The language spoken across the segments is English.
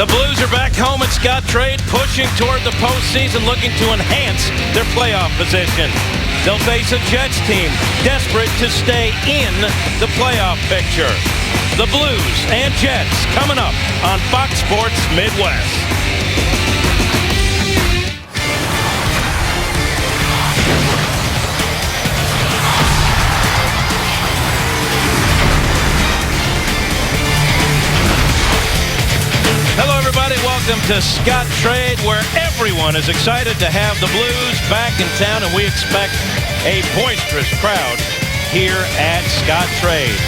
The Blues are back home at Scottrade, pushing toward the postseason, looking to enhance their playoff position. They'll face a Jets team desperate to stay in the playoff picture. The Blues and Jets coming up on Fox Sports Midwest. Hello, everybody. Welcome to Scottrade, where everyone is excited to have the Blues back in town, and we expect a boisterous crowd here at Scottrade.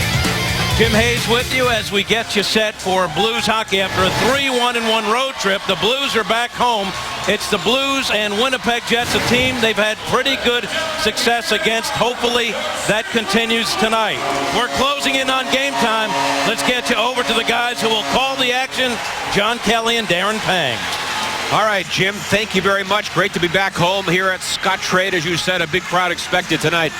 Jim Hayes with you as we get you set for Blues hockey after a 3-1-1 road trip. The Blues are back home. It's the Blues and Winnipeg Jets, a team they've had pretty good success against. Hopefully that continues tonight. We're closing in on game time. Let's get you over to the guys who will call the action, John Kelly and Darren Pang. All right, Jim, thank you very much. Great to be back home here at Scottrade. As you said, a big crowd expected tonight.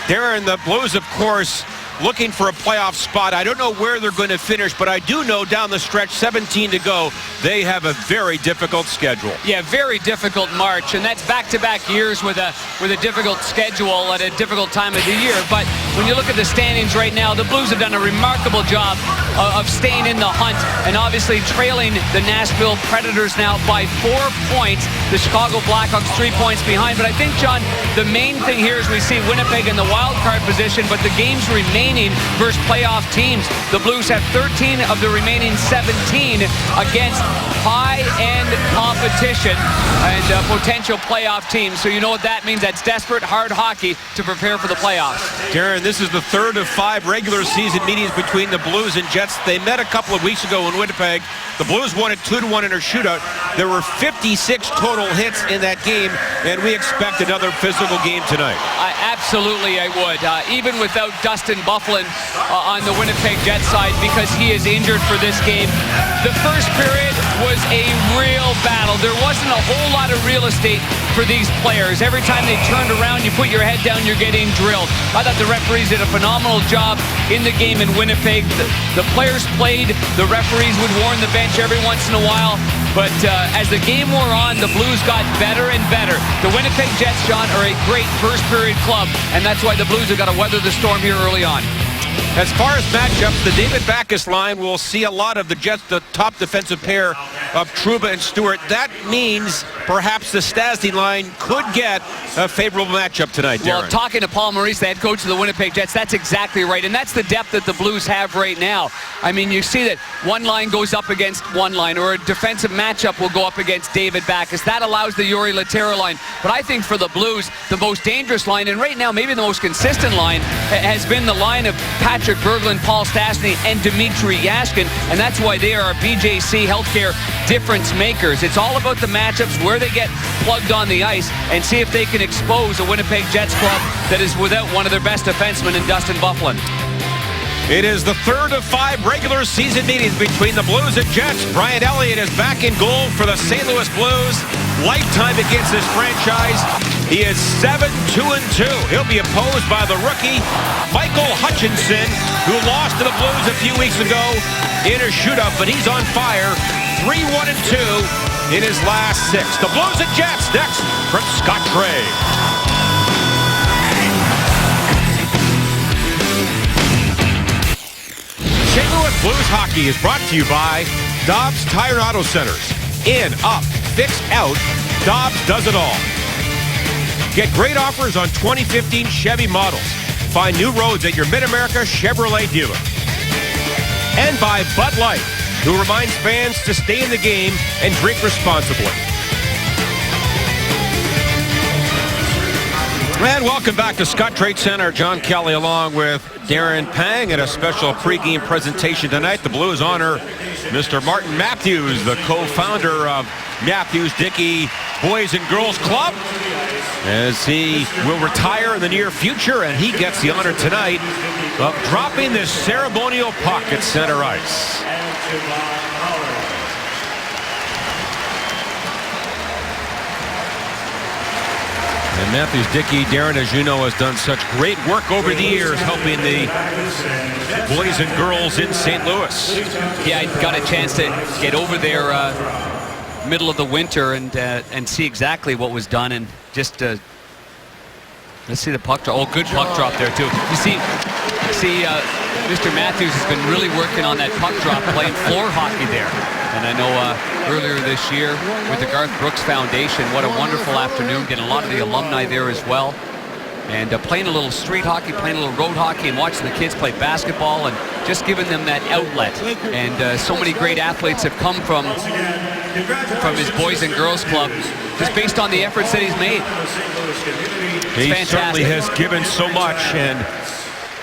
Darren, the Blues, of course, looking for a playoff spot. I don't know where they're going to finish, but I do know down the stretch, 17 to go, they have a very difficult schedule. Yeah, very difficult March, and that's back-to-back years with a difficult schedule at a difficult time of the year. But when you look at the standings right now, the Blues have done a remarkable job of staying in the hunt and obviously trailing the Nashville Predators now by 4 points. The Chicago Blackhawks 3 points behind. But I think, John, the main thing here is we see Winnipeg in the wild card position, but the games remaining versus playoff teams. The Blues have 13 of the remaining 17 against high-end competition and potential playoff teams. So you know what that means. That's desperate, hard hockey to prepare for the playoffs. Darren, this is the third of 5 regular season meetings between the Blues and Jets. They met a couple of weeks ago in Winnipeg. The Blues won it 2-1 in a shootout. There were 56 total hits in that game, and we expect another physical game tonight. Absolutely, I would. Even without Dustin Byfuglien on the Winnipeg Jets side, because he is injured for this game. The first period was a real battle. There wasn't a whole lot of real estate for these players. Every time they turned around, you put your head down, you're getting drilled. I thought the referees did a phenomenal job in the game in Winnipeg. The players played. The referees would warn the bench every once in a while. But as the game wore on, the Blues got better and better. The Winnipeg Jets, John, are a great first-period club, and that's why the Blues have got to weather the storm here early on. As far as matchups, the David Backes line will see a lot of the Jets, the top defensive pair of Trouba and Stewart. That means perhaps the Stastny line could get a favorable matchup tonight, Darren. Well, talking to Paul Maurice, the head coach of the Winnipeg Jets, that's exactly right. And that's the depth that the Blues have right now. I mean, you see that one line goes up against one line, or a defensive matchup will go up against David Backes. That allows the Jori Lehtera line. But I think for the Blues, the most dangerous line, and right now maybe the most consistent line, has been the line of Patrick Berglund, Paul Stastny, and Dmitry Yashkin, and that's why they are our BJC Healthcare difference makers. It's all about the matchups, where they get plugged on the ice, and see if they can expose a Winnipeg Jets club that is without one of their best defensemen in Dustin Byfuglien. It is the third of 5 regular season meetings between the Blues and Jets. Brian Elliott is back in goal for the St. Louis Blues. Lifetime against this franchise. He is 7-2-2. He'll be opposed by the rookie Michael Hutchinson, who lost to the Blues a few weeks ago in a shootout, but he's on fire. 3-1-2 in his last 6. The Blues and Jets next from Scottrade. St. Louis Blues hockey is brought to you by Dobbs Tire and Auto Centers. In, up, fix, out, Dobbs does it all. Get great offers on 2015 Chevy models. Find new roads at your Mid-America Chevrolet dealer. And by Bud Light, who reminds fans to stay in the game and drink responsibly. And welcome back to Scottrade Center. John Kelly along with Darren Pang at a special pregame presentation tonight. The Blues honor Mr. Martin Matthews, the co-founder of Matthews Dickey Boys and Girls Club, as he will retire in the near future, and he gets the honor tonight of dropping this ceremonial puck at center ice. And Matthews Dickey, Darren, as you know, has done such great work over the years helping the boys and girls in St. Louis. Yeah, I got a chance to get over there middle of the winter and see exactly what was done, and just let's see the puck drop. Oh, good puck drop there too. You see Mr. Matthews has been really working on that puck drop, playing floor hockey there. And I know earlier this year with the Garth Brooks Foundation, what a wonderful afternoon, getting a lot of the alumni there as well. And playing a little street hockey, playing a little road hockey, and watching the kids play basketball, and just giving them that outlet. And so many great athletes have come from his Boys and Girls Club, just based on the efforts that he's made. He certainly has given so much, and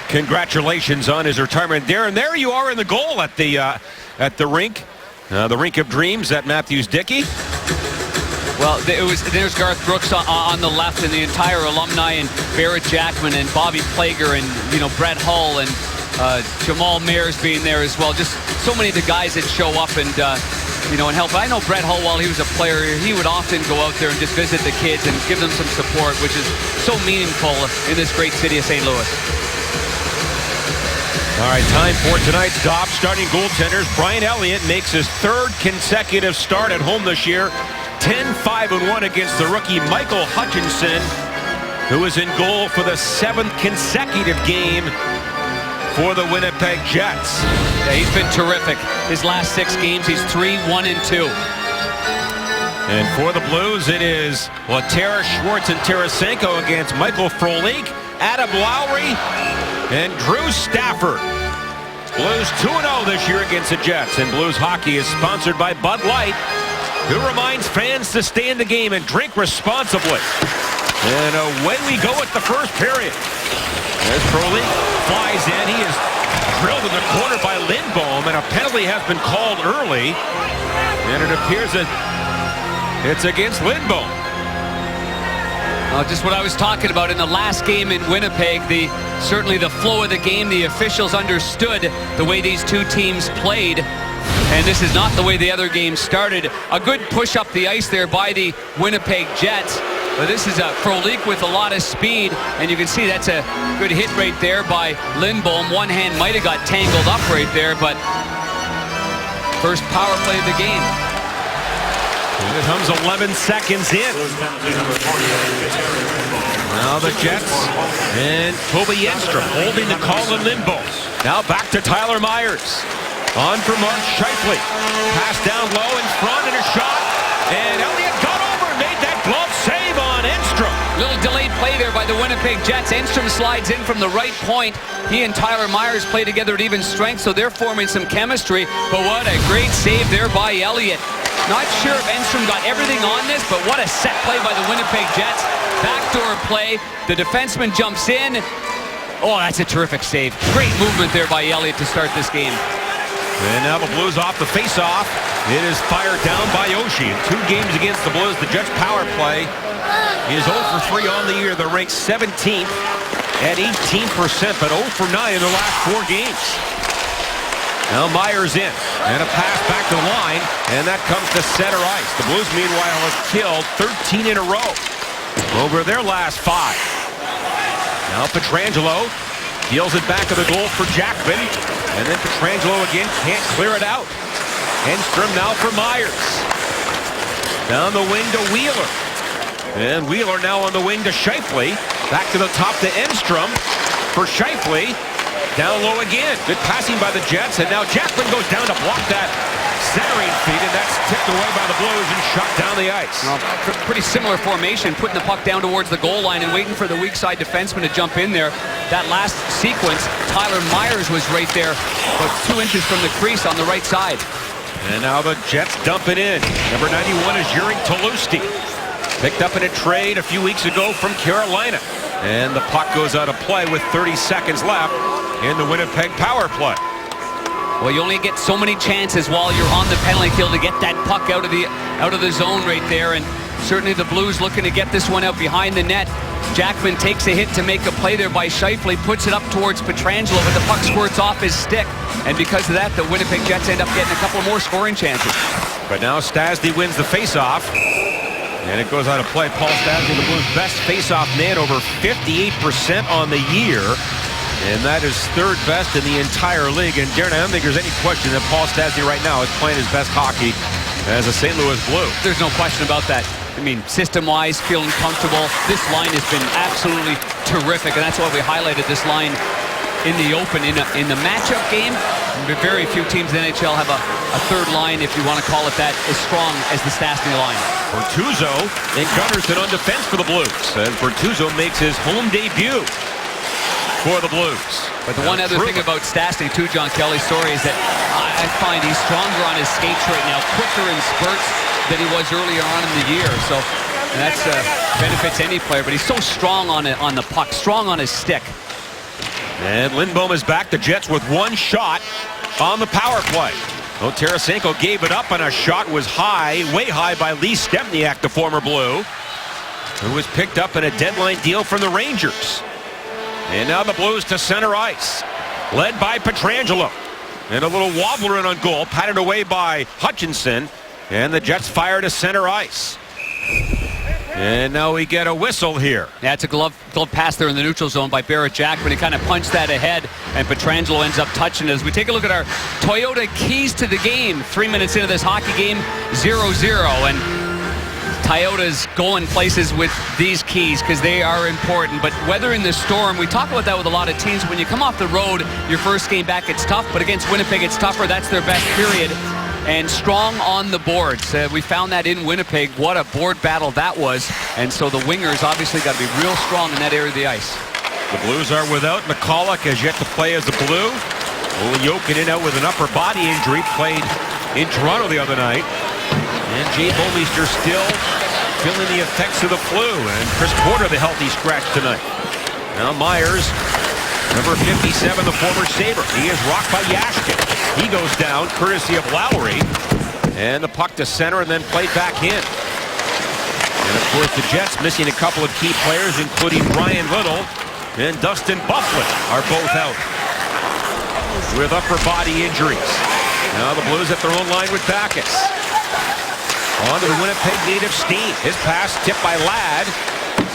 congratulations on his retirement. Darren, there you are in the goal at the rink. The Rink of Dreams at Matthews Dickey. Well, there's Garth Brooks on the left, and the entire alumni, and Barrett Jackman and Bobby Plager, and Brett Hull and Jamal Mayers being there as well. Just so many of the guys that show up and and help. I know Brett Hull, while he was a player, he would often go out there and just visit the kids and give them some support, which is so meaningful in this great city of St. Louis. All right, time for tonight's top starting goaltenders. Brian Elliott makes his third consecutive start at home this year. 10-5-1 against the rookie Michael Hutchinson, who is in goal for the 7th consecutive game for the Winnipeg Jets. Yeah, he's been terrific. His last 6 games, he's 3-1-2. And for the Blues, it is Tara Schwartz and Tarasenko against Michael Frolik, Adam Lowry, and Drew Stafford. Blues 2-0 this year against the Jets. And Blues hockey is sponsored by Bud Light, who reminds fans to stay in the game and drink responsibly. And away we go with the first period. As Frolik flies in, he is drilled in the corner by Lindholm, and a penalty has been called early. And it appears that it's against Lindholm. Just what I was talking about in the last game in Winnipeg, certainly the flow of the game, the officials understood the way these two teams played, and this is not the way the other game started. A good push up the ice there by the Winnipeg Jets, but this is a Frolik with a lot of speed, and you can see that's a good hit right there by Lindholm. One hand might have got tangled up right there, but first power play of the game. And it comes 11 seconds in. Now the Jets and Toby Enstrom holding the call in Lindholm. Now back to Tyler Myers. On for Mark Scheifele. Pass down low in front and a shot. And Elliott got over and made that glove save on Enstrom. Little delayed play there by the Winnipeg Jets. Enstrom slides in from the right point. He and Tyler Myers play together at even strength, so they're forming some chemistry. But what a great save there by Elliott. Not sure if Enstrom got everything on this, but what a set play by the Winnipeg Jets. Backdoor play. The defenseman jumps in. Oh, that's a terrific save. Great movement there by Elliott to start this game. And now the Blues off the face-off. It is fired down by Oshie. In 2 games against the Blues, the Jets' power play is 0 for 3 on the year. They're ranked 17th at 18%, but 0 for 9 in the last 4 games. Now Myers in, and a pass back to the line, and that comes to center ice. The Blues, meanwhile, have killed 13 in a row over their last 5. Now Pietrangelo deals it back to the goal for Jackman, and then Pietrangelo again can't clear it out. Enstrom now for Myers. Down the wing to Wheeler. And Wheeler now on the wing to Scheifele. Back to the top to Enstrom for Scheifele. Down low again. Good passing by the Jets, and now Jackman goes down to block that centering feed, and that's tipped away by the Blues and shot down the ice. Well, pretty similar formation, putting the puck down towards the goal line and waiting for the weak side defenseman to jump in there. That last sequence, Tyler Myers was right there, but 2 inches from the crease on the right side. And now the Jets dump it in. Number 91 is Jurek Tolusti. Picked up in a trade a few weeks ago from Carolina. And the puck goes out of play with 30 seconds left in the Winnipeg power play. Well, you only get so many chances while you're on the penalty kill to get that puck out of the zone right there, and certainly the Blues looking to get this one out behind the net. Jackman takes a hit to make a play there by Scheifele, puts it up towards Pietrangelo, but the puck squirts off his stick, and because of that, the Winnipeg Jets end up getting a couple more scoring chances. But now Stastny wins the faceoff, And it goes out of play. Paul Stastny, the Blues' best face-off man, over 58% on the year. And that is third best in the entire league. And Darren, I don't think there's any question that Paul Stastny right now is playing his best hockey as a St. Louis Blue. There's no question about that. I mean, system-wise, feeling comfortable. This line has been absolutely terrific, and that's why we highlighted this line in the open. In the matchup game, very few teams in the NHL have a third line, if you want to call it that, as strong as the Stastny line. Bertuzzo and Gunnarsson on defense for the Blues. And Bertuzzo makes his home debut for the Blues. But the one other thing about Stastny, too, John Kelly's story, is that I find he's stronger on his skates right now, quicker in spurts than he was earlier on in the year. So that benefits any player, but he's so strong on the puck, strong on his stick. And Lindbom is back. The Jets with one shot on the power play. Oh, Tarasenko gave it up, and a shot was high, way high by Lee Stempniak, the former Blue, who was picked up in a deadline deal from the Rangers. And now the Blues to center ice, led by Pietrangelo. And a little wobbler in on goal, patted away by Hutchinson. And the Jets fire to center ice. And now we get a whistle here. Yeah, it's a glove pass there in the neutral zone by Barrett Jackman. He kind of punched that ahead, and Pietrangelo ends up touching it. As we take a look at our Toyota keys to the game, 3 minutes into this hockey game, 0-0. And Toyota's going places with these keys because they are important. But weathering the storm, we talk about that with a lot of teams. When you come off the road, your first game back, it's tough. But against Winnipeg, it's tougher. That's their best period. And strong on the boards. We found that in Winnipeg. What a board battle that was. And so the wingers obviously got to be real strong in that area of the ice. The Blues are without McCulloch, has yet to play as a Blue. Jokinen out with an upper body injury, played in Toronto the other night. And Jay Bouwmeester still feeling the effects of the flu. And Chris Porter, the healthy scratch tonight. Now Myers, number 57, the former Sabre. He is rocked by Yashkin. He goes down, courtesy of Lowry. And the puck to center and then played back in. And of course the Jets missing a couple of key players, including Ryan Little and Dustin Byfuglien are both out with upper body injuries. Now the Blues at their own line with Backes. On to the Winnipeg native Steen. His pass tipped by Ladd.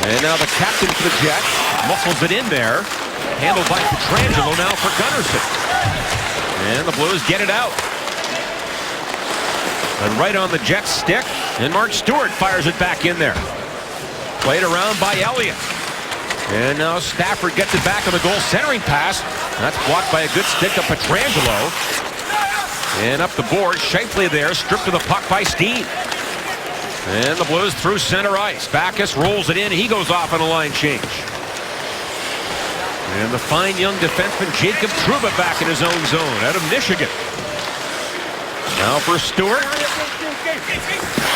And now the captain for the Jets muscles it in there. Handled by Pietrangelo now for Gunnarsson. And the Blues get it out. And right on the Jets stick. And Mark Stewart fires it back in there. Played around by Elliott. And now Stafford gets it back on the goal centering pass. That's blocked by a good stick of Pietrangelo. And up the board, Scheifele there, stripped of the puck by Steen. And the Blues through center ice. Backes rolls it in. He goes off on a line change. And the fine young defenseman Jacob Trouba back in his own zone out of Michigan. Now for Stewart.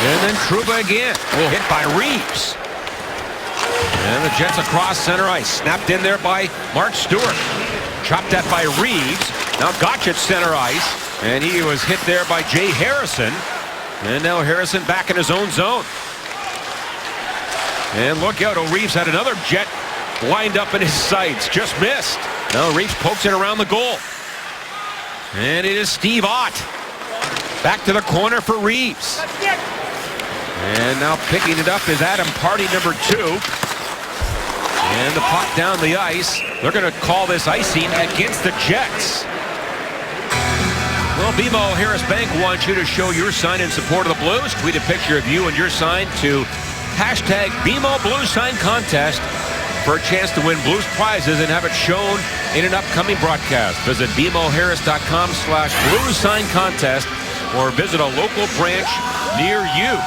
And then Trouba again. Hit by Reeves. And the Jets across center ice. Snapped in there by Mark Stewart. Chopped that by Reeves. Now Gotch at center ice. And he was hit there by Jay Harrison. And now Harrison back in his own zone. And look out, Reeves had another Jet lined up in his sights. Just missed. Now Reeves pokes it around the goal. And it is Steve Ott. Back to the corner for Reeves. And now picking it up is Adam Party, number 2. And the puck down the ice. They're going to call this icing against the Jets. Well, BMO Harris Bank wants you to show your sign in support of the Blues. Tweet a picture of you and your sign to hashtag BMO Blues Sign Contest for a chance to win Blues prizes and have it shown in an upcoming broadcast. Visit BMOHarris.com/Blues Sign Contest or visit a local branch near you.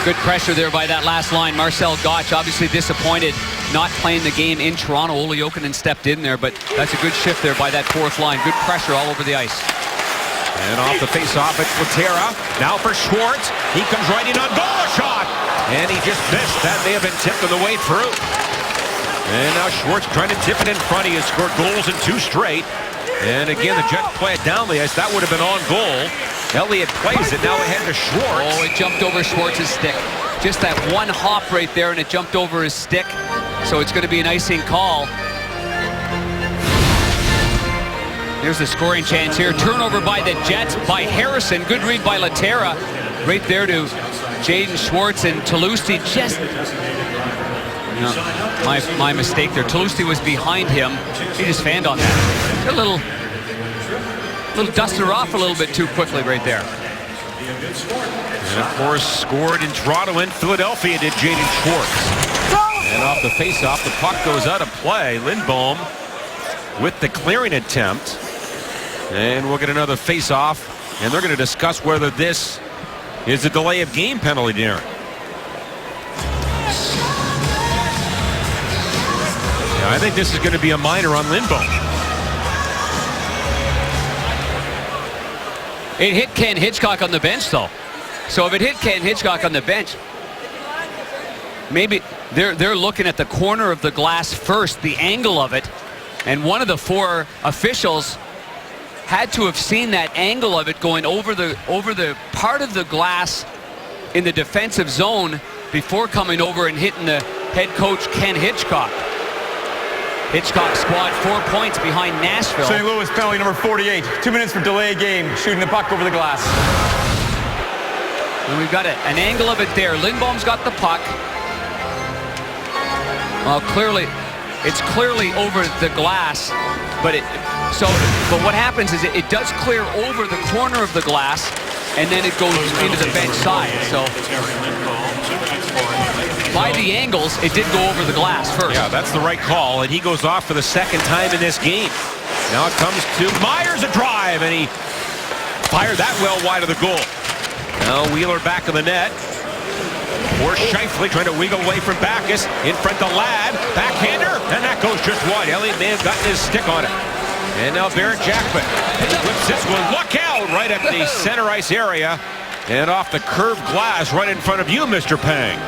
Good pressure there by that last line. Marcel Gotch obviously disappointed not playing the game in Toronto. Olli Jokinen stepped in there, but that's a good shift there by that fourth line. Good pressure all over the ice. And off the face-off, it's Laterra. Now for Schwartz. He comes right in on goal. A shot. And he just missed. That may have been tipped on the way through. And now Schwartz trying to tip it in front. He has scored goals in 2 straight. And again, the Jets play it down the ice. That would have been on goal. Elliott plays it. Now ahead to Schwartz. Oh, it jumped over Schwartz's stick. Just that one hop right there, and it jumped over his stick. So it's going to be an icing call. Here's the scoring chance here. Turnover by the Jets, by Harrison. Good read by Laterra. right there to Jaden Schwartz, and Talusti just, my mistake there. Talusti was behind him. He just fanned on that. A little dusted her off a little bit too quickly right there. And of course, scored in Toronto and Philadelphia did Jaden Schwartz. And off the face-off, the puck goes out of play. Lindholm with the clearing attempt. And we'll get another face-off. And they're going to discuss whether this is a delay of game penalty, Darren. Yeah, I think this is going to be a minor on Lindholm. It hit Ken Hitchcock on the bench, though. So if it hit Ken Hitchcock on the bench, maybe they're looking at the corner of the glass first, the angle of it, and one of the 4 officials had to have seen that angle of it going over the part of the glass in the defensive zone before coming over and hitting the head coach Ken Hitchcock. Hitchcock squad 4 points behind Nashville. St. Louis penalty number 48. 2 minutes for delay game, shooting the puck over the glass. And we've got an angle of it there. Lindholm's got the puck. Well, clearly, it's clearly over the glass, but what happens is it does clear over the corner of the glass, and then it goes into the bench side. So by the angles, it did go over the glass first. Yeah, that's the right call, and he goes off for the second time in this game. Now it comes to Myers, a drive, and he fired that well wide of the goal. Now Wheeler back of the net. Or Scheifele trying to wiggle away from Backes. In front to Ladd. Backhander. And that goes just wide. Elliott may have gotten his stick on it. And now Barrett Jackman whips this one. Look out right at the center ice area. And off the curved glass right in front of you, Mr. Pang.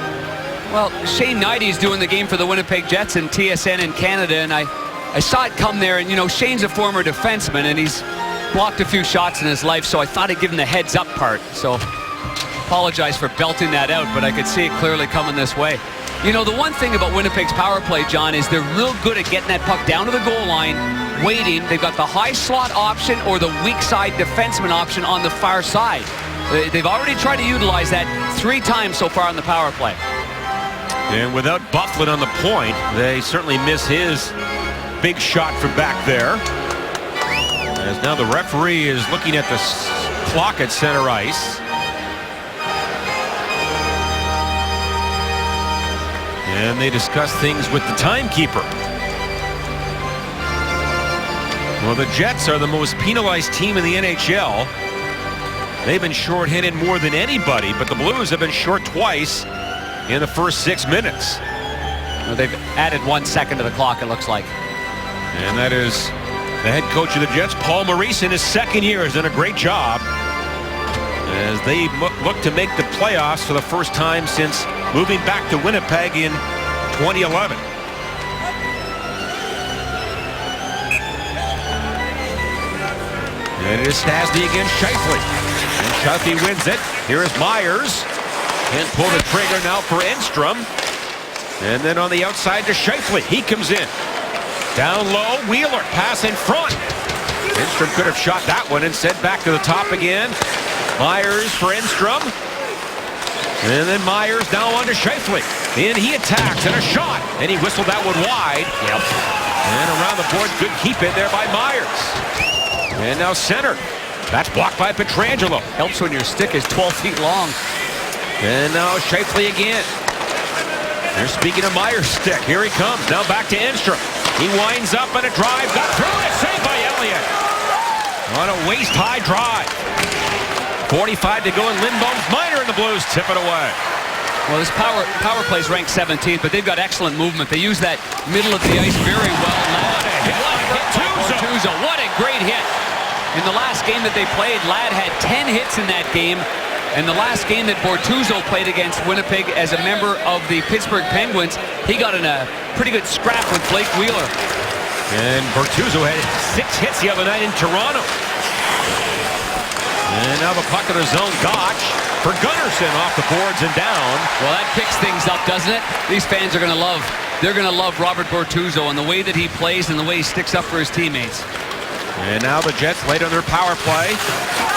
Well, Shane Knighty's doing the game for the Winnipeg Jets and TSN in Canada. And I saw it come there. And, you know, Shane's a former defenseman. And he's blocked a few shots in his life. So I thought I'd give him the heads up part. So apologize for belting that out, but I could see it clearly coming this way. You know, the one thing about Winnipeg's power play, John, is they're real good at getting that puck down to the goal line, waiting. They've got the high slot option or the weak side defenseman option on the far side. They've already tried to utilize that 3 times so far on the power play. And without Byfuglien on the point, they certainly miss his big shot from back there. As now the referee is looking at the clock at center ice. And they discuss things with the timekeeper. Well, the Jets are the most penalized team in the NHL. They've been short-handed more than anybody, but the Blues have been short twice in the first 6 minutes. Well, they've added 1 second to the clock, it looks like. And that is the head coach of the Jets, Paul Maurice, in his second year, has done a great job as they look to make the playoffs for the first time since moving back to Winnipeg in 2011. And it is Stastny against Scheifele. And Scheifele wins it. Here is Myers. Can't pull the trigger now for Enstrom. And then on the outside to Scheifele. He comes in. Down low, Wheeler. Pass in front. Enstrom could have shot that one. Instead, back to the top again. Myers for Enstrom. And then Myers now on to Scheifele. And he attacks and a shot. And he whistled that one wide. Yep. And around the board, good keep in there by Myers. And now center. That's blocked by Pietrangelo. Helps when your stick is 12 feet long. And now Scheifele again. They're speaking of Myers' stick. Here he comes. Now back to Enstrom. He winds up on a drive. Got through it. Saved by Elliott. On a waist-high drive. 45 to go, and Lindholm's minor, and the Blues tip it away. Well, this power play is ranked 17th, but they've got excellent movement. They use that middle of the ice very well. Bortuzzo, what a great hit. In the last game that they played, Ladd had 10 hits in that game. And the last game that Bortuzzo played against Winnipeg as a member of the Pittsburgh Penguins, he got in a pretty good scrap with Blake Wheeler. And Bortuzzo had 6 hits the other night in Toronto. And now the puck in the zone. Gotch for Gunnarsson off the boards and down. Well, that picks things up, doesn't it? These fans are going to love. They're going to love Robert Bortuzzo and the way that he plays and the way he sticks up for his teammates. And now the Jets late on their power play.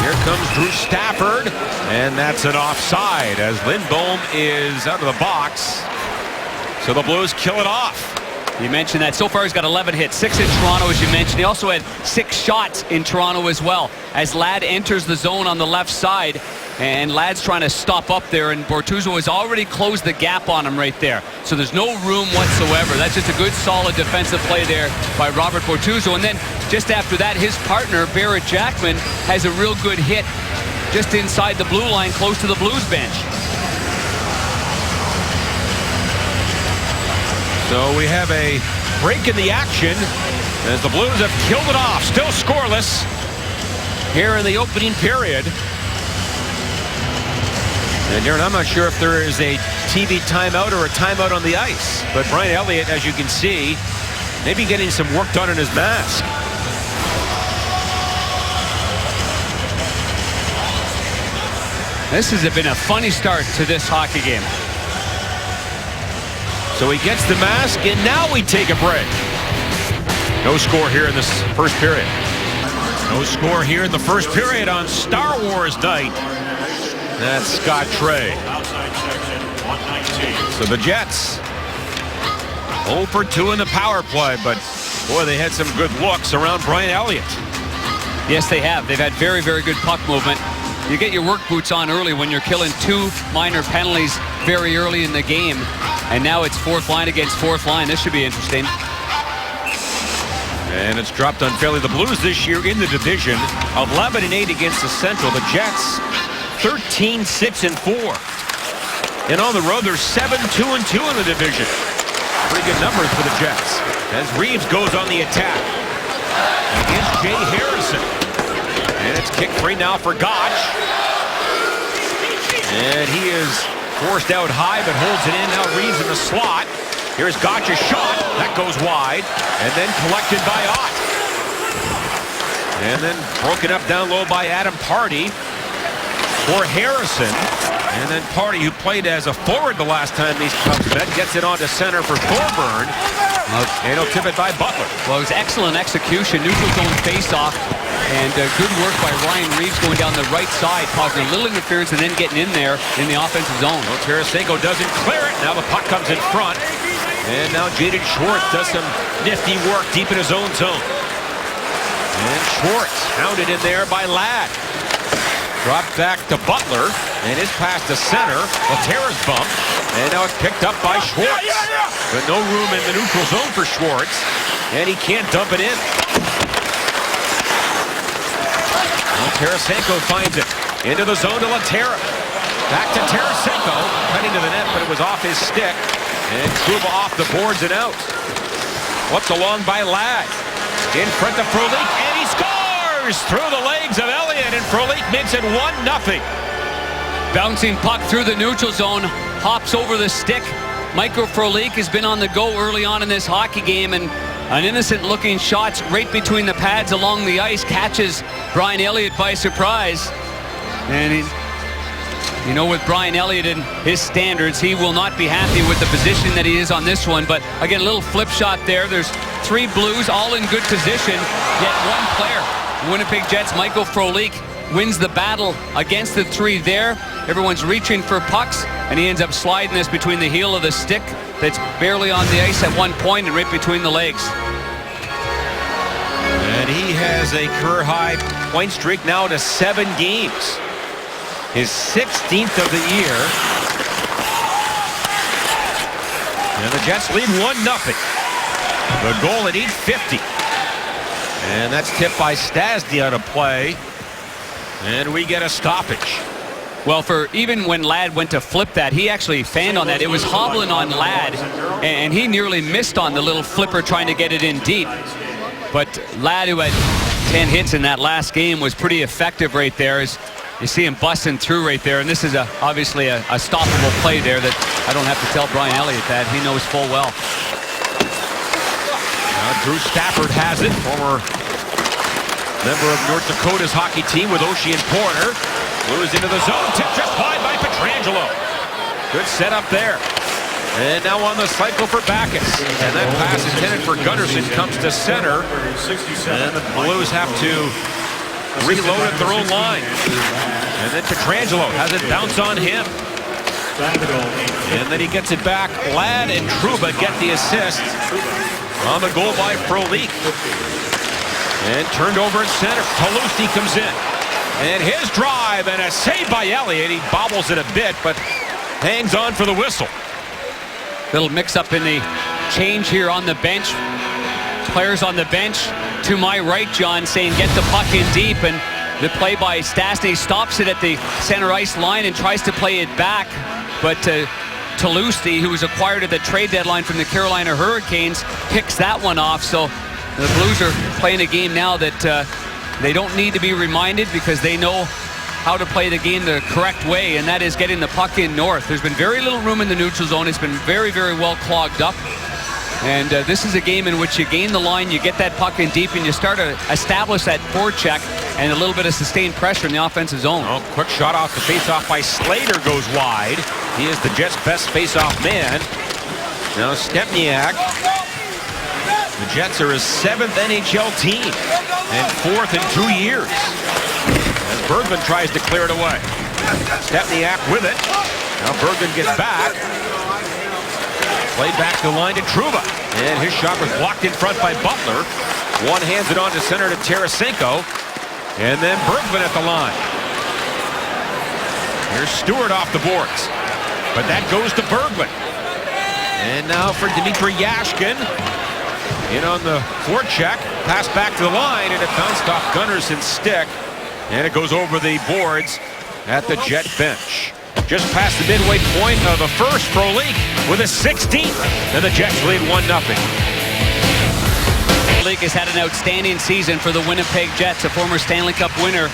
Here comes Drew Stafford, and that's an offside as Lindholm is out of the box. So the Blues kill it off. You mentioned that. So far he's got 11 hits, 6 in Toronto, as you mentioned. He also had 6 shots in Toronto as well. As Ladd enters the zone on the left side, and Ladd's trying to stop up there, and Bortuzzo has already closed the gap on him right there. So there's no room whatsoever. That's just a good, solid defensive play there by Robert Bortuzzo. And then just after that, his partner, Barrett Jackman, has a real good hit just inside the blue line, close to the Blues bench. So we have a break in the action as the Blues have killed it off. Still scoreless here in the opening period. And Darren, I'm not sure if there is a TV timeout or a timeout on the ice. But Brian Elliott, as you can see, maybe getting some work done in his mask. This has been a funny start to this hockey game. So he gets the mask, and now we take a break. No score here in this first period. No score here in the first period on Star Wars night. That's Scott Trey. So the Jets 0 for 2 in the power play, but boy, they had some good looks around Brian Elliott. Yes, they have. They've had very, very good puck movement. You get your work boots on early when you're killing 2 minor penalties very early in the game. And now it's fourth line against fourth line. This should be interesting. And it's dropped unfairly. The Blues this year in the division, 11-8 against the Central. The Jets, 13-6-4. And on the road, they're 7-2-2 in the division. Pretty good numbers for the Jets. As Reeves goes on the attack against Jay Harrison. And it's kicked free now for Gotch. And he is forced out high, but holds it in. Now Reeves in the slot. Here's Gotch's shot. That goes wide. And then collected by Ott. And then broken up down low by Adam Pardy for Harrison. And then Pardy, who played as a forward the last time these Cubs met, gets it onto center for Thorburn. And he'll tip it by Butler. Well, it was excellent execution. Neutral zone face-off. And good work by Ryan Reeves going down the right side, causing a little interference and then getting in there in the offensive zone. Well, Tarasenko doesn't clear it. Now the puck comes in front. And now Jaden Schwartz does some nifty work deep in his own zone. And Schwartz hounded in there by Ladd. Dropped back to Butler. And his pass to center. Laterra's bump. And now it's picked up by Schwartz. But no room in the neutral zone for Schwartz. And he can't dump it in. Tarasenko finds it into the zone to Laterra. Back to Tarasenko, cutting to the net, but it was off his stick. And Trouba off the boards and out. What's along by Ladd. In front of Frolik, and he scores through the legs of Elliott, and Frolik makes it 1-0. Bouncing puck through the neutral zone, hops over the stick. Michael Frolik has been on the go early on in this hockey game, and an innocent-looking shot right between the pads along the ice catches Brian Elliott by surprise. And you know, with Brian Elliott and his standards, he will not be happy with the position that he is on this one. But again, a little flip shot there. There's 3 Blues all in good position, yet one player. Winnipeg Jets, Michael Frolik, wins the battle against the 3 there. Everyone's reaching for pucks, and he ends up sliding this between the heel of the stick that's barely on the ice at one point and right between the legs. And he has a career-high point streak now to 7 games. His 16th of the year. And the Jets lead 1-0. The goal at 8:50. And that's tipped by Stastny out of play. And we get a stoppage. Well, for even when Ladd went to flip that, he actually fanned on that. It was hobbling on Ladd, and he nearly missed on the little flipper trying to get it in deep. But Ladd, who had 10 hits in that last game, was pretty effective right there. As you see him busting through right there, and this is obviously a stoppable play there that I don't have to tell Brian Elliott that. He knows full well. Now Drew Stafford has it, former member of North Dakota's hockey team with Ocean Porter. Blues into the zone, tip just wide by Pietrangelo. Good setup there. And now on the cycle for Backus. And that pass intended for Gunnarsson comes to center. And the Blues have to reload at their own line. And then Pietrangelo has it bounce on him. And then he gets it back. Ladd and Trouba get the assist on the goal by Frolik. And turned over in center. Palusti comes in. And his drive and a save by Elliott. He bobbles it a bit, but hangs on for the whistle. Little mix-up in the change here on the bench. Players on the bench to my right, John, saying get the puck in deep, and the play by Stastny stops it at the center ice line and tries to play it back, but Palusti, who was acquired at the trade deadline from the Carolina Hurricanes, picks that one off. So the Blues are playing a game now that they don't need to be reminded, because they know how to play the game the correct way, and that is getting the puck in north. There's been very little room in the neutral zone. It's been very, very well clogged up. And this is a game in which you gain the line, you get that puck in deep, and you start to establish that forecheck and a little bit of sustained pressure in the offensive zone. Oh, quick shot off the faceoff by Slater goes wide. He is the Jets' best faceoff man. Now Stepniak. The Jets are his 7th NHL team and 4th in 2 years. As Bergman tries to clear it away. Stepniak with it. Now Bergman gets back. Played back the line to Trouba. And his shot was blocked in front by Butler. One hands it on to center to Tarasenko. And then Bergman at the line. Here's Stewart off the boards. But that goes to Bergman. And now for Dmitry Yashkin. In on the forecheck. Pass back to the line, and it bounced off Gunnarsson's stick. And it goes over the boards at the Jet bench. Just past the midway point of the first, Frolik with a 16th. And the Jets lead 1-0. Frolik has had an outstanding season for the Winnipeg Jets, a former Stanley Cup winner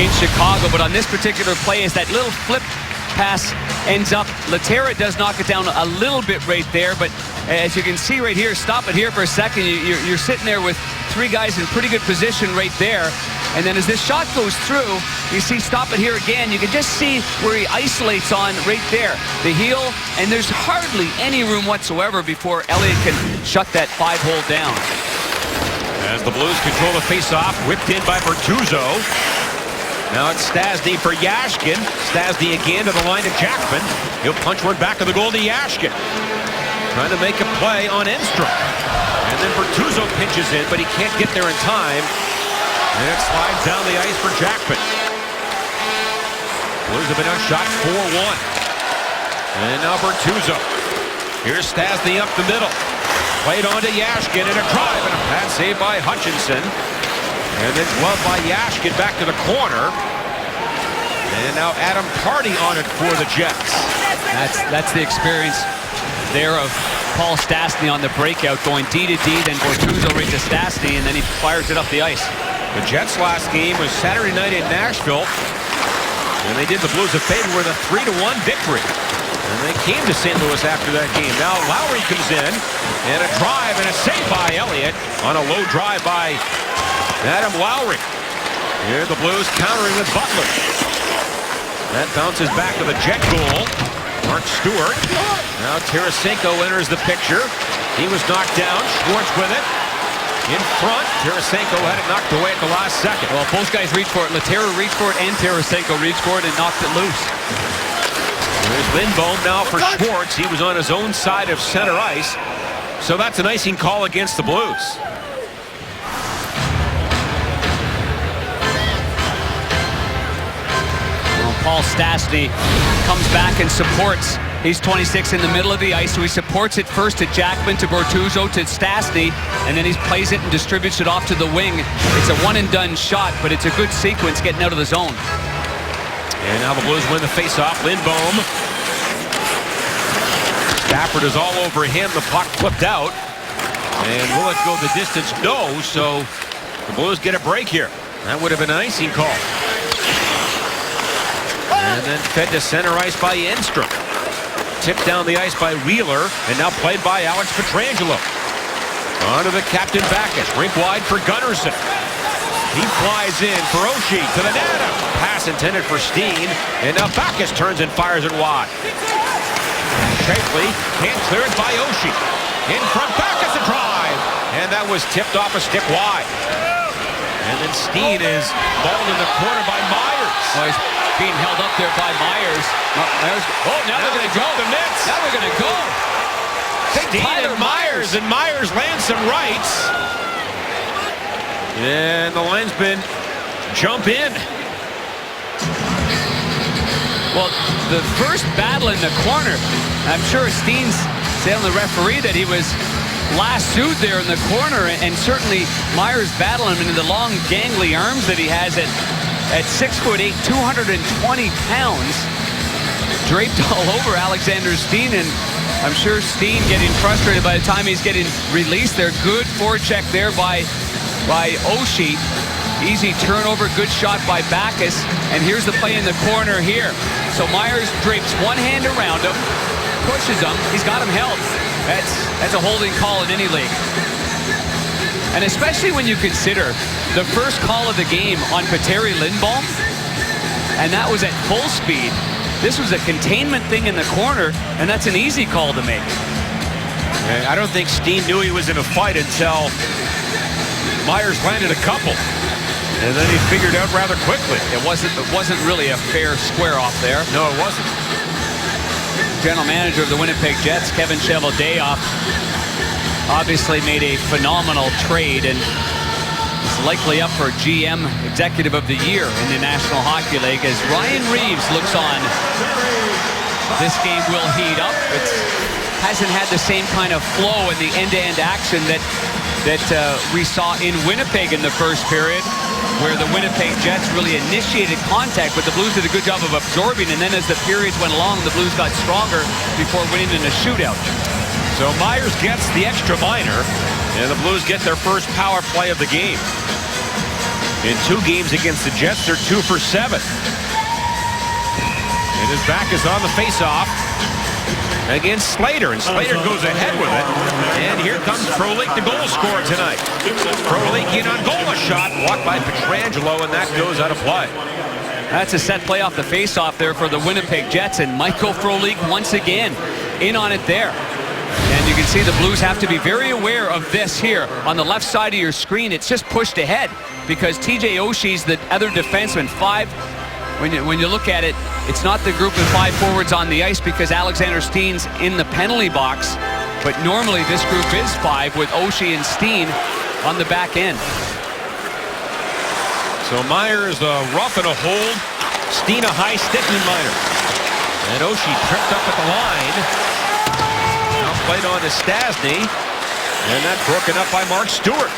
in Chicago. But on this particular play, as that little flip pass ends up, Laterra does knock it down a little bit right there. But as you can see right here, stop it here for a second. You're sitting there with 3 guys in pretty good position right there. And then as this shot goes through, you see stop it here again. You can just see where he isolates on right there. The heel, and there's hardly any room whatsoever before Elliott can shut that 5-hole down. As the Blues control the faceoff, whipped in by Bertuzzo. Now it's Stastny for Yashkin. Stastny again to the line to Jackman. He'll punch one back to the goal to Yashkin. Trying to make a play on Enstrom. And then Bertuzzo pinches in, but he can't get there in time. And it slides down the ice for Jackman. Blues have been outshot 4-1. And now Bertuzzo. Here's Stastny up the middle. Played on to Yashkin, and a drive, and a pass saved by Hutchinson. And then glove by Yashkin back to the corner. And now Adam Pardy on it for the Jets. That's the experience there of Paul Stastny on the breakout, going D to D, then Bertuzzo right to Stastny, and then he fires it up the ice. The Jets' last game was Saturday night in Nashville, and they did the Blues a favor with a 3-1 victory. And they came to St. Louis after that game. Now Lowry comes in, and a drive and a save by Elliott on a low drive by Adam Lowry. Here the Blues countering with Butler. That bounces back to the Jet goal. Mark Stewart. Now Tarasenko enters the picture. He was knocked down. Schwartz with it. In front, Tarasenko had it knocked away at the last second. Well, both guys reached for it. Laterra reached for it, and Tarasenko reached for it and knocked it loose. There's Lindholm now for Schwartz. He was on his own side of center ice. So that's an icing call against the Blues. Well, Paul Stastny comes back and supports. He's 26 in the middle of the ice, so he supports it first to Jackman, to Bertuzzo, to Stastny, and then he plays it and distributes it off to the wing. It's a one-and-done shot, but it's a good sequence getting out of the zone. And now the Blues win the face-off. Lindholm. Stafford is all over him. The puck flipped out. And will it go the distance? No, so the Blues get a break here. That would have been an icing call. And then fed to center ice by Enstrom. Tipped down the ice by Wheeler, and now played by Alex Pietrangelo. On to the captain Backus. Rink wide for Gunnarsson. He flies in for Oshie to the net. Pass intended for Steen, and now Backus turns and fires it wide. Shifley can't clear it by Oshie. In front, back as a drive. And that was tipped off a stick wide. And then Steen is balled in the corner by Myers. Oh, he's being held up there by Myers. Now they're going to go. The mitts. Now they're going to go. Steen and Myers, and Myers lands some rights. And the linesmen jump in. Well, the first battle in the corner, I'm sure Steen's telling the referee that he was lassoed there in the corner, and certainly Myers battling him into the long gangly arms that he has at 6'8", 220 pounds, draped all over Alexander Steen, and I'm sure Steen getting frustrated by the time he's getting released there. Good forecheck there by Oshie. Easy turnover, good shot by Backes, and here's the play in the corner here. So Myers drapes one hand around him, pushes him, he's got him held. That's a holding call in any league. And especially when you consider the first call of the game on Petteri Lindholm, and that was at full speed. This was a containment thing in the corner, and that's an easy call to make. I don't think Steen knew he was in a fight until Myers landed a couple. And then he figured out rather quickly. It wasn't really a fair square off there. No, it wasn't. General manager of the Winnipeg Jets, Kevin Cheveldayoff, obviously made a phenomenal trade and is likely up for GM Executive of the Year in the National Hockey League as Ryan Reeves looks on. This game will heat up. It hasn't had the same kind of flow in the end-to-end action that we saw in Winnipeg in the first period, where the Winnipeg Jets really initiated contact, but the Blues did a good job of absorbing, and then as the periods went along, the Blues got stronger before winning in a shootout. So Myers gets the extra minor, and the Blues get their first power play of the game. In 2 games against the Jets, they're 2 for 7. And his back is on the faceoff against Slater, and Slater goes ahead with it. And here comes Frolik, the goal scorer tonight. Frolik in on goal, a shot blocked by Pietrangelo, and that goes out of play. That's a set play off the faceoff there for the Winnipeg Jets, and Michael Frolik once again in on it there. And you can see the Blues have to be very aware of this here. On the left side of your screen, it's just pushed ahead because TJ Oshie's the other defenseman. 5. When you look at it, it's not the group of 5 forwards on the ice because Alexander Steen's in the penalty box. But normally this group is 5 with Oshie and Steen on the back end. So Myers a rough and a hold. Steen a high stick in minor. And Oshie tripped up at the line. Now played on to Stastny. And that broken up by Mark Stewart.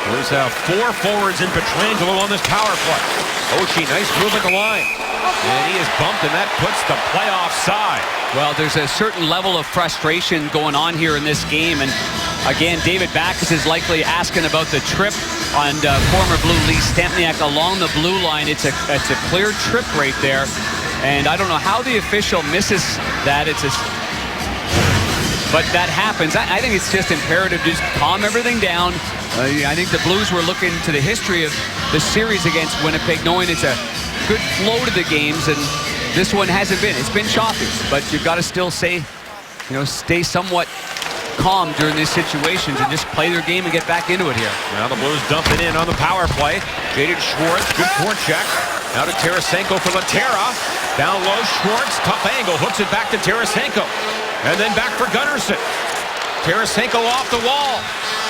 Blues have 4 forwards in Pietrangelo on this power play. Oshie, nice move at the line. And he is bumped, and that puts the play offside. Well, there's a certain level of frustration going on here in this game. And again, David Backes is likely asking about the trip on former Blue Lee Stempniak along the blue line. It's a clear trip right there. And I don't know how the official misses that. But that happens. I think it's just imperative to just calm everything down. I think the Blues were looking to the history of the series against Winnipeg, knowing it's a good flow to the games, and this one hasn't been. It's been choppy, but you've got to still stay somewhat calm during these situations and just play their game and get back into it here. Now the Blues dump it in on the power play. Jaden Schwartz, good forecheck. Now to Tarasenko for Laterra. Down low, Schwartz, tough angle, hooks it back to Tarasenko. And then back for Gunnarsson. Tarasenko off the wall.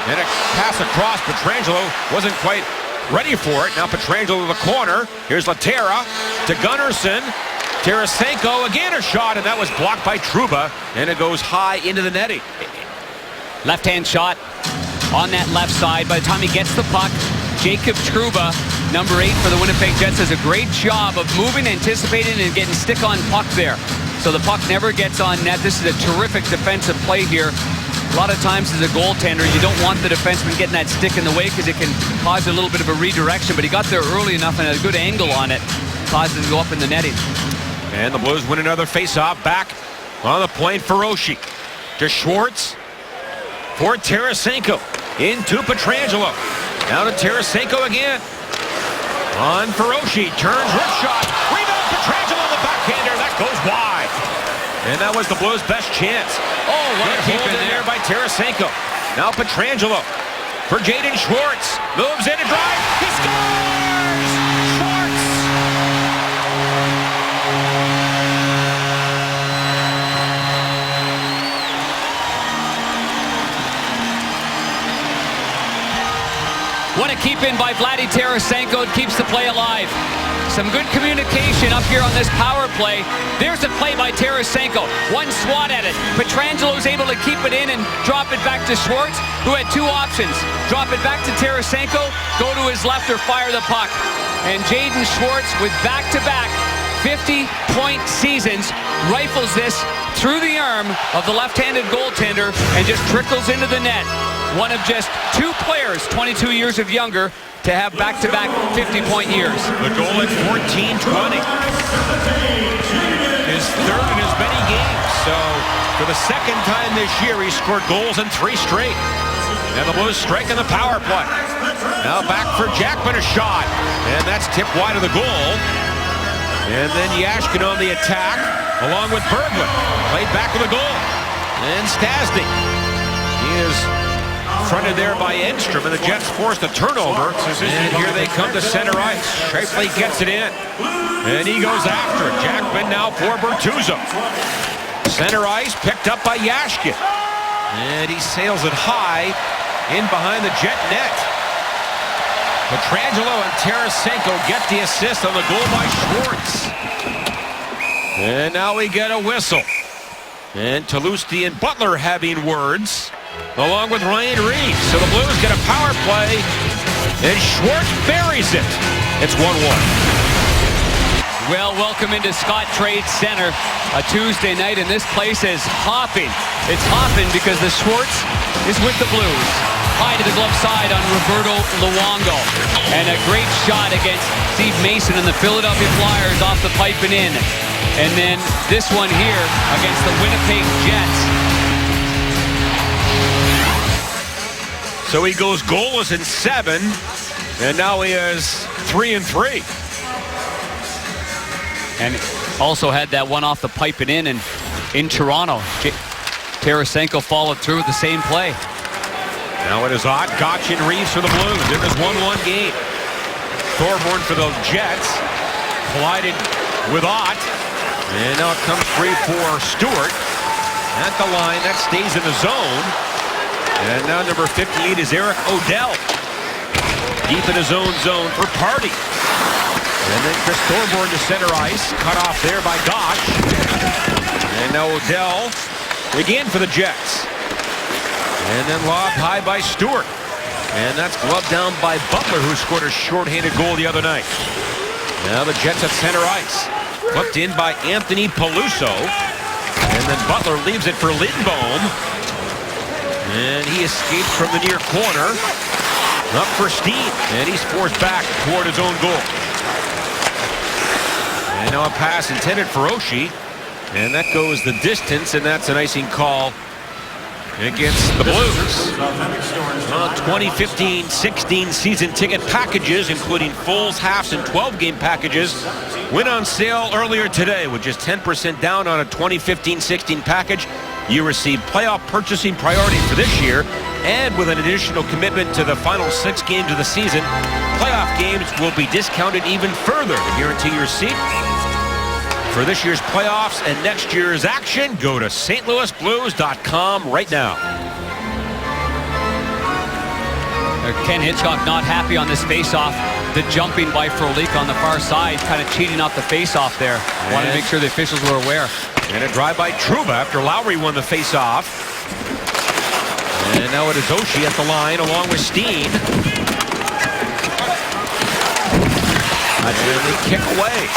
And a pass across. Pietrangelo wasn't quite ready for it. Now Pietrangelo to the corner. Here's Laterra to Gunnarsson. Tarasenko, again a shot, and that was blocked by Trouba. And it goes high into the netting. Left-hand shot on that left side. By the time he gets the puck, Jacob Trouba, number 8 for the Winnipeg Jets, does a great job of moving, anticipating, and getting stick on puck there. So the puck never gets on net. This is a terrific defensive play here. A lot of times as a goaltender, you don't want the defenseman getting that stick in the way because it can cause a little bit of a redirection, but he got there early enough and had a good angle on it, caused it to go up in the netting. And the Blues win another face-off back on the point for Oshie. To Schwartz for Tarasenko. Into Pietrangelo. Now to Tarasenko again. On for Oshie. Turns, rip shot. Rebound, Pietrangelo, the backhander. That goes And that was the Blues' best chance. Oh, what a keep in there by Tarasenko. Now Pietrangelo for Jaden Schwartz. Moves in and drives. He scores! Schwartz! What a keep in by Vladdy Tarasenko. It keeps the play alive. Some good communication up here on this power play. There's a play by Tarasenko. One swat at it. Pietrangelo's able to keep it in and drop it back to Schwartz, who had two options. Drop it back to Tarasenko, go to his left, or fire the puck. And Jaden Schwartz, with back-to-back 50-point seasons, rifles this through the arm of the left-handed goaltender and just trickles into the net. One of just two players, 22 years of younger, to have back-to-back 50-point years. The goal at 14-20. His third in as many games. So for the second time this year, he scored goals in 3 straight. And the Blues striking the power play. Now back for Jackman, a shot. And that's tipped wide of the goal. And then Yashkin on the attack, along with Berglund. Played back to the goal. And Stastny. He is fronted there by Enstrom, and the Jets forced a turnover. And here they come to center ice. Scheifele gets it in. And he goes after it. Jackman now for Bertuzzo. Center ice picked up by Yashkin. And he sails it high in behind the Jet net. Pietrangelo and Tarasenko get the assist on the goal by Schwartz. And now we get a whistle. And Tulowitzki and Butler having words, along with Ryan Reeves. So the Blues get a power play, and Schwartz buries it. It's 1-1. Well, welcome into Scottrade Center, a Tuesday night, and this place is hopping. It's hopping because the Schwartz is with the Blues. High to the glove side on Roberto Luongo. And a great shot against Steve Mason and the Philadelphia Flyers off the pipe and in. And then this one here against the Winnipeg Jets. So he goes goalless in 7, and now he is 3-3. And also had that one off the pipe and in Toronto. Tarasenko followed through with the same play. Now it is Ott, Gotch, and Reeves for the Blues in this 1-1 game. Thorborn for the Jets. Collided with Ott. And now it comes free for Stewart. At the line, that stays in the zone. And now number 58 is Eric Odell. Deep in his own zone for Party. And then Chris Thorborn to center ice. Cut off there by Gotch. And now Odell again for the Jets. And then lobbed high by Stewart. And that's gloved down by Butler, who scored a shorthanded goal the other night. Now the Jets at center ice. Flipped in by Anthony Peluso. And then Butler leaves it for Lindbohm. And he escapes from the near corner. Up for Steen. And he's forced back toward his own goal. And now a pass intended for Oshie. And that goes the distance, and that's an icing call against the Blues. 2015-16 season ticket packages, including fulls, halves, and 12-game packages, went on sale earlier today with just 10% down on a 2015-16 package. You receive playoff purchasing priority for this year, and with an additional commitment to the final 6 games of the season, playoff games will be discounted even further to guarantee your seat. For this year's playoffs and next year's action, go to stlouisblues.com right now. Ken Hitchcock not happy on this faceoff. The jumping by Frolik on the far side, kind of cheating off the faceoff there. Wanted to make sure the officials were aware. And a drive by Trouba after Lowry won the faceoff. And now it is Oshie at the line along with Steen. And they kick away.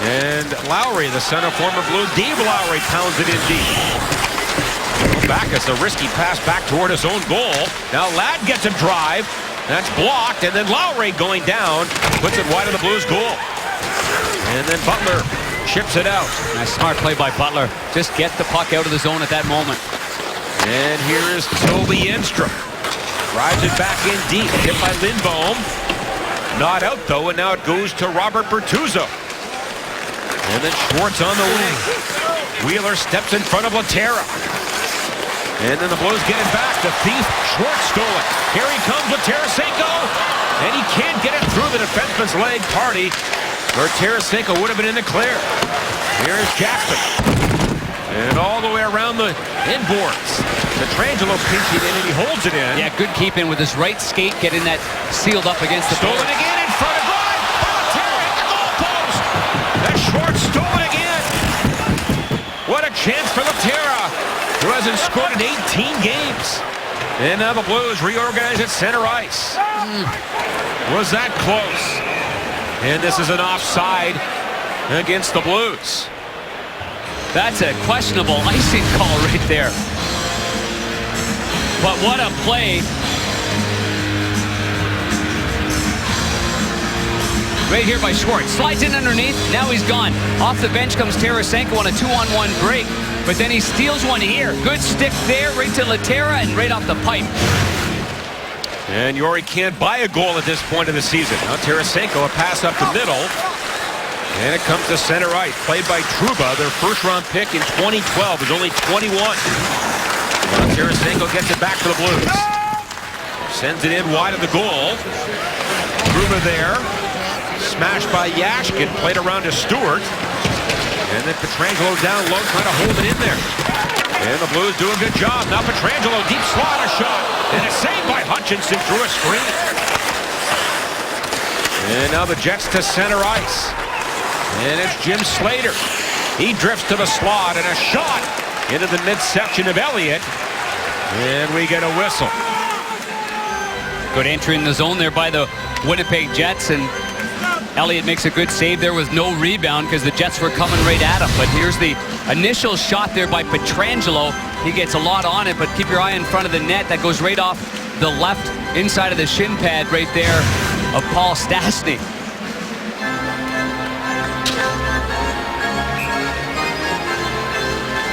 And Lowry, the son of former Blue, Dave Lowry, pounds it in deep. Backus, a risky pass back toward his own goal. Now Ladd gets a drive. That's blocked, and then Lowry going down, puts it wide of the Blues' goal. And then Butler chips it out. Nice smart play by Butler. Just get the puck out of the zone at that moment. And here is Toby Enstrom. Drives it back in deep, hit by Lindbohm. Not out, though, and now it goes to Robert Bertuzzo. And then Schwartz on the wing. Wheeler steps in front of Laterra. And then the Blues get it back. The thief, Schwartz stole it. Here he comes with Tarasenko. And he can't get it through the defenseman's leg. Party, where Tarasenko would have been in the clear. Here's Jackson. And all the way around the inboards. Pietrangelo pinching in and he holds it in. Yeah, good keeping with his right skate, getting that sealed up against the Stolen again in front of Ryan. Terry at the goal post. That Schwartz stole it again. What a chance for Laterra, who hasn't scored in 18 games. And now the Blues reorganize at center ice. Was that close? And this is an offside against the Blues. That's a questionable icing call right there. But what a play. Right here by Schwartz. Slides in underneath. Now he's gone. Off the bench comes Tarasenko on a 2-on-1 break. But then he steals one here. Good stick there right to Laterra and right off the pipe. And Yori can't buy a goal at this point of the season. Now Tarasenko, a pass up the middle. And it comes to center ice. Played by Trouba. Their first-round pick in 2012 is only 21. Now Tarasenko gets it back to the Blues. Sends it in wide of the goal. Trouba there. Smashed by Yashkin. Played around to Stewart. And then Pietrangelo down low, trying to hold it in there. And the Blues do a good job. Now Pietrangelo, deep slot, a shot. And a save by Hutchinson through a screen. And now the Jets to center ice. And it's Jim Slater. He drifts to the slot and a shot into the midsection of Elliott. And we get a whistle. Good entry in the zone there by the Winnipeg Jets. And Elliott makes a good save there with no rebound because the Jets were coming right at him. But here's the initial shot there by Pietrangelo. He gets a lot on it, but keep your eye in front of the net. That goes right off the left inside of the shin pad right there of Paul Stastny.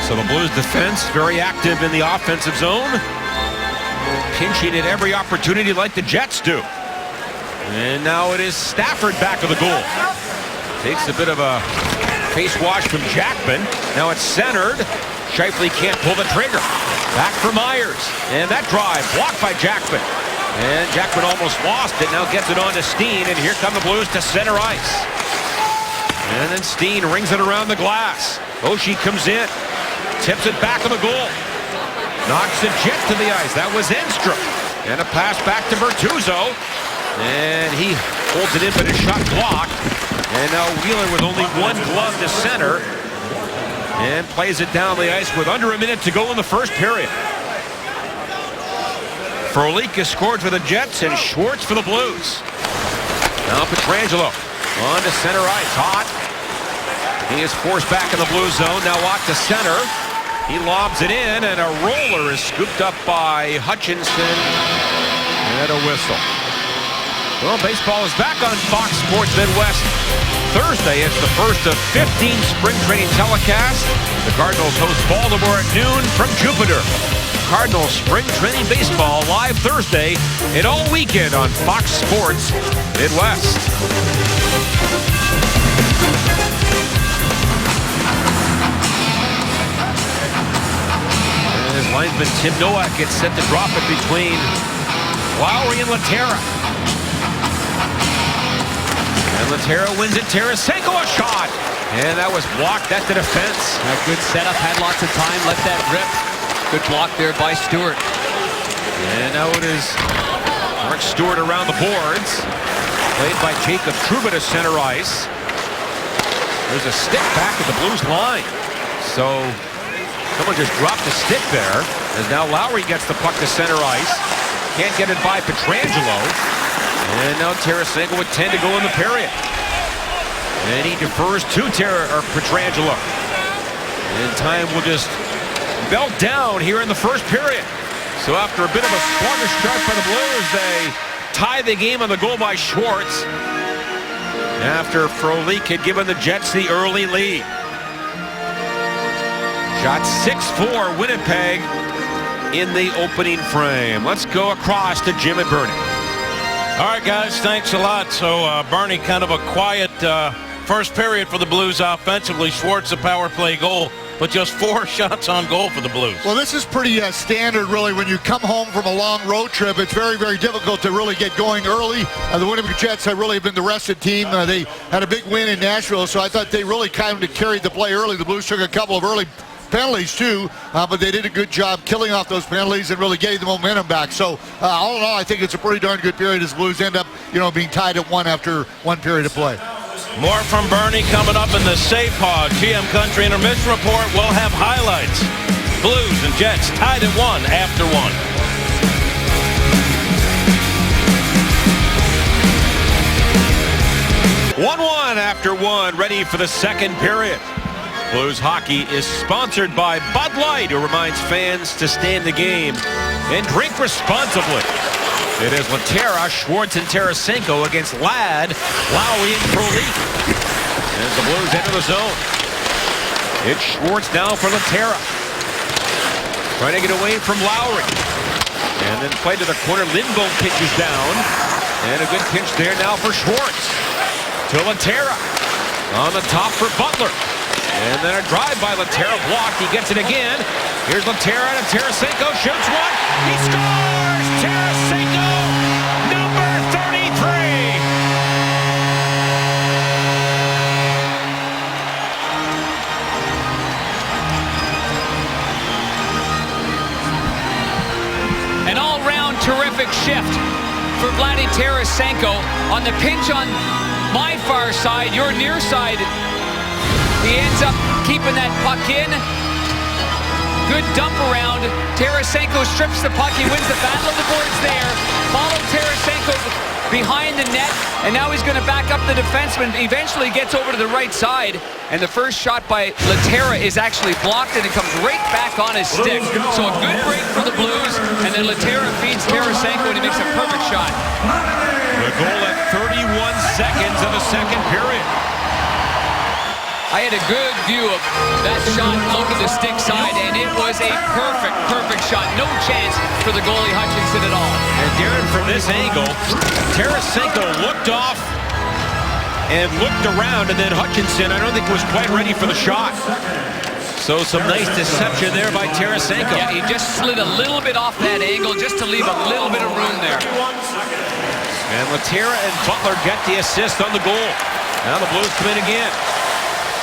So the Blues defense very active in the offensive zone. Pinching at every opportunity like the Jets do. And now it is Stafford back of the goal. Takes a bit of a face wash from Jackman. Now it's centered. Scheifele can't pull the trigger. Back for Myers. And that drive blocked by Jackman. And Jackman almost lost it. Now gets it on to Steen. And here come the Blues to center ice. And then Steen rings it around the glass. Oshie comes in. Tips it back on the goal. Knocks the Jet to the ice. That was Enstrom. And a pass back to Bertuzzo. And he holds it in, but his shot blocked. And now Wheeler with only one glove to center. And plays it down the ice with under a minute to go in the first period. Frolik has scored for the Jets and Schwartz for the Blues. Now Pietrangelo on to center ice. Hot. He is forced back in the Blues zone. Now Watt to center. He lobs it in, and a roller is scooped up by Hutchinson. And a whistle. Well, baseball is back on Fox Sports Midwest Thursday. It's the first of 15 spring training telecasts. The Cardinals host Baltimore at noon from Jupiter. Cardinals spring training baseball live Thursday and all weekend on Fox Sports Midwest. And his linesman Tim Nowak gets set to drop it between Lowry and Laterra. And Laterra wins it. Tarasenko a shot. And that was blocked at the defense. A good setup, had lots of time, let that rip. Good block there by Stewart. And now it is Mark Stewart around the boards. Played by Jacob Trouba to center ice. There's a stick back at the Blues line. So someone just dropped the stick there. As now Lowry gets the puck to center ice. Can't get it by Pietrangelo. And now Tarasenko with 10 to go in the period. And he defers to Pietrangelo. And time will just belt down here in the first period. So after a bit of a sluggish start by the Blues, they tie the game on the goal by Schwartz. After Frolik had given the Jets the early lead. Shot 6-4 Winnipeg in the opening frame. Let's go across to Jim and Bernie. All right, guys, thanks a lot. So, Bernie, kind of a quiet first period for the Blues offensively. Schwartz, a power play goal. but just 4 shots on goal for the Blues. Well, this is pretty standard, really. When you come home from a long road trip, it's very, very difficult to really get going early. The Winnipeg Jets have really been the rested team. They had a big win in Nashville, so I thought they really kind of carried the play early. The Blues took a couple of early penalties too, but they did a good job killing off those penalties and really getting the momentum back. So all in all, I think it's a pretty darn good period as Blues end up, being tied at 1 after 1 period of play. More from Bernie coming up in the Save Pod GM Country Intermission Report. We'll have highlights. Blues and Jets tied at 1 after 1. 1-1 after 1, ready for the second period. Blues hockey is sponsored by Bud Light, who reminds fans to stay in the game and drink responsibly. It is Laterra, Schwartz, and Tarasenko against Ladd, Lowry, and Prolik. As the Blues enter the zone. It's Schwartz now for Laterra. Trying to get away from Lowry. And then play to the corner. Lindholm pitches down. And a good pitch there now for Schwartz. To Laterra. On the top for Butler. And then a drive by Laterra, blocked. He gets it again. Here's Laterra, and Tarasenko shoots one. He scores! Tarasenko, number 33. An all-round terrific shift for Vladdy Tarasenko on the pinch on my far side, your near side. He ends up keeping that puck in. Good dump around. Tarasenko strips the puck. He wins the battle of the boards there. Follow Tarasenko behind the net. And now he's going to back up the defenseman. Eventually gets over to the right side. And the first shot by Laterra is actually blocked. And it comes right back on his stick. So a good break for the Blues. And then Laterra feeds Tarasenko and he makes a perfect shot. The goal at 31 seconds of the second period. I had a good view of that shot low to the stick side, and it was a perfect shot. No chance for the goalie Hutchinson at all. And Darren, from this angle, Tarasenko looked off and looked around, and then Hutchinson, I don't think was quite ready for the shot. So some nice deception there by Tarasenko. Yeah, he just slid a little bit off that angle just to leave a little bit of room there. And Laterra and Butler get the assist on the goal. Now the Blues come in again.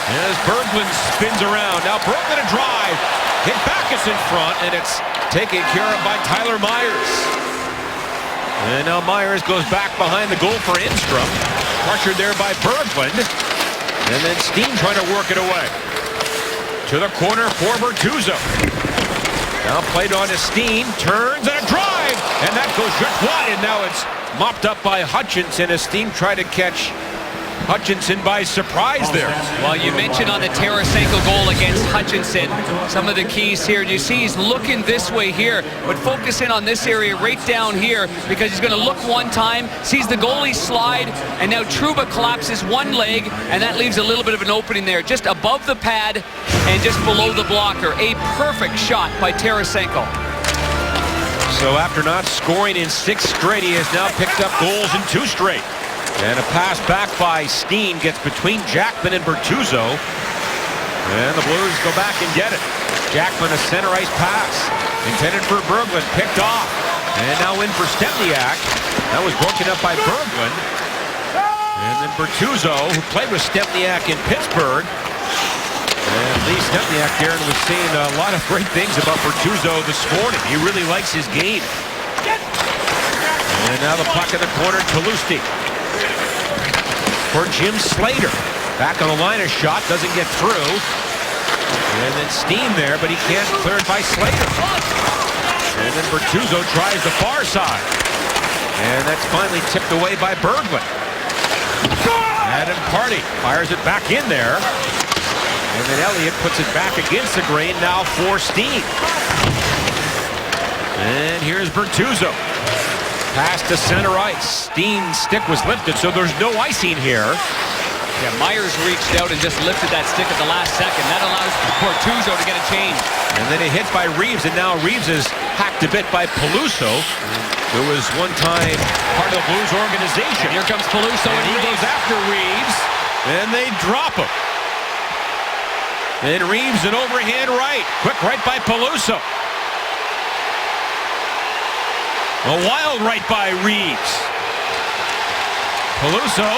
As Berglund spins around. Now Berglund a drive. Hit Backes in front, and it's taken care of by Tyler Myers. And now Myers goes back behind the goal for Enstrom. Pressured there by Berglund. And then Steen trying to work it away. To the corner for Bertuzzo. Now played on to Steen. Turns and a drive. And that goes just wide. And now it's mopped up by Hutchinson as Steen tried to catch Hutchinson by surprise there. Well, you mentioned on the Tarasenko goal against Hutchinson, some of the keys here. You see he's looking this way here, but focus in on this area right down here because he's going to look one time, sees the goalie slide, and now Trouba collapses one leg, and that leaves a little bit of an opening there, just above the pad and just below the blocker. A perfect shot by Tarasenko. So after not scoring in 6 straight, he has now picked up goals in 2 straight. And a pass back by Steen gets between Jackman and Bertuzzo. And the Blues go back and get it. Jackman a center ice pass. Intended for Berglund. Picked off. And now in for Stempniak. That was broken up by Berglund. And then Bertuzzo, who played with Stempniak in Pittsburgh. And Lee Stempniak, Darren, was saying a lot of great things about Bertuzzo this morning. He really likes his game. And now the puck in the corner, Talusti. For Jim Slater. Back on the line, a shot, doesn't get through. And then Steen there, but he can't clear it by Slater. And then Bertuzzo tries the far side. And that's finally tipped away by Berglund. Adam Party fires it back in there. And then Elliott puts it back against the grain now for Steen. And here's Bertuzzo. Pass to center ice. Steen's stick was lifted, so there's no icing here. Yeah, Myers reached out and just lifted that stick at the last second. That allows Bertuzzo to get a change. And then a hit by Reeves, and now Reeves is hacked a bit by Peluso, who was one time part of the Blues organization. Here comes Peluso, and he goes after Reeves, and they drop him. And Reeves an overhand right. Quick right by Peluso. A wild right by Reeves. Peluso.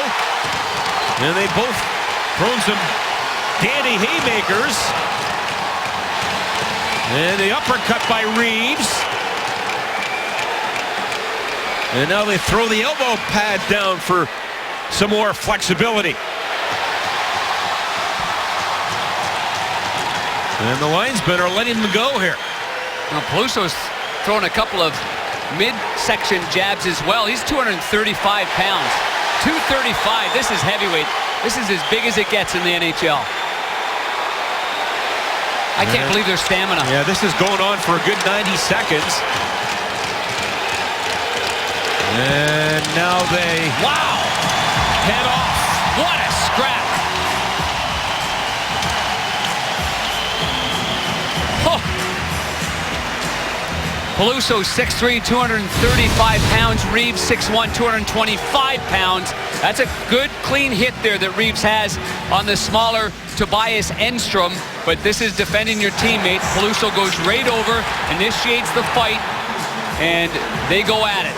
And they both thrown some dandy haymakers. And the uppercut by Reeves. And now they throw the elbow pad down for some more flexibility. And the linesmen are letting them go here. Now, Peluso's throwing a couple of midsection jabs as well. He's 235 pounds. 235. This is heavyweight. This is as big as it gets in the NHL. I can't believe their stamina. Yeah, this is going on for a good 90 seconds. And now they... Wow! Head off. What a scrap! Oh. Peluso 6'3", 235 pounds. Reeves 6'1", 225 pounds. That's a good, clean hit there that Reeves has on the smaller Tobias Enstrom. But this is defending your teammate. Peluso goes right over, initiates the fight, and they go at it.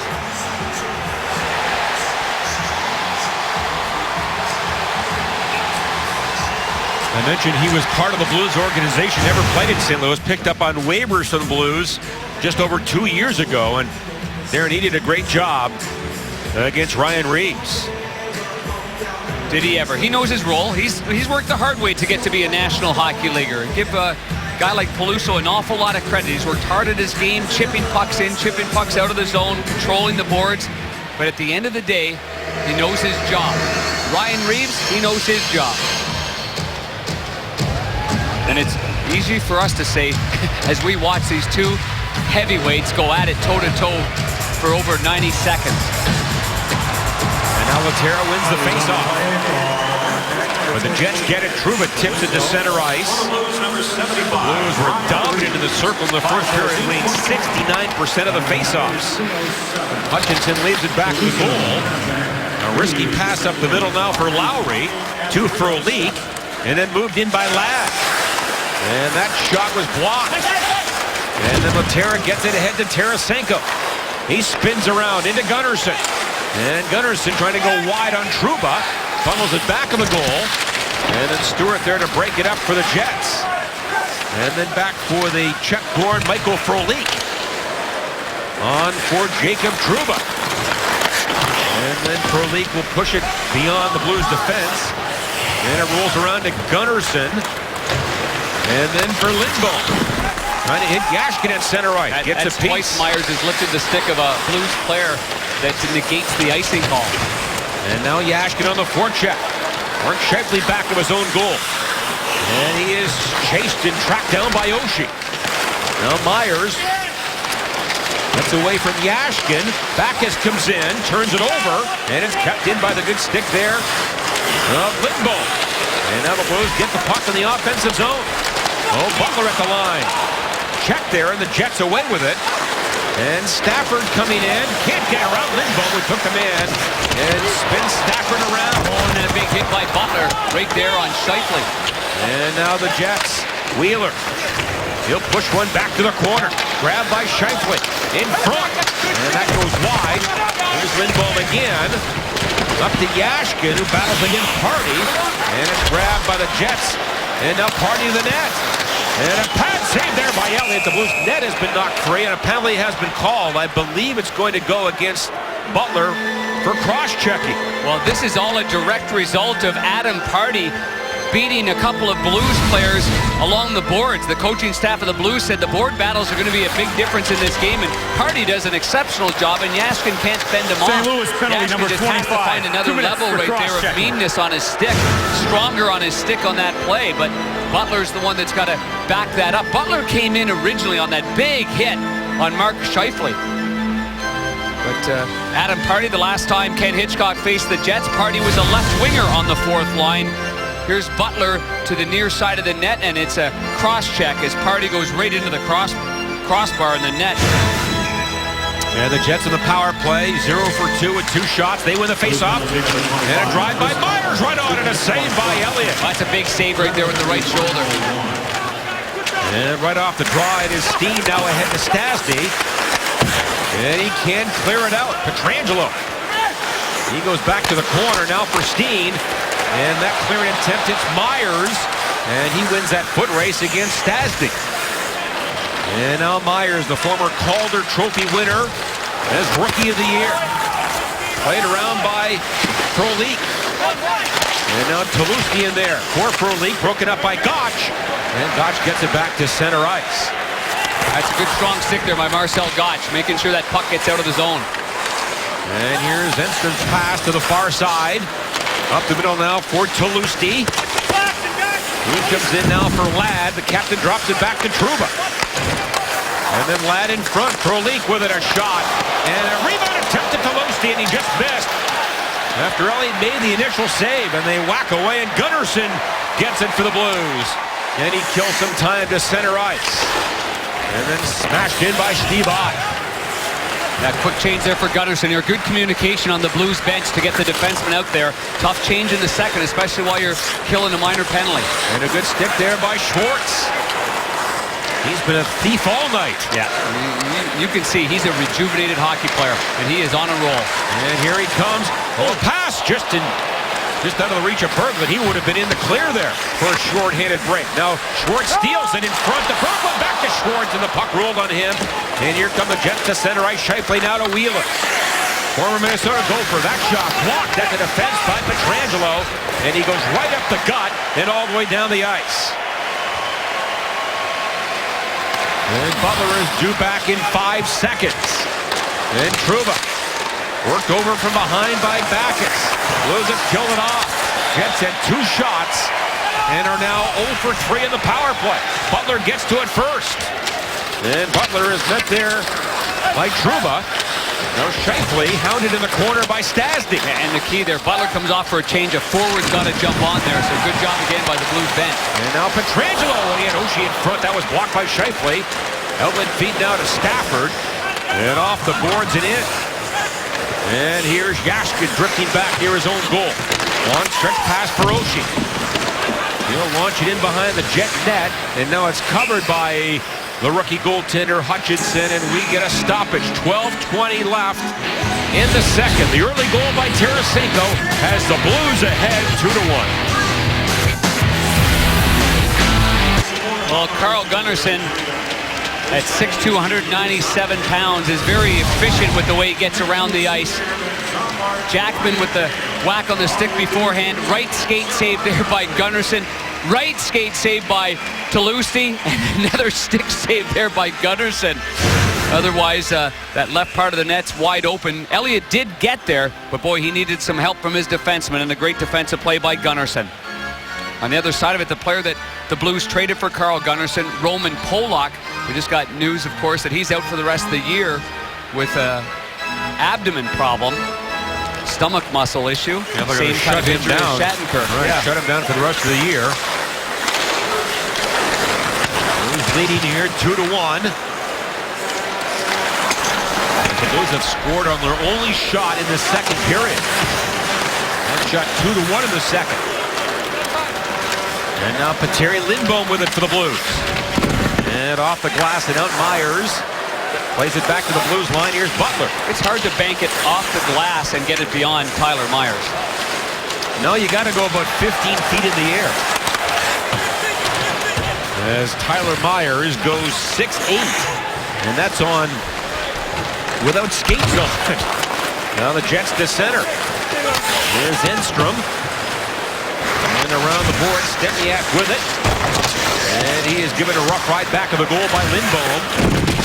I mentioned he was part of the Blues organization, never played in St. Louis, picked up on waivers from the Blues just over 2 years ago, and Darren, he did a great job against Ryan Reeves. Did he ever? He knows his role. He's worked the hard way to get to be a National Hockey Leaguer. Give a guy like Peluso an awful lot of credit. He's worked hard at his game, chipping pucks in, chipping pucks out of the zone, controlling the boards. But at the end of the day, he knows his job. Ryan Reeves, he knows his job. And it's easy for us to say as we watch these two heavyweights go at it toe-to-toe for over 90 seconds. And now Laterra wins the faceoff. But the Jets get it. Trouba tips it to center ice. The Blues were dominant in the circle in the first period, winning 69% of the faceoffs. Hutchinson leaves it back to goal. A risky pass up the middle now for Lowry. To Frolik. And then moved in by Ladd. And that shot was blocked. And then Laterra gets it ahead to Tarasenko. He spins around into Gunnarsson. And Gunnarsson trying to go wide on Trouba. Funnels it back of the goal. And then Stewart there to break it up for the Jets. And then back for the Czech-born Michael Frolik. On for Jacob Trouba. And then Frolik will push it beyond the Blues defense. And it rolls around to Gunnarsson. And then for Lindblom. Trying to hit Yashkin at center right. Gets a piece. Twice Myers has lifted the stick of a Blues player that negates the icing call. And now Yashkin on the forecheck. Mark Scheifele back of his own goal. And he is chased and tracked down by Oshie. Now Myers. That's away from Yashkin. Backus comes in, turns it over, and it's kept in by the good stick there of Lindblom. And now the Blues get the puck in the offensive zone. Oh, Butler at the line. Check there, and the Jets away with it. And Stafford coming in. Can't get around Lindblom, who took him in. And spins Stafford around. Oh, and then a big hit by Butler right there on Scheifele. And now the Jets. Wheeler. He'll push one back to the corner. Grabbed by Scheifele. In front. And that goes wide. Here's Lindblom again. Up to Yashkin, who battles against Party. And it's grabbed by the Jets. And now Party to the net. And a pad save there by Elliott. The Blues net has been knocked free, and a penalty has been called. I believe it's going to go against Butler for cross-checking. Well, this is all a direct result of Adam Party beating a couple of Blues players along the boards. The coaching staff of the Blues said the board battles are going to be a big difference in this game, and Party does an exceptional job, and Yashkin can't fend him off. St. Louis penalty Yashkin number just 25. has to find another level right there of meanness on his stick. Stronger on his stick on that play, but Butler's the one that's got to back that up. Butler came in originally on that big hit on Mark Scheifele. But Adam Party, the last time Ken Hitchcock faced the Jets, Party was a left winger on the fourth line. Here's Butler to the near side of the net, and it's a cross-check as Party goes right into the crossbar in the net. And the Jets in the power play, 0 for 2 with 2 shots. They win the faceoff. And a drive by Myers. Fires right on and a save by Elliott. That's a big save right there with the right shoulder. And right off the draw, it is Steen now ahead to Stastny. And he can clear it out. Pietrangelo. He goes back to the corner now for Steen. And that clearing attempt, it's Myers. And he wins that foot race against Stastny. And now Myers, the former Calder Trophy winner, as Rookie of the Year. Played around by Frolik. And now Tulowitzki in there for Frolik, broken up by Gotch. And Gotch gets it back to center ice. That's a good strong stick there by Marcel Gotch, making sure that puck gets out of the zone. And here's Enstrom's pass to the far side. Up the middle now for Tulowitzki. He comes in now for Ladd. The captain drops it back to Trouba. And then Ladd in front. Frolik with it, a shot. And a rebound attempt to Tulowitzki, and he just missed. After Elliott made the initial save, and they whack away, and Gunnarsson gets it for the Blues. And he kills some time to center ice. And then smashed in by Steve Ott. That quick change there for Gunnarsson here. Good communication on the Blues bench to get the defenseman out there. Tough change in the second, especially while you're killing a minor penalty. And a good stick there by Schwartz. He's been a thief all night. Yeah, you can see he's a rejuvenated hockey player, and he is on a roll. And here he comes. Oh, pass just out of the reach of Berglund. He would have been in the clear there for a short-handed break. Now Schwartz steals it in front to Berglund. Back to Schwartz, and the puck rolled on him. And here come the Jets to center ice. Scheifele now to Wheeler. Former Minnesota Gopher. That shot blocked at the defense by Pietrangelo. And he goes right up the gut and all the way down the ice. And Butler is due back in 5 seconds. And Trouba worked over from behind by Backes. Blues have killed it off. Jets had 2 shots and are now 0 for 3 in the power play. Butler gets to it first. And Butler is met there by Trouba. Now Scheifele hounded in the corner by Stastny. And the key there, Butler comes off for a change. A forward's got to jump on there. So good job again by the Blues bench. And now Pietrangelo, and he had Oshie in front. That was blocked by Scheifele. Outlet feed now to Stafford. And off the boards and in. And here's Jaskin drifting back near his own goal. Long stretch pass for Oshie. He'll launch it in behind the Jet net. And now it's covered by the rookie goaltender Hutchinson, and we get a stoppage. 12:20 left in the second. The early goal by Tarasenko has the Blues ahead 2-1. Well, Carl Gunnarsson at 6'2", 197 pounds is very efficient with the way he gets around the ice. Jackman with the whack on the stick beforehand. Right skate save there by Gunnarsson. Right skate save by Tulowitzki, and another stick save there by Gunnarsson. Otherwise, that left part of the net's wide open. Elliott did get there, but boy, he needed some help from his defenseman, and a great defensive play by Gunnarsson. On the other side of it, the player that the Blues traded for Carl Gunnarsson, Roman Polak. We just got news, of course, that he's out for the rest of the year with an abdomen problem. Stomach muscle issue. Yeah, same kind of injury as Shattenkirk. Right, yeah. Shut him down for the rest of the year. Blues leading here 2-1. The Blues have scored on their only shot in the second period. One shot 2-1 in the second. And now Petteri Lindbom with it for the Blues. And off the glass and out Myers. Plays it back to the Blues line. Here's Butler. It's hard to bank it off the glass and get it beyond Tyler Myers. No, you got to go about 15 feet in the air. As Tyler Myers goes 6'8", and that's on without skates on. Now the Jets to center. Here's Enstrom. And around the board, Stempniak with it. And he is given a rough ride back of the goal by Lindbom.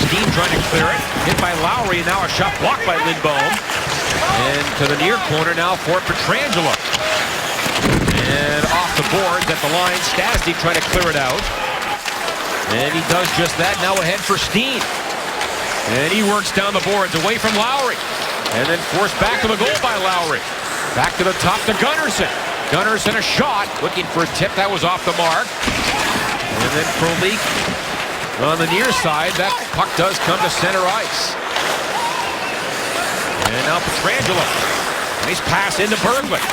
Steen trying to clear it. Hit by Lowry, and now a shot blocked by Lindbom. And to the near corner now for Pietrangelo. And off the boards at the line, Stastny trying to clear it out. And he does just that, now ahead for Steen. And he works down the boards away from Lowry. And then forced back to the goal by Lowry. Back to the top to Gunnarsson. Gunnarsson a shot, looking for a tip, that was off the mark. And then Frolik on the near side. That puck does come to center ice. And now Pietrangelo. Nice pass into Berglund.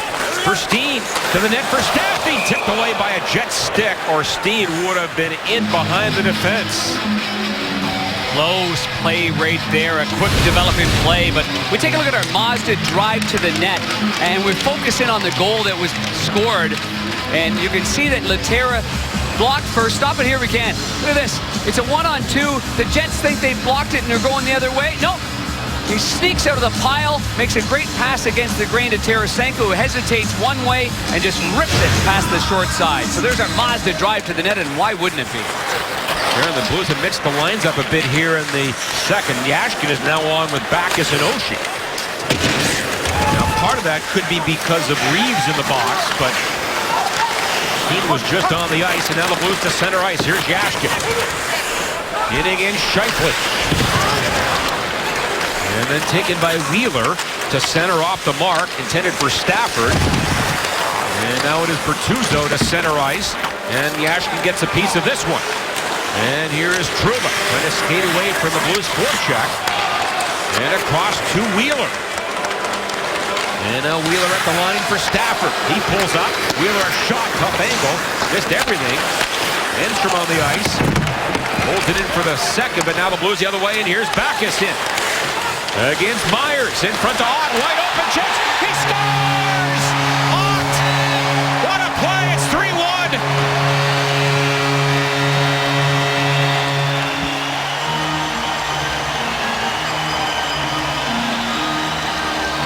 for Steen. To the net for Staffy. Tipped away by a Jet stick, or Steen would have been in behind the defense. Close play right there, a quick developing play, but we take a look at our Mazda drive to the net, and we focus in on the goal that was scored, and you can see that Laterra blocked first. Stop it here we can. Look at this. It's a 1-on-2. The Jets think they blocked it and they're going the other way. Nope. He sneaks out of the pile, makes a great pass against the grain to Tarasenko, who hesitates one way and just rips it past the short side. So there's our Mazda drive to the net, and why wouldn't it be? Sure, the Blues have mixed the lines up a bit here in the second. Yashkin is now on with Backes and Oshie. Now, part of that could be because of Reeves in the box, but he was just on the ice, and now the Blues to center ice. Here's Yashkin. Getting in Scheifele. And then taken by Wheeler to center off the mark, intended for Stafford. And now it is Bertuzzo to center ice, and Yashkin gets a piece of this one. And here is Trouba trying to skate away from the Blues forecheck. And across to Wheeler. And now Wheeler at the line for Stafford. He pulls up. Wheeler a shot, tough angle. Missed everything. Enstrom on the ice. Holds it in for the second, but now the Blues the other way, and here's Backes in. Against Myers, in front to Ott, wide open chance, he scores! Ott! What a play, it's 3-1!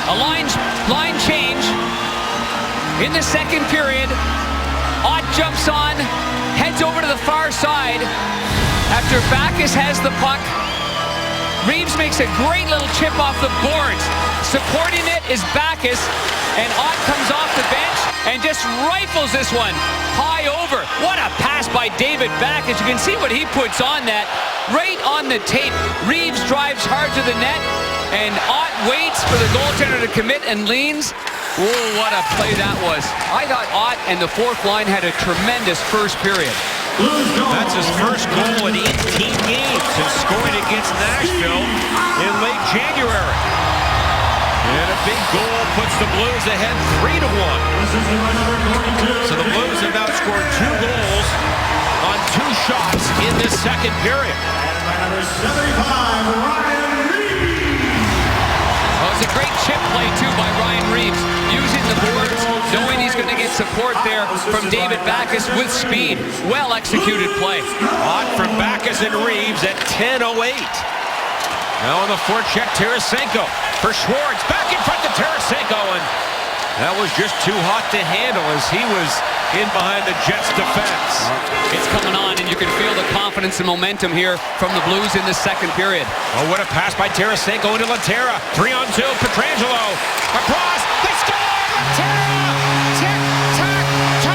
A line change in the second period. Ott jumps on, heads over to the far side after Backes has the puck. Reeves makes a great little chip off the boards. Supporting it is Backes, and Ott comes off the bench and just rifles this one high over. What a pass by David Backes. You can see what he puts on that. Right on the tape. Reeves drives hard to the net, and Ott waits for the goaltender to commit and leans. Oh, what a play that was. I thought Ott and the fourth line had a tremendous first period. That's his first goal in 18 games since scoring against Nashville in late January. And a big goal puts the Blues ahead 3-1. So the Blues have now scored 2 goals on 2 shots in this second period. Well, it's a great chip play, too, by Ryan Reeves. Using the boards, knowing he's going to get support there from David Backes with speed. Well-executed play. Ott from Backes and Reeves at 10:08. Now on the forecheck, Tarasenko for Schwartz. Back in front to Tarasenko, and that was just too hot to handle as he was in behind the Jets' defense. It's coming on, and you can feel the confidence and momentum here from the Blues in this second period. Oh, what a pass by Tarasenko into Laterra. 3-on-2, Pietrangelo. Across, they score! Laterra! Tic-tac-toe!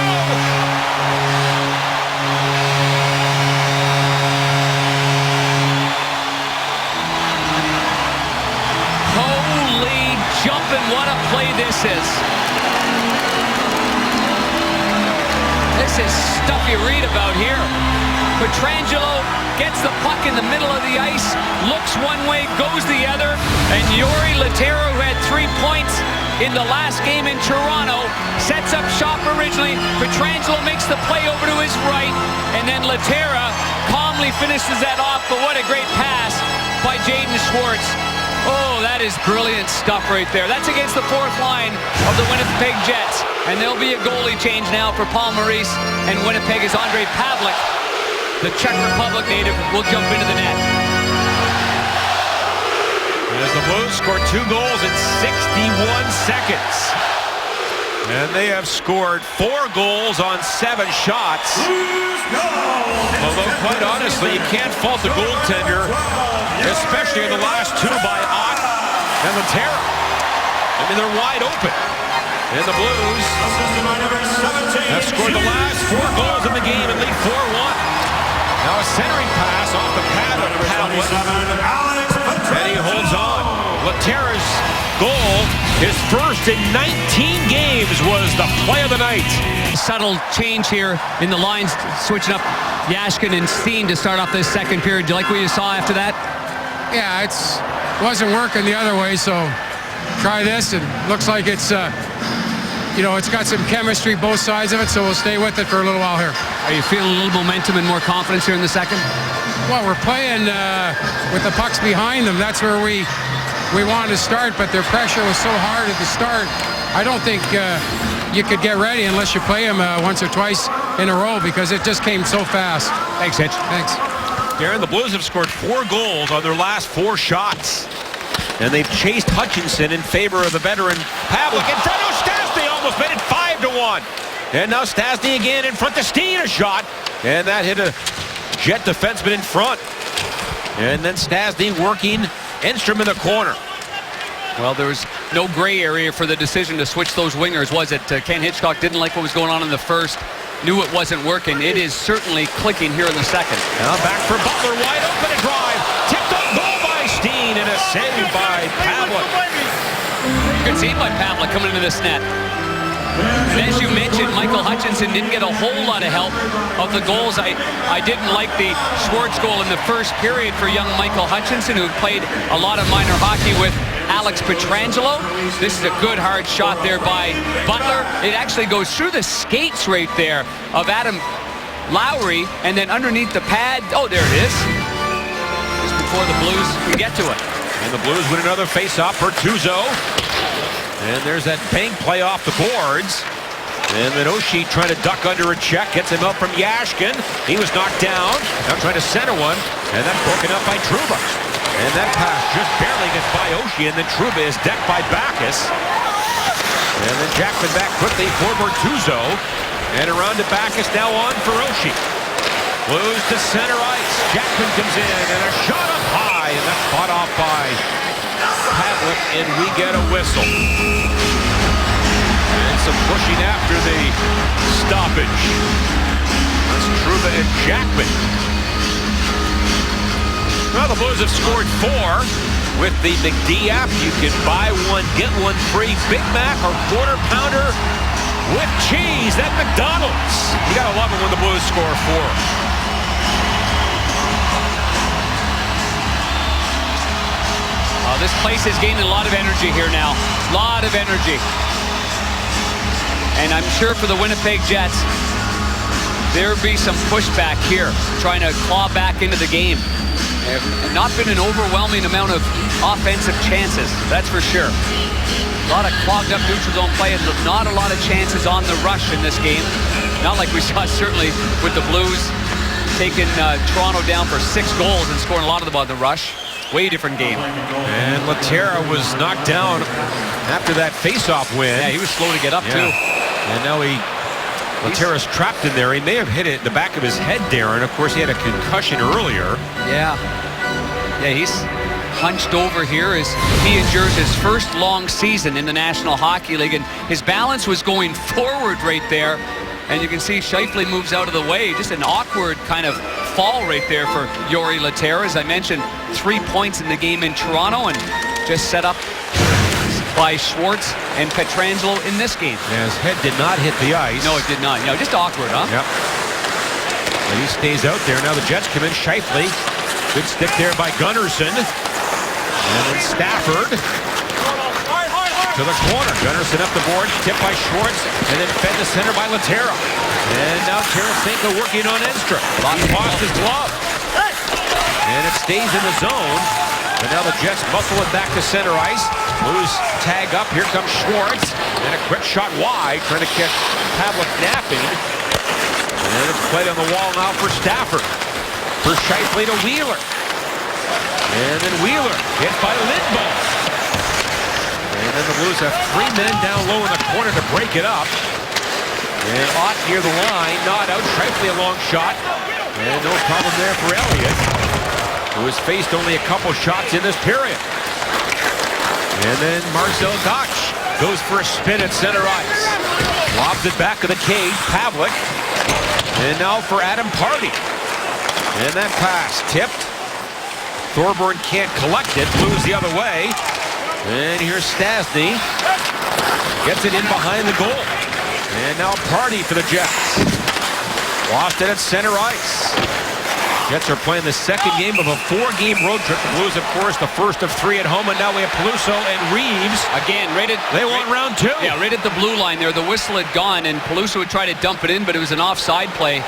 Holy jumping, what a play this is. This is stuff you read about here. Pietrangelo gets the puck in the middle of the ice, looks one way, goes the other, and Jori Laterra, who had 3 points in the last game in Toronto, sets up shop originally. Pietrangelo makes the play over to his right, and then Laterra calmly finishes that off, but what a great pass by Jaden Schwartz. Oh, that is brilliant stuff right there. That's against the fourth line of the Winnipeg Jets. And there'll be a goalie change now for Paul Maurice, and Winnipeg is Andrei Pavlik, the Czech Republic native, will jump into the net. As the Blues scored 2 goals in 61 seconds. And they have scored 4 goals on 7 shots. Although, quite honestly, you can't fault the goaltender, especially in the last 2 by Ott and Laterra. I mean, they're wide open. And the Blues have scored the last 4 goals in the game and lead 4-1. Now a centering pass off the pad of Pavlik. And he holds on. Laterra's goal, his first in 19 games, was the play of the night. Subtle change here in the lines, switching up Yashkin and Steen to start off this second period. Do you like what you saw after that? Yeah, it wasn't working the other way, so try this, and looks like it's it's got some chemistry both sides of it, so we'll stay with it for a little while here. Are you feeling a little momentum and more confidence here in the second? Well, we're playing with the pucks behind them. That's where we wanted to start, but their pressure was so hard at the start. I don't think you could get ready unless you play them once or twice in a row, because it just came so fast. Thanks, Hitch. Thanks. Darren, the Blues have scored 4 goals on their last 4 shots. And they've chased Hutchinson in favor of the veteran Pavlik. In front of Stastny, almost made it 5-1. And now Stastny again in front to Steen, a shot. And that hit a Jet defenseman in front. And then Stastny working Enstrom in the corner. Well, there was no gray area for the decision to switch those wingers, was it? Ken Hitchcock didn't like what was going on in the first, knew it wasn't working. It is certainly clicking here in the second. Now back for Butler, wide open, a drive. Tipped on goal by Steen, and a save by Pavlik. Good save by Pavlik coming into this net. And as you mentioned, Michael Hutchinson didn't get a whole lot of help of the goals. I didn't like the Schwartz goal in the first period for young Michael Hutchinson, who played a lot of minor hockey with Alex Pietrangelo. This is a good hard shot there by Butler. It actually goes through the skates right there of Adam Lowry, and then underneath the pad. Oh, there it is. Just before the Blues can get to it. And the Blues win another face-off for Tuzo. And there's that bank play off the boards. And then Oshie trying to duck under a check. Gets him up from Yashkin. He was knocked down. Now trying to center one. And then broken up by Trouba. And that pass just barely gets by Oshie. And then Trouba is decked by Backus. And then Jackman back quickly for Bertuzzo. And around to Backus, now on for Oshie. Blues to center ice. Jackman comes in. And a shot up high. And that's fought off by Pavlik, and we get a whistle. And some pushing after the stoppage. That's Trouba and Jackman. Well, the Blues have scored 4 with the McD app. You can buy one, get one free Big Mac or Quarter Pounder with cheese at McDonald's. You gotta love it when the Blues score 4. This place is gaining a lot of energy here now. A lot of energy. And I'm sure for the Winnipeg Jets, there'll be some pushback here, trying to claw back into the game. There have not been an overwhelming amount of offensive chances, that's for sure. A lot of clogged up neutral zone play, not a lot of chances on the rush in this game. Not like we saw certainly with the Blues taking Toronto down for 6 goals and scoring a lot of them on the rush. Way different game. And Laterra was knocked down after that face-off win. Yeah, he was slow to get up, too. And now Laterra's trapped in there. He may have hit it in the back of his head, Darren. Of course, he had a concussion earlier. Yeah. Yeah, he's hunched over here as he endures his first long season in the National Hockey League. And his balance was going forward right there. And you can see Scheifele moves out of the way. Just an awkward kind of fall right there for Jori Lehtera. As I mentioned, 3 points in the game in Toronto, and just set up by Schwartz and Pietrangelo in this game. Yeah, his head did not hit the ice. No, it did not. No, just awkward, huh? Yep. But he stays out there. Now the Jets come in. Scheifele. Good stick there by Gunnarsson. And then Stafford to the corner. Gunnarsson up the board, tipped by Schwartz, and then fed to center by Lehtera. And now Tarasenko working on Enstrom. He lost his glove. And it stays in the zone. But now the Jets muscle it back to center ice. Blues tag up. Here comes Schwartz. And a quick shot wide, trying to catch Pavlik napping. And it's played on the wall now for Stafford. For Scheifele to Wheeler. And then Wheeler hit by Lindblom. And then the Blues have 3 men down low in the corner to break it up. And Ott near the line, not out. Scheifele a long shot. And no problem there for Elliott, who has faced only a couple shots in this period. And then Marcel Gottsch goes for a spin at center ice. Lobs it back to the cage, Pavlik. And now for Adam Pardy. And that pass tipped. Thorburn can't collect it. Blues the other way. And here's Stastny. Gets it in behind the goal. And now Pardy for the Jets. Lost it at center ice. Jets are playing the second game of a 4-game road trip. The Blues, of course, the first of 3 at home, and now we have Peluso and Reeves. Again, They want round 2. Yeah, right at the blue line there. The whistle had gone, and Peluso would try to dump it in, but it was an offside play.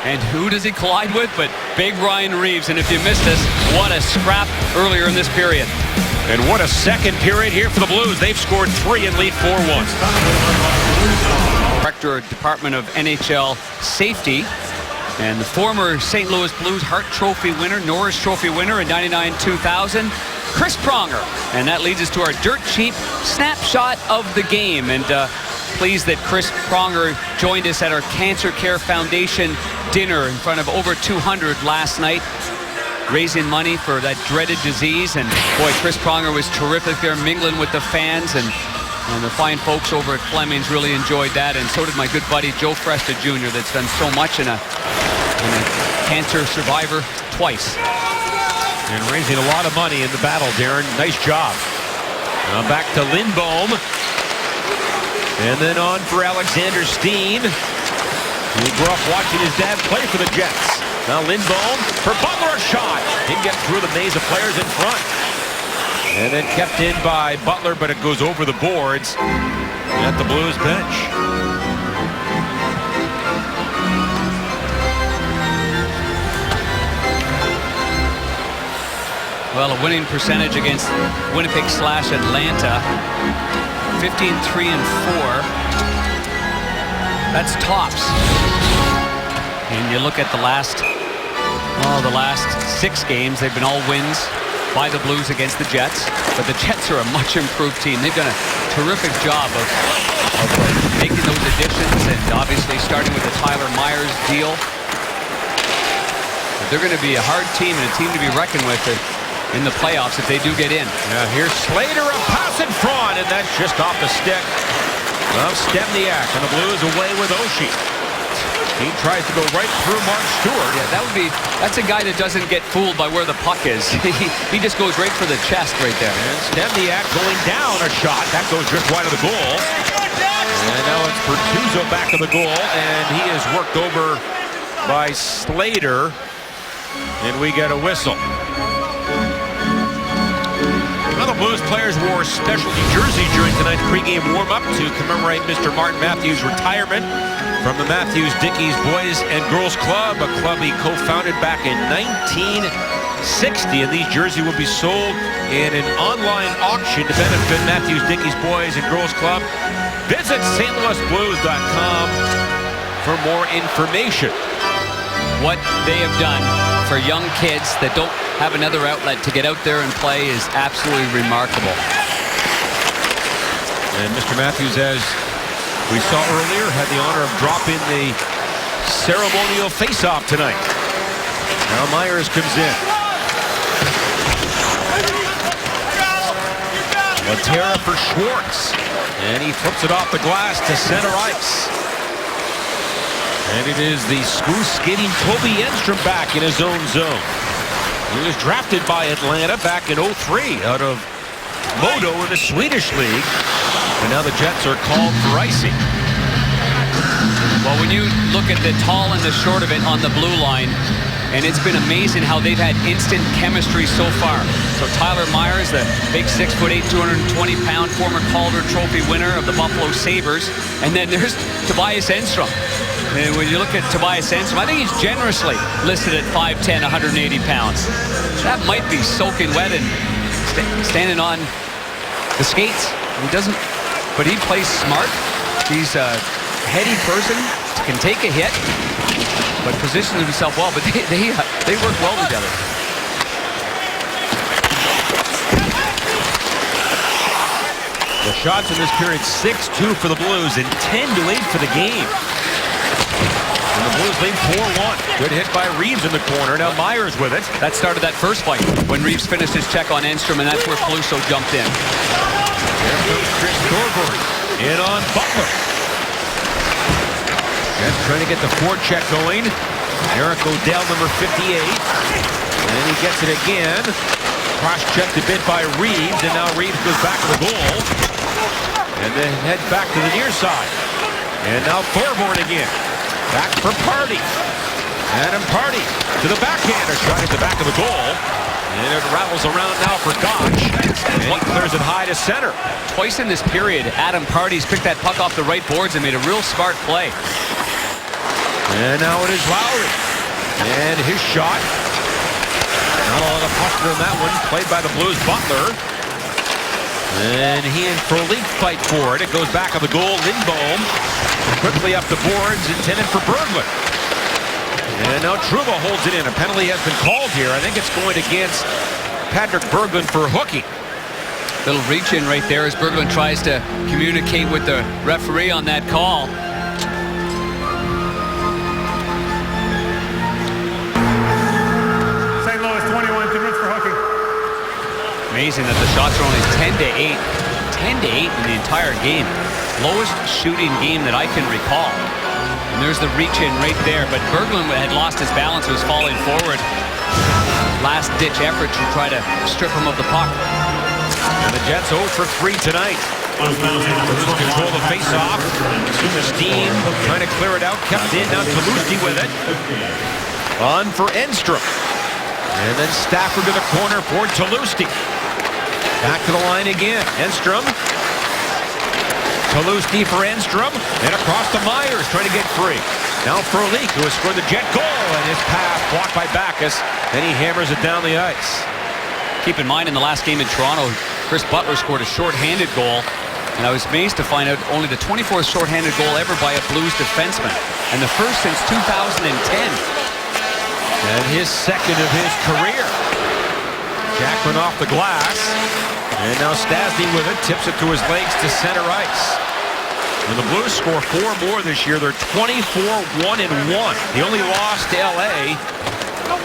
And who does he collide with? But big Ryan Reeves. And if you missed this, what a scrap earlier in this period. And what a second period here for the Blues. They've scored 3 and lead 4-1. Director of Department of NHL Safety and the former St. Louis Blues Hart Trophy winner, Norris Trophy winner in 99-2000, Chris Pronger. And that leads us to our dirt cheap snapshot of the game. And pleased that Chris Pronger joined us at our Cancer Care Foundation dinner in front of over 200 last night, raising money for that dreaded disease. And boy, Chris Pronger was terrific there, mingling with the fans, and the fine folks over at Fleming's really enjoyed that, and so did my good buddy Joe Fresta Jr. that's done so much in a cancer survivor twice. And raising a lot of money in the battle, Darren. Nice job. Now back to Lindbohm. And then on for Alexander Steen. He grew up watching his dad play for the Jets. Now Lindbohm for Butler, a shot. Didn't get through the maze of players in front. And then kept in by Butler, but it goes over the boards at the Blues bench. Well, a winning percentage against Winnipeg/Atlanta, 15-3-4. That's tops. And you look at the last 6 games, they've been all wins by the Blues against the Jets, but the Jets are a much improved team. They've done a terrific job of making those additions, and obviously starting with the Tyler Myers deal. But they're going to be a hard team and a team to be reckoned with in the playoffs if they do get in. Now here's Slater, a pass in front, and that's just off the stick of Stempniak, and the Blues away with Oshie. He tries to go right through Mark Stewart. Yeah, that's a guy that doesn't get fooled by where the puck is. He just goes right for the chest right there. And Stempniak going down, a shot. That goes just wide of the goal. And now it's Bertuzzo back of the goal, and he is worked over by Slater. And we get a whistle. Now the Blues players wore specialty jerseys during tonight's pregame warm-up to commemorate Mr. Martin Matthews' retirement from the Matthews Dickies Boys and Girls Club, a club he co-founded back in 1960. And these jerseys will be sold in an online auction to benefit Matthews Dickies Boys and Girls Club. Visit stlouisblues.com for more information. What they have done for young kids that don't have another outlet to get out there and play is absolutely remarkable. And Mr. Matthews, as we saw earlier, had the honor of dropping the ceremonial face-off tonight. Now Myers comes in. Laterra for Schwartz. And he flips it off the glass to center ice. And it is the smooth skating Toby Enstrom back in his own zone. He was drafted by Atlanta back in 03 out of Modo in the Swedish League. And now the Jets are called for icing. Well, when you look at the tall and the short of it on the blue line, and it's been amazing how they've had instant chemistry so far. So Tyler Myers, the big 6'8", 220-pound former Calder Trophy winner of the Buffalo Sabres. And then there's Tobias Enstrom. And when you look at Tobias Enstrom, I think he's generously listed at 5'10", 180 pounds. That might be soaking wet and standing on the skates. He doesn't, but he plays smart. He's a heady person, can take a hit, but positions himself well. But they work well together. The shots in this period, 6-2 for the Blues and 10-8 for the game. And the Blues lead 4-1. Good hit by Reeves in the corner. Now Myers with it. That started that first fight when Reeves finished his check on Enstrom, and that's where Peluso jumped in. There comes Chris Thorburn in on Butler. Just trying to get the forecheck going. Eric O'Dell, number 58. And he gets it again. Cross-checked a bit by Reeves, and now Reeves goes back to the goal. And then heads back to the near side. And now Thorburn again. Back for Party. Adam Party to the backhand. A shot at the back of the goal. And it rattles around now for Gotch. And he clears it high to center. Twice in this period, Adam Party's picked that puck off the right boards and made a real smart play. And now it is Lowry. And his shot. Not a lot of pressure on that one. Played by the Blues Butler. And he and Frolik fight for it. It goes back on the goal. Lindholm quickly up the boards, intended for Berglund. And now Trouba holds it in. A penalty has been called here. I think it's going against Patrick Berglund for hooking. Little reach in right there as Berglund tries to communicate with the referee on that call. St. Louis 21, 2 minutes for hooking. Amazing that the shots are only 10-8. 10-8 in the entire game. Lowest shooting game that I can recall. And there's the reach in right there. But Berglund had lost his balance, was falling forward. Last ditch effort to try to strip him of the puck. And the Jets 0 for 3 tonight. Blues control the face-off. Steen trying to clear it out. Kept in. Now Tulowitzki with it. On for Enstrom. And then Stafford to the corner for Tulowitzki. Back to the line again. Enstrom. Tulowitzki for Enstrom. And across to Myers trying to get free. Now Frolik, who has scored the Jet goal. And his pass blocked by Backes. Then he hammers it down the ice. Keep in mind, in the last game in Toronto, Chris Butler scored a shorthanded goal. And I was amazed to find out only the 24th shorthanded goal ever by a Blues defenseman. And the first since 2010. And his second of his career. Jackman off the glass. And now Stastny with it. Tips it to his legs to center ice. And the Blues score 4 more this year. They're 24-1-1. The only loss to LA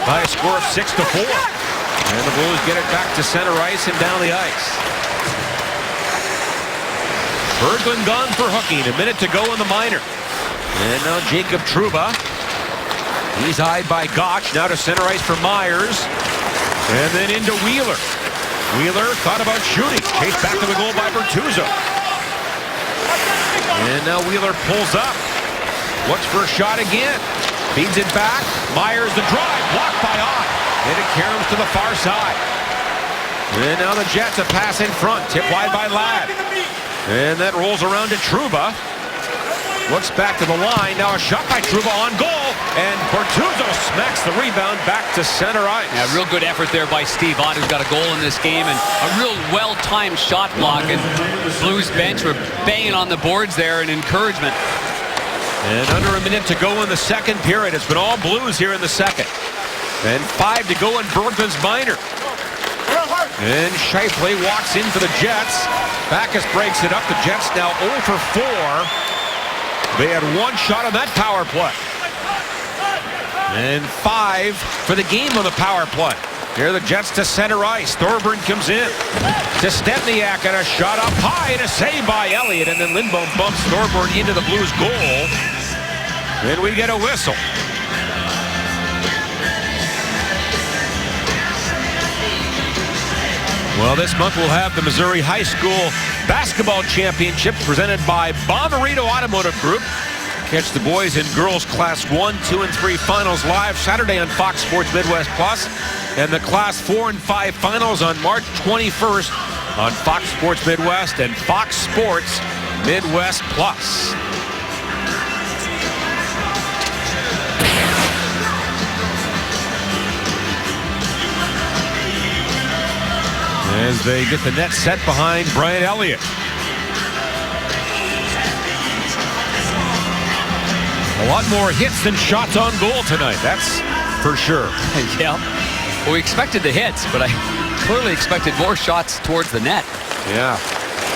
by a score of 6-4. And the Blues get it back to center ice and down the ice. Berglund gone for hooking. A minute to go in the minor. And now Jacob Trouba. He's eyed by Gotch. Now to center ice for Myers. And then into Wheeler. Wheeler thought about shooting. Chased back to the goal by Bertuzzo. And now Wheeler pulls up. Looks for a shot again. Feeds it back. Myers the drive. Blocked by Ott. And it caroms to the far side. And now the Jets a pass in front. Tip wide by Ladd. And that rolls around to Trouba. Looks back to the line. Now a shot by Trouba on goal. And Bertuzzo smacks the rebound back to center ice. Yeah, real good effort there by Steve Ott, who's got a goal in this game. And a real well-timed shot block. And Blues bench were banging on the boards there in encouragement. And under a minute to go in the second period. It's been all Blues here in the second. And 5 to go in Berglund's minor. And Scheifele walks in for the Jets. Backes breaks it up. The Jets now 0 for 4. They had 1 shot on that power play. And 5 for the game on the power play. Here the Jets to center ice. Thorburn comes in to Stempniak, and a shot up high and a save by Elliott. And then Lindholm bumps Thorburn into the Blues goal. Then we get a whistle. Well, this month we'll have the Missouri High School Basketball Championship presented by Bommarito Automotive Group. Catch the boys and girls Class 1, 2, and 3 finals live Saturday on Fox Sports Midwest Plus, and the Class 4 and 5 finals on March 21st on Fox Sports Midwest and Fox Sports Midwest Plus. As they get the net set behind Brian Elliott. A lot more hits than shots on goal tonight, that's for sure. Yeah, well, we expected the hits, but I clearly expected more shots towards the net. Yeah.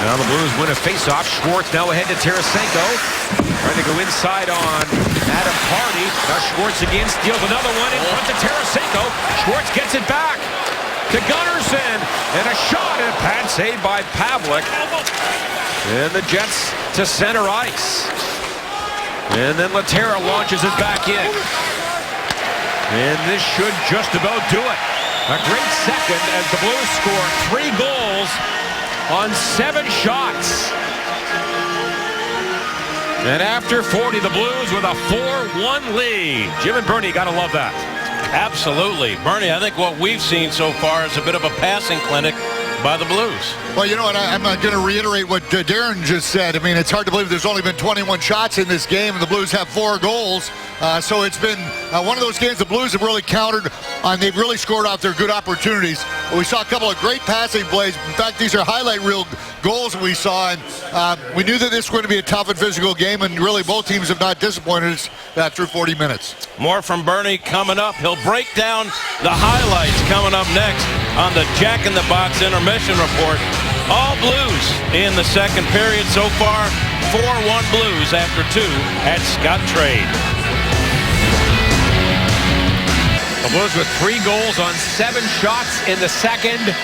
Now the Blues win a faceoff. Schwartz now ahead to Tarasenko. Trying to go inside on Adam Party. Now Schwartz again steals another one in front to Tarasenko. Schwartz gets it back to Gunnarsson, and a shot, and a pad save by Pavlik. And the Jets to center ice. And then Laterra launches it back in. And this should just about do it. A great second as the Blues score 3 goals on 7 shots. And after 40, the Blues with a 4-1 lead. Jim and Bernie, got to love that. Absolutely. Bernie, I think what we've seen so far is a bit of a passing clinic by the Blues. Well, you know what? I'm going to reiterate what Darren just said. I mean, it's hard to believe there's only been 21 shots in this game, and the Blues have 4 goals. So it's been one of those games the Blues have really countered on. They've really scored off their good opportunities. We saw a couple of great passing plays. In fact, these are highlight reel goals we saw, and we knew that this was going to be a tough and physical game, and really both teams have not disappointed us through 40 minutes. More from Bernie coming up. He'll break down the highlights coming up next on the Jack in the Box intermission report. All Blues in the second period so far. 4-1 Blues after 2 at Scottrade. The Blues with 3 goals on 7 shots in the second.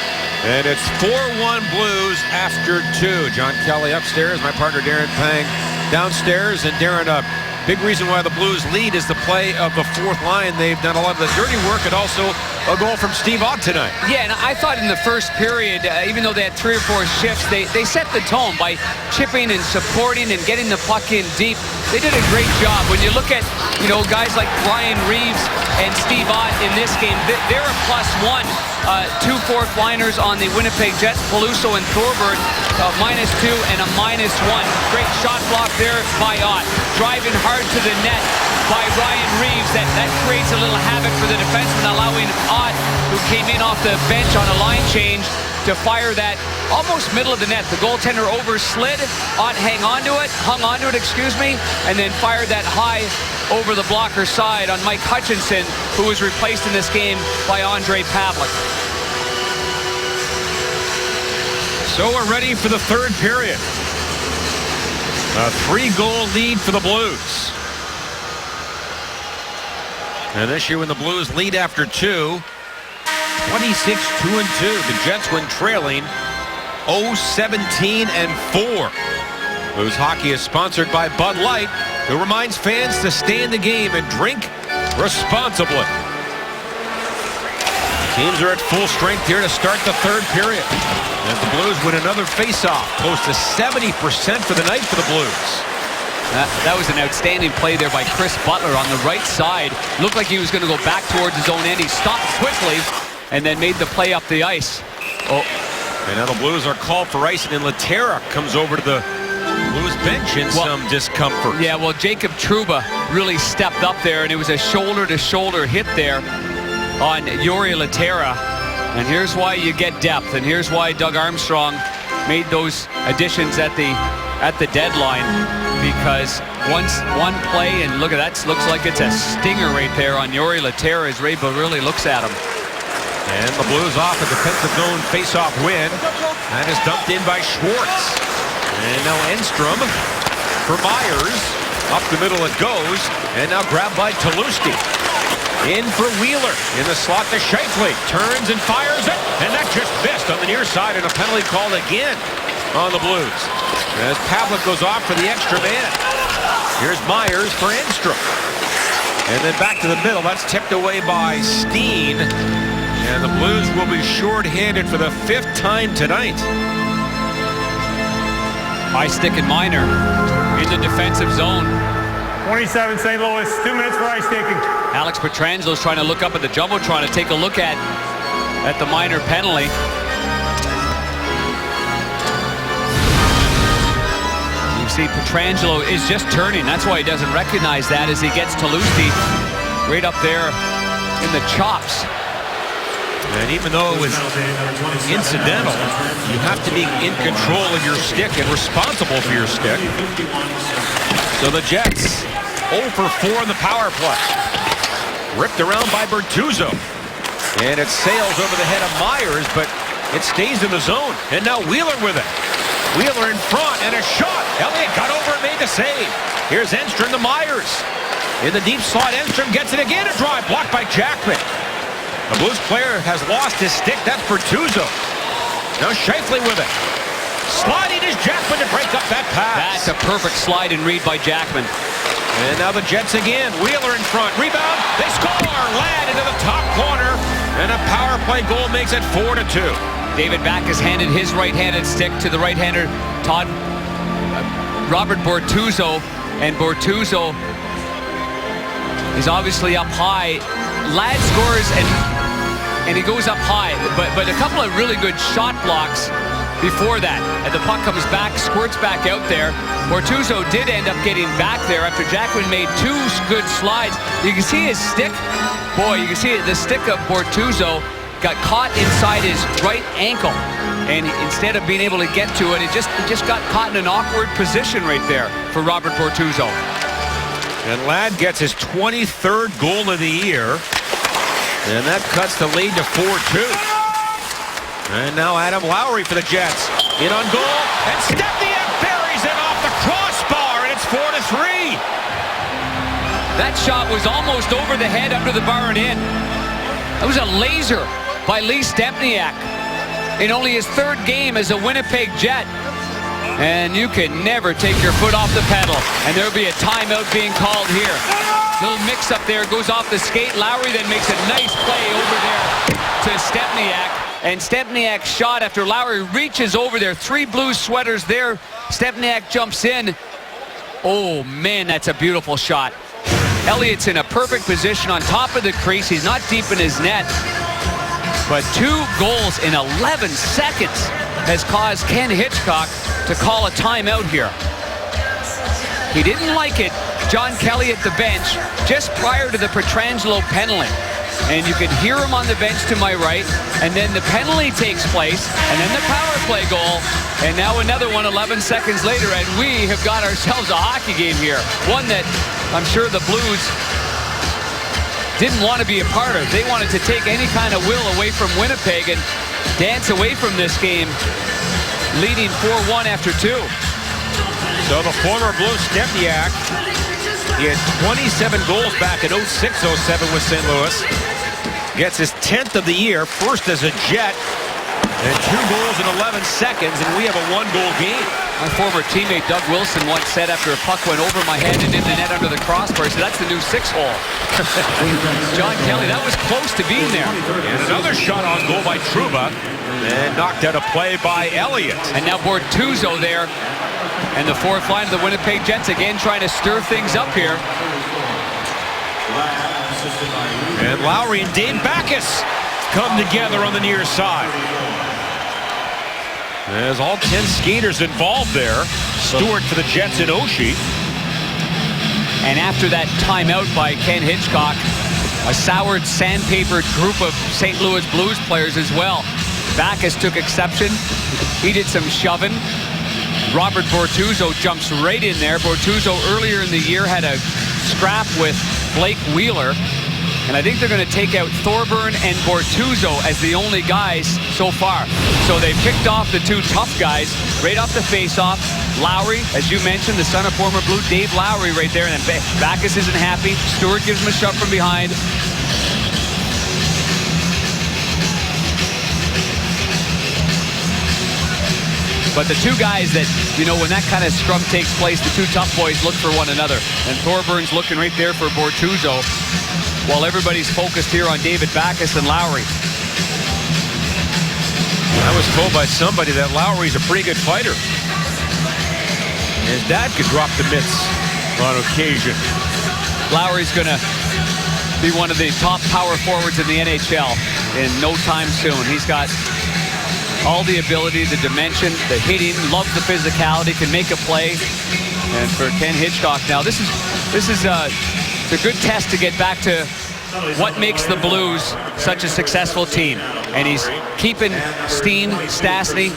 And it's 4-1 Blues after 2. John Kelly upstairs, my partner Darren Pang downstairs. And Darren, a big reason why the Blues lead is the play of the fourth line. They've done a lot of the dirty work, and also a goal from Steve Ott tonight. Yeah, and I thought in the first period, even though they had 3 or 4 shifts, they set the tone by chipping and supporting and getting the puck in deep. They did a great job. When you look at, guys like Ryan Reeves and Steve Ott in this game, they're a +1. 2 fourth liners on the Winnipeg Jets, Peluso and Thorburn, -2 and a -1. Great shot block there by Ott. Driving hard to the net by Ryan Reeves. That creates a little havoc for the defenseman, allowing Ott, who came in off the bench on a line change, to fire that almost middle of the net. The goaltender overslid. Ott hung onto it, and then fired that high over the blocker side on Mike Hutchinson, who was replaced in this game by Andre Pavlik. So we're ready for the third period. A 3-goal lead for the Blues. And this year when the Blues lead after 2, 26-2-2. The Jets win trailing 0-17-4. Blues hockey is sponsored by Bud Light, who reminds fans to stay in the game and drink responsibly. Teams are at full strength here to start the third period. As the Blues win another faceoff, close to 70% for the night for the Blues. That was an outstanding play there by Chris Butler on the right side. Looked like he was going to go back towards his own end. He stopped quickly and then made the play up the ice. Oh. And now the Blues are called for ice, and then Laterra comes over to the Blues bench in some discomfort. Yeah, well, Jacob Trouba really stepped up there, and it was a shoulder-to-shoulder hit there on Jori Laterra. And here's why you get depth, and here's why Doug Armstrong made those additions at the deadline, because one play, and look at that, looks like it's a stinger right there on Jori Laterra as Ray Barilli looks at him. And the Blues off a defensive zone face-off win. That is dumped in by Schwartz. And now Enstrom for Myers. Up the middle it goes. And now grabbed by Tulowitzki. In for Wheeler. In the slot to Scheifele. Turns and fires it. And that just missed on the near side, and a penalty called again on the Blues. As Pavlik goes off for the extra man. Here's Myers for Enstrom. And then back to the middle. That's tipped away by Steen. And the Blues will be short-handed for the 5th time tonight. High stick and Minor in the defensive zone. 27 St. Louis, 2 minutes for ice sticking. Alex Petrangelo's trying to look up at the Jumbotron to take a look at the Minor penalty. You see Petrangelo is just turning. That's why he doesn't recognize that as he gets Tulowitzki right up there in the chops. And even though it was incidental, you have to be in control of your stick and responsible for your stick. So the Jets 0 for 4 in the power play. Ripped around by Bertuzzo. And it sails over the head of Myers, but it stays in the zone. And now Wheeler with it. Wheeler in front, and a shot. Elliott got over and made the save. Here's Enstrom to Myers. In the deep slot, Enstrom gets it again. A drive blocked by Jackman. The Blues player has lost his stick. That's Bertuzzo. Now Scheifele with it. Sliding is Jackman to break up that pass. That's a perfect slide and read by Jackman. And now the Jets again. Wheeler in front. Rebound. They score. Ladd into the top corner. And a power play goal makes it 4-2. David Backes handed his right-handed stick to the right-hander, Robert Bortuzzo. and Bortuzzo is obviously up high. Ladd scores and he goes up high, but a couple of really good shot blocks before that. And the puck comes back, squirts back out there. Bortuzzo did end up getting back there after Jackman made two good slides. You can see his stick. Boy, you can see the stick of Bortuzzo got caught inside his right ankle. And instead of being able to get to it, it just got caught in an awkward position right there for Robert Bortuzzo. And Ladd gets his 23rd goal of the year. And that cuts the lead to 4-2. And now Adam Lowry for the Jets. In on goal, and Stepniak buries it off the crossbar, and it's 4-3. That shot was almost over the head, under the bar and in. That was a laser by Lee Stepniak in only his third game as a Winnipeg Jet. And you can never take your foot off the pedal. And there'll be a timeout being called here. Little mix-up there, goes off the skate. Lowry then makes a nice play over there to Stepniak. And Stepniak's shot after Lowry reaches over there. 3 Blues sweaters there. Stepniak jumps in. Oh, man, that's a beautiful shot. Elliott's in a perfect position on top of the crease. He's not deep in his net. But 2 goals in 11 seconds has caused Ken Hitchcock to call a timeout here. He didn't like it. John Kelly at the bench just prior to the Pietrangelo penalty. And you could hear him on the bench to my right. And then the penalty takes place. And then the power play goal. And now another one 11 seconds later. And we have got ourselves a hockey game here. One that I'm sure the Blues didn't want to be a part of. They wanted to take any kind of will away from Winnipeg and dance away from this game, leading 4-1 after 2. So the former Blue Stepniak, he had 27 goals back in 06-07 with St. Louis. Gets his 10th of the year, first as a Jet, and 2 goals in 11 seconds, and we have a 1-goal game. My former teammate Doug Wilson once said after a puck went over my head and in the net under the crossbar, he said, that's the new 6-hole. John Kelly, that was close to being there. And another shot on goal by Trouba, and knocked out a play by Elliott. And now Bortuzzo there. And the fourth line of the Winnipeg Jets again trying to stir things up here. And Lowry and Dave Backes come together on the near side. There's all 10 skaters involved there. Stewart for the Jets and Oshie. And after that timeout by Ken Hitchcock, a soured, sandpapered group of St. Louis Blues players as well. Backes took exception. He did some shoving. Robert Bortuzzo jumps right in there. Bortuzzo earlier in the year had a scrap with Blake Wheeler. And I think they're going to take out Thorburn and Bortuzzo as the only guys so far. So they picked off the 2 tough guys right off the face-off. Lowry, as you mentioned, the son of former Blue Dave Lowry right there. And Backes isn't happy. Stewart gives him a shove from behind. But the 2 guys that, you know, when that kind of scrum takes place, the 2 tough boys look for one another. And Thorburn's looking right there for Bortuzzo, while everybody's focused here on David Backes and Lowry. I was told by somebody that Lowry's a pretty good fighter. His dad could drop the mitts on occasion. Lowry's going to be one of the top power forwards in the NHL in no time soon. He's got all the ability, the dimension, the hitting, loves the physicality, can make a play. And for Ken Hitchcock now, this is a good test to get back to what makes the Blues such a successful team. And he's keeping Steen, Stastny,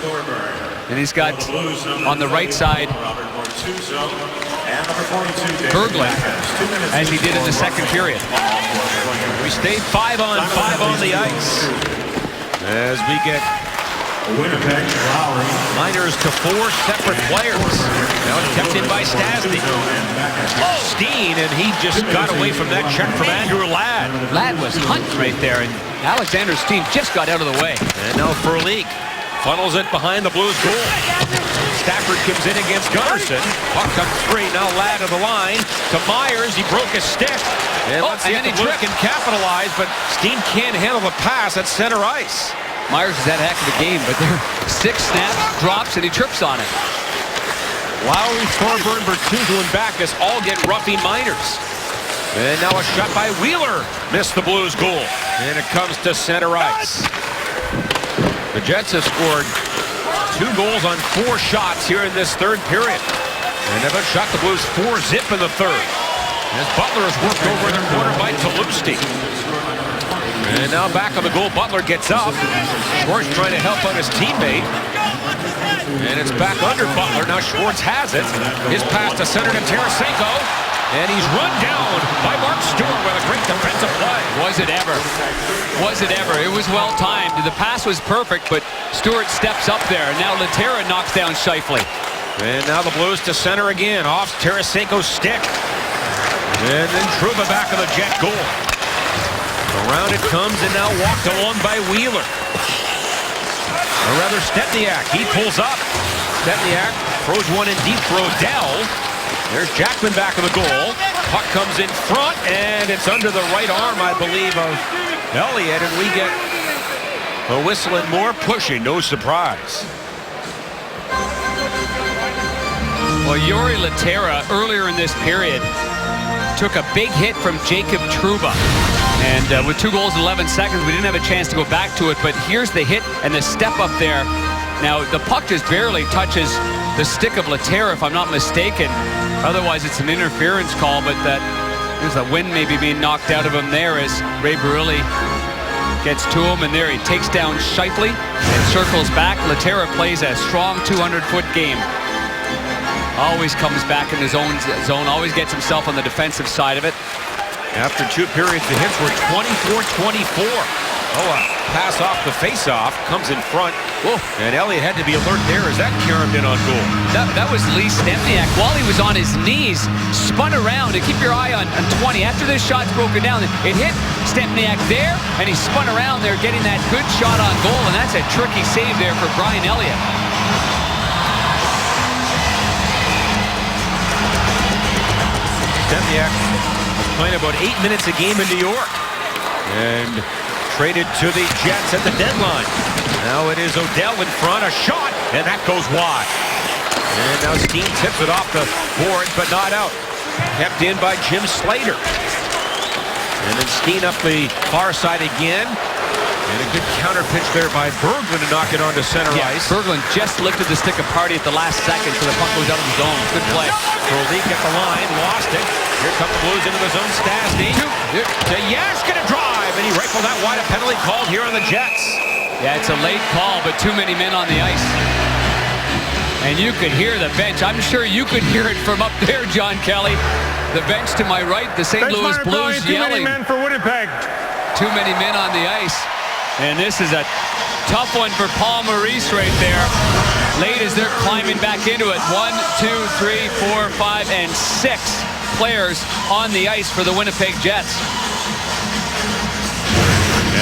and he's got on the right side Berglund, as he did in the second period. We stayed 5-on-5 on the ice as we get Winnipeg, Lowry. Miners to 4 separate players. Now it's kept in by Stastny. Steen, and he just got away from that check from Andrew Ladd. Ladd was hunting right there, and Alexander Steen just got out of the way. And now Furlik funnels it behind the Blues goal. Stafford comes in against Gunnarsson. Puck comes free. Now Ladd to the line. To Myers. He broke his stick. And let's see if the Blues can capitalize, but Steen can't handle the pass at center ice. Myers has had a heck of a game, but there 6 snaps, drops, and he trips on it. Lowry, Thorburn, Bertuzzo, and Backus all get roughing minors. And now a shot by Wheeler. Missed the Blues goal. And it comes to center ice. The Jets have scored 2 goals on 4 shots here in this third period. And they've shot the Blues 4-zip in the third. As Butler is worked over in the corner by Talusti. And now back on the goal, Butler gets up. Schwartz trying to help out his teammate. And it's back under Butler. Now Schwartz has it. His pass to center to Tarasenko. And he's run down by Mark Stewart with a great defensive play. Was it ever? Was it ever? It was well timed. The pass was perfect, but Stewart steps up there. Now Laterra knocks down Scheifele. And now the Blues to center again. Off Tarasenko's stick. And then Trouba back of the Jet goal. Around it comes and now walked along by Wheeler. Or rather Stepniak. He pulls up. Stepniak throws one in deep for Odell. There's Jackman back of the goal. Puck comes in front, and it's under the right arm, I believe, of Elliott, and we get a whistle and more pushing. No surprise. Well, Jori Laterra, earlier in this period, took a big hit from Jacob Trouba. And with 2 goals in 11 seconds, we didn't have a chance to go back to it, but here's the hit and the step up there. Now, the puck just barely touches the stick of Laterra, if I'm not mistaken. Otherwise, it's an interference call, but there's a wind maybe being knocked out of him there as Ray Barilli gets to him, and there he takes down Scheifele and circles back. Laterra plays a strong 200-foot game. Always comes back in his own zone, always gets himself on the defensive side of it. After 2 periods, the hits were 24-24. Oh, a pass off the face-off, comes in front. Whoa. And Elliott had to be alert there as that caromed in on goal. That was Lee Stempniak. While he was on his knees, spun around, and keep your eye on 20. After this shot's broken down, it hit Stempniak there, and he spun around there, getting that good shot on goal, and that's a tricky save there for Brian Elliott. Stempniak was playing about 8 minutes a game in New York. And traded to the Jets at the deadline. Now it is Odell in front, a shot, and that goes wide. And now Steen tips it off the board, but not out. Kept in by Jim Slater. And then Steen up the far side again. And a good counter pitch there by Berglund to knock it onto center ice. Berglund just lifted the stick of Party at the last second, so the puck goes out of the zone. Good play. Frolik at the line, lost it. Here come the Blues into the zone. Stastny to Yash, gonna drive. And he rifled that wide. A penalty called here on the Jets. Yeah, it's a late call, but too many men on the ice. And you could hear the bench. I'm sure you could hear it from up there, John Kelly. The bench to my right, the St. Louis Blues yelling. Too many men for Winnipeg. Too many men on the ice. And this is a tough one for Paul Maurice right there. Late as they're climbing back into it. 1, 2, 3, 4, 5, and 6 players on the ice for the Winnipeg Jets.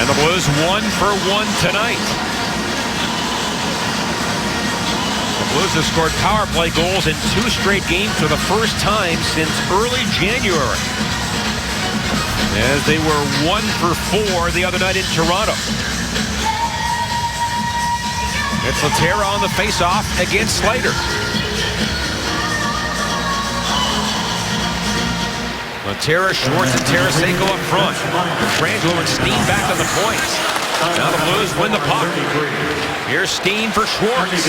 And the Blues 1 for 1 tonight. The Blues have scored power play goals in 2 straight games for the first time since early January, as they were 1 for 4 the other night in Toronto. It's Laterra on the face-off against Slater. Laterra, Schwartz, and Tarasenko up front. Pietrangelo and Steen back on the points. Now the Blues win the puck. Here's Steen for Schwartz.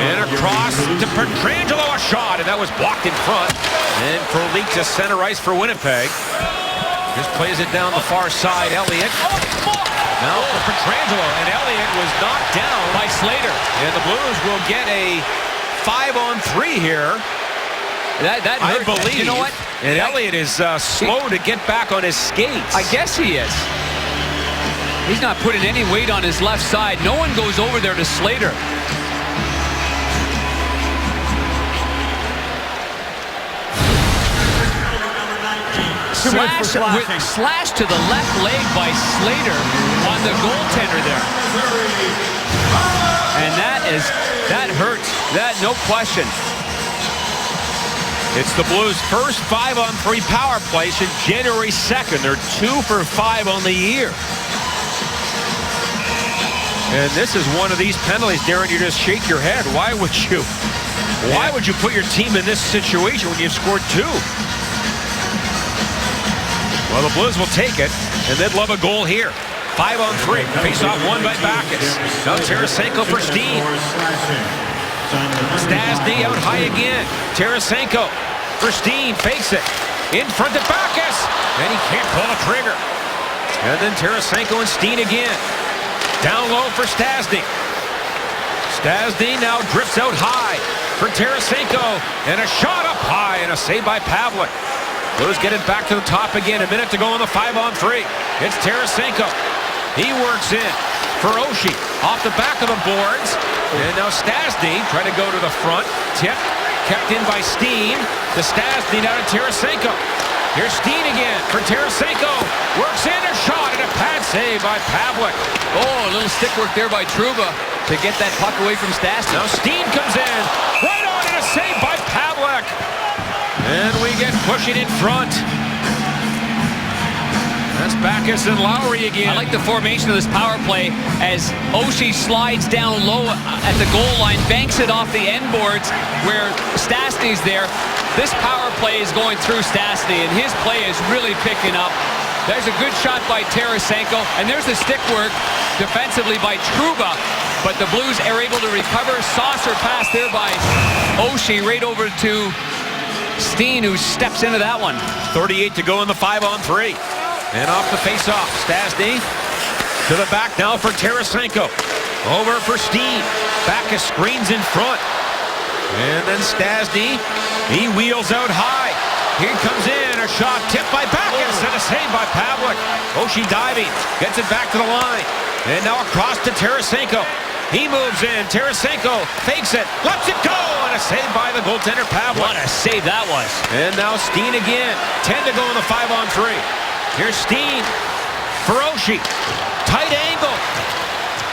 And across to Pietrangelo, a shot, and that was blocked in front. And Frolik to center ice for Winnipeg. Just plays it down the far side, Elliott. Now for Pietrangelo, and Elliott was knocked down by Slater. And the Blues will get a 5-on-3 here. That I believe. You know what? And Elliott is slow to get back on his skates. I guess he is. He's not putting any weight on his left side. No one goes over there to Slater. Slash to the left leg by Slater on the goaltender there. And that hurts. That, no question. It's the Blues' first 5-on-3 power play since January 2nd. They're 2 for 5 on the year. And this is one of these penalties, Darren, you just shake your head. Why would you Why would you put your team in this situation when you've scored 2? Well, the Blues will take it, and they'd love a goal here. 5-on-3. Face-off won by Backes. Now Tarasenko for Steen. Stastny out high again. Tarasenko for Steen. Fakes it. In front of Backes. And he can't pull the trigger. And then Tarasenko and Steen again. Down low for Stastny. Stastny now drifts out high for Tarasenko. And a shot up high and a save by Pavelec. Blues get it back to the top again. A minute to go on the 5-on-3. It's Tarasenko. He works in for Oshie. Off the back of the boards. And now Stastny trying to go to the front. Tip kept in by Steen. To Stastny now to Tarasenko. Here's Steen again for Tarasenko. Works in a shot and a pad save by Pavelec. Oh, a little stick work there by Trouba to get that puck away from Stastny. Now Steen comes in. Right on and a save by Pavelec. And we get pushing in front. That's Backes and Lowry again. I like the formation of this power play as Oshie slides down low at the goal line, banks it off the end boards where Stastny's there. This power play is going through Stastny, and his play is really picking up. There's a good shot by Tarasenko, and there's the stick work defensively by Trouba. But the Blues are able to recover. Saucer pass there by Oshie right over to Steen, who steps into that one. 38 to go in the 5-on-3. And off the face-off, Stastny to the back now for Tarasenko. Over for Steen. Backes screens in front. And then Stastny, he wheels out high. Here comes in, a shot tipped by Backes and a save by Pavelec. Oshie diving, gets it back to the line. And now across to Tarasenko. He moves in, Tarasenko fakes it, lets it go, and a save by the goaltender Pavelec. What a save that was. And now Steen again, 10 to go in the 5-on-3. Here's Steen for Oshie. Tight angle.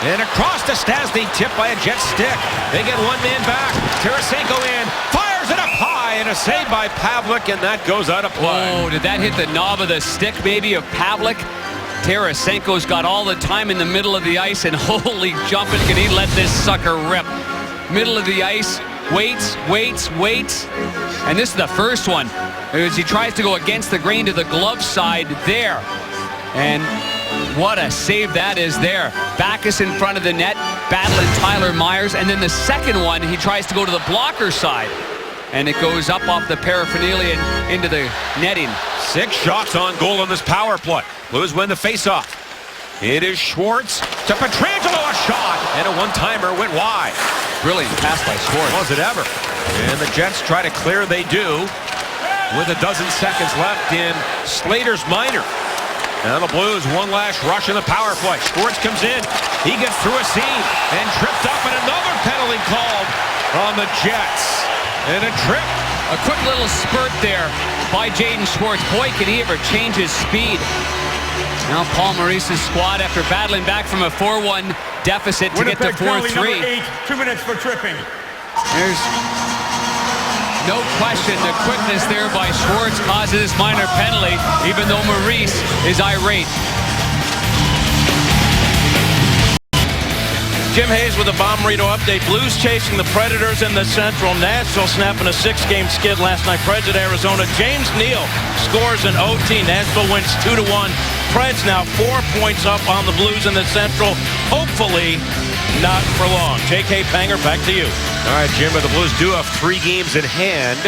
And across to Stastny, tipped by a jet stick. They get one man back. Tarasenko in, fires it up high, and a save by Pavelec, and that goes out of play. Oh, did that hit the knob of the stick maybe of Pavelec? Tarasenko's got all the time in the middle of the ice, and holy jumping, can he let this sucker rip. Middle of the ice, waits. And this is the first one. As he tries to go against the grain to the glove side there. And what a save that is there. Backes in front of the net, battling Tyler Myers. And then the second one, he tries to go to the blocker side. And it goes up off the paraphernalia and into the netting. 6 shots on goal in this power play. Blues win the faceoff. It is Schwartz to Pietrangelo, a shot. And a one-timer went wide. Brilliant pass by Schwartz. Was it ever? And the Jets try to clear, they do. With a dozen seconds left in Slater's minor. Now the Blues, one last rush in the power play. Schwartz comes in. He gets through a seam and tripped up, and another penalty called on the Jets. And a trip. A quick little spurt there by Jaden Schwartz. Boy, can he ever change his speed. Now Paul Maurice's squad, after battling back from a 4-1 deficit to get to 4-3. 2 minutes for tripping. There's no question the quickness there by Schwartz causes this minor penalty, even though Maurice is irate. Jim Hayes with a Bomberito update. Blues chasing the Predators in the Central. Nashville snapping a 6-game skid last night. Preds at Arizona. James Neal scores an OT. Nashville wins 2-1. Preds now 4 points up on the Blues in the Central. Hopefully not for long. J.K. Panger, back to you. All right, Jim, but the Blues do have 3 games in hand,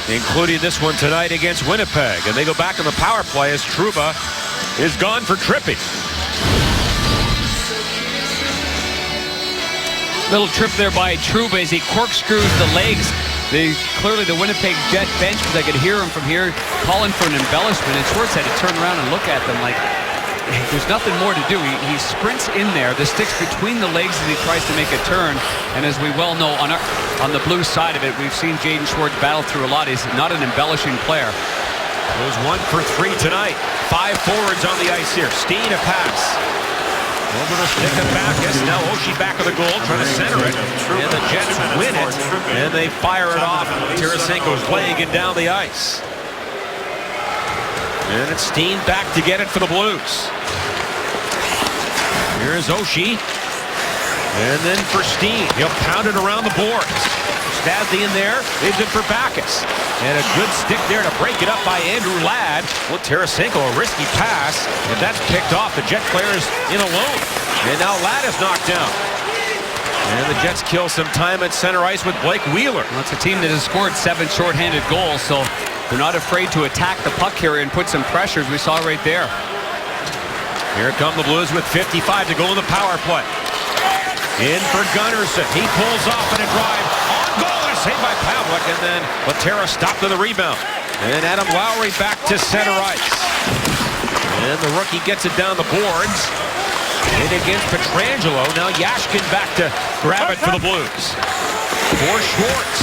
including this one tonight against Winnipeg. And they go back on the power play as Trouba is gone for tripping. Little trip there by Trouba as he corkscrews the legs. Clearly the Winnipeg Jet bench, because I could hear him from here calling for an embellishment, and Schwartz had to turn around and look at them like there's nothing more to do. He sprints in there. The stick's between the legs as he tries to make a turn. And as we well know, on the Blues side of it, we've seen Jaden Schwartz battle through a lot. He's not an embellishing player. Blues 1 for 3 tonight. 5 forwards on the ice here. Steen a pass. Over the stick of Backes. Now Oshie back of the goal, trying to center it. And the Jets win it. And they fire it off. Tarasenko's leg and down the ice. And it's Steen back to get it for the Blues. Here's Oshie. And then for Steen. He'll pound it around the boards. Stastny in there. Leaves it for Backes. And a good stick there to break it up by Andrew Ladd. Well, Tarasenko, a risky pass. And that's picked off. The Jet player is in alone. And now Ladd is knocked down. And the Jets kill some time at center ice with Blake Wheeler. Well, it's a team that has scored 7 shorthanded goals, so they're not afraid to attack the puck carrier and put some pressure, as we saw right there. Here come the Blues with 55 to go in the power play. In for Gunnarsson. He pulls off in a drive. On goal, and a save by Pavlik. And then Laterra stopped to the rebound. And Adam Lowry back to center ice. And the rookie gets it down the boards. In against Pietrangelo. Now Yashkin back to grab it for the Blues. For Schwartz.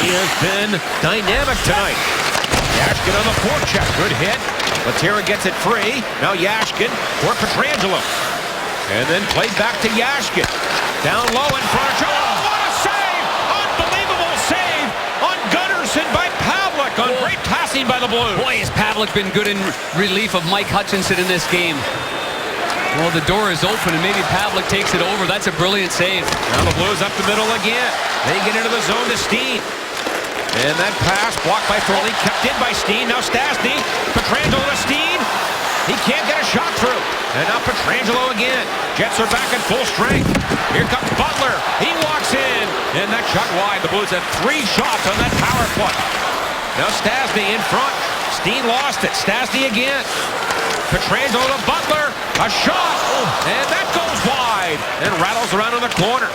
He has been dynamic tonight. Yashkin on the forecheck. Good hit. Laterra gets it free. Now Yashkin for Pietrangelo. And then played back to Yashkin. Down low in front of Joe. Oh, what a save! Unbelievable save on Gunnarsson by Pavlik on great passing by the Blues. Boy, has Pavlik been good in relief of Mike Hutchinson in this game. Well, the door is open, and maybe Pavlik takes it over. That's a brilliant save. Now the Blues up the middle again. They get into the zone to Steen. And that pass blocked by Foley, kept in by Steen. Now Stastny. Pietrangelo to Steen. He can't get a shot through. And now Pietrangelo again. Jets are back at full strength. Here comes Butler. He walks in. And that shot wide. The Blues had 3 shots on that power play. Now Stastny in front. Steen lost it. Stastny again. Pietrangelo to Butler. A shot. And that goes wide. And rattles around in the corner.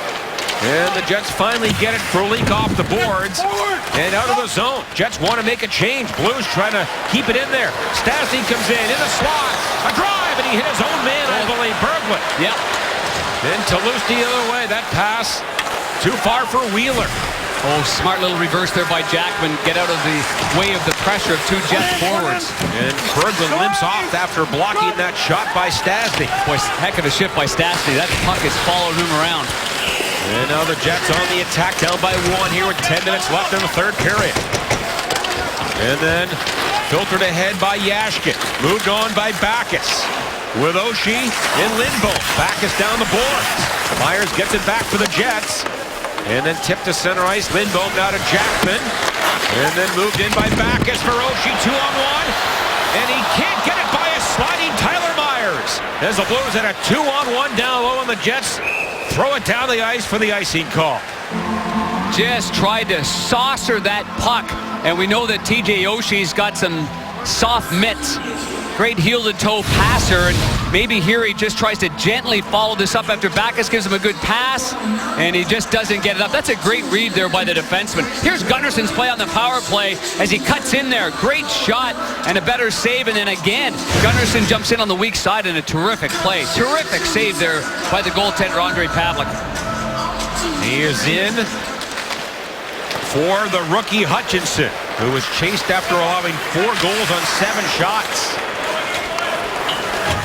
And the Jets finally get it. Frolik off the boards. And out of the zone. Jets want to make a change. Blues trying to keep it in there. Stastny comes in the slot. A drive, and he hit his own man, I believe, Berglund. Yep. Then Toulouse the other way. That pass too far for Wheeler. Oh, smart little reverse there by Jackman. Get out of the way of the pressure of 2 Jets forwards. And Berglund limps off after blocking that shot by Stastny. Boy, heck of a shift by Stastny. That puck has followed him around. And now the Jets on the attack, down by 1 here with 10 minutes left in the third period. And then filtered ahead by Yashkin. Moved on by Backes. With Oshie and Lindholm. Backes down the boards. Myers gets it back for the Jets. And then tipped to center ice. Lindholm now to Jackman. And then moved in by Backes for Oshie. 2-on-1. And he can't get it by a sliding Tyler Myers. As the Blues had a 2-on-1 down low, and the Jets throw it down the ice for the icing call. Just tried to saucer that puck. And we know that TJ Oshie's got some soft mitts. Great heel-to-toe passer, and maybe here he just tries to gently follow this up after Backes gives him a good pass, and he just doesn't get it up. That's a great read there by the defenseman. Here's Gunnarsson's play on the power play as he cuts in there. Great shot and a better save, and then again, Gunnarsson jumps in on the weak side in a terrific play. Terrific save there by the goaltender, Ondrej Pavlik. He is in for the rookie Hutchinson, who was chased after allowing 4 goals on 7 shots.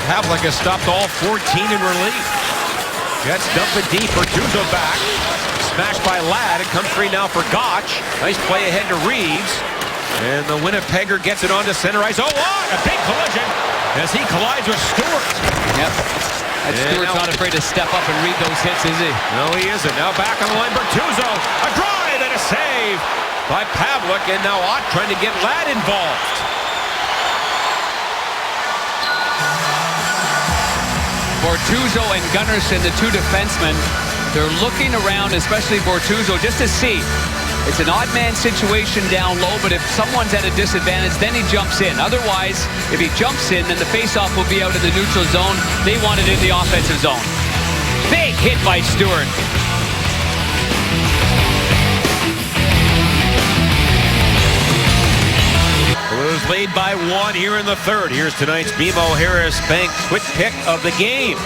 Pavlik has stopped all 14 in relief. Jets dump it deep. Bertuzzo back. Smashed by Ladd. It comes free now for Gotch. Nice play ahead to Reeves. And the Winnipegger gets it onto center ice. Oh, what? A big collision as he collides with Stewart. Yep. And Stewart's not afraid to step up and read those hits, is he? No, he isn't. Now back on the line. Bertuzzo. A drive and a save by Pavlik. And now Ott trying to get Ladd involved. Bortuzzo and Gunnarsson, the 2 defensemen, they're looking around, especially Bortuzzo, just to see. It's an odd man situation down low, but if someone's at a disadvantage, then he jumps in. Otherwise, if he jumps in, then the faceoff will be out in the neutral zone. They want it in the offensive zone. Big hit by Stewart. Blues lead by 1 here in the third. Here's tonight's BMO Harris Bank quick pick of the game.